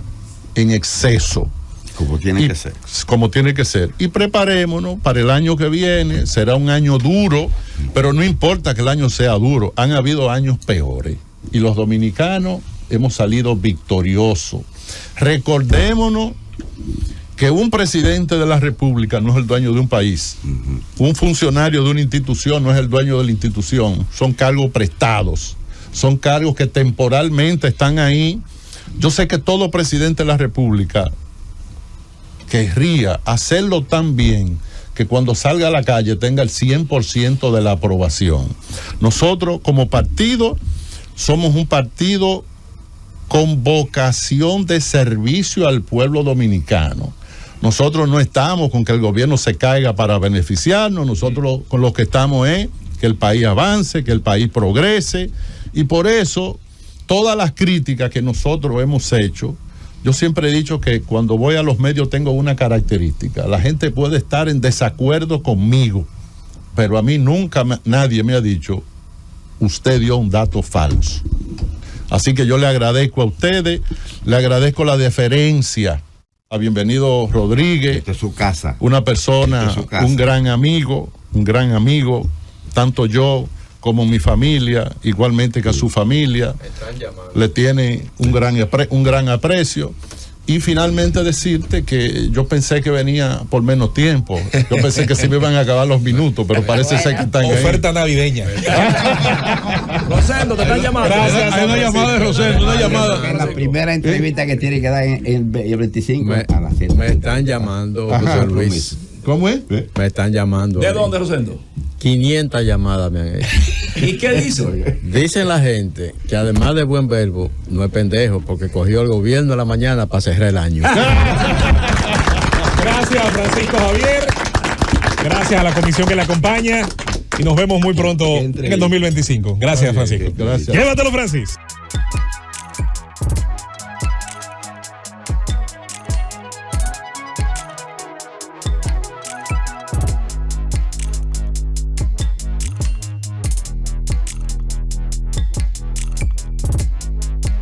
en exceso. Como tiene que ser. Como tiene que ser. Y preparémonos para el año que viene. Será un año duro, pero no importa que el año sea duro. Han habido años peores. Y los dominicanos hemos salido victoriosos. Recordémonos que un presidente de la República no es el dueño de un país. Un funcionario de una institución no es el dueño de la institución. Son cargos prestados. Son cargos que temporalmente están ahí. Yo sé que todo presidente de la República querría hacerlo tan bien que cuando salga a la calle tenga el 100% de la aprobación. Nosotros como partido somos un partido con vocación de servicio al pueblo dominicano. Nosotros no estamos con que el gobierno se caiga para beneficiarnos, nosotros con lo que estamos es que el país avance, que el país progrese, y por eso todas las críticas que nosotros hemos hecho, yo siempre he dicho que cuando voy a los medios tengo una característica. La gente puede estar en desacuerdo conmigo, pero a mí nunca nadie me ha dicho, usted dio un dato falso. Así que yo le agradezco a ustedes, le agradezco la deferencia a Bienvenido Rodríguez. Esta es su casa. Una persona, un gran amigo, tanto yo como mi familia, igualmente que a su familia, le tiene un gran aprecio. Y finalmente decirte que yo pensé que venía por menos tiempo. Yo pensé que se me iban a acabar los minutos, pero parece ser que están ahí. Oferta navideña. Rosendo, te están llamando. Gracias. Hay una llamada de Rosendo, una llamada. Es la primera entrevista que tiene que dar en el 25 a las 7. Me están llamando, José Luis. ¿Cómo es? Me están llamando. ¿De dónde, Rosendo? 500 llamadas me han hecho. ¿Y qué hizo? Dicen la gente que además de buen verbo, no es pendejo, porque cogió el gobierno de la mañana para cerrar el año. Gracias, Francisco Javier. Gracias a la comisión que le acompaña. Y nos vemos muy pronto en el 2025. Gracias, Francisco. Gracias. Llévatelo, Francis.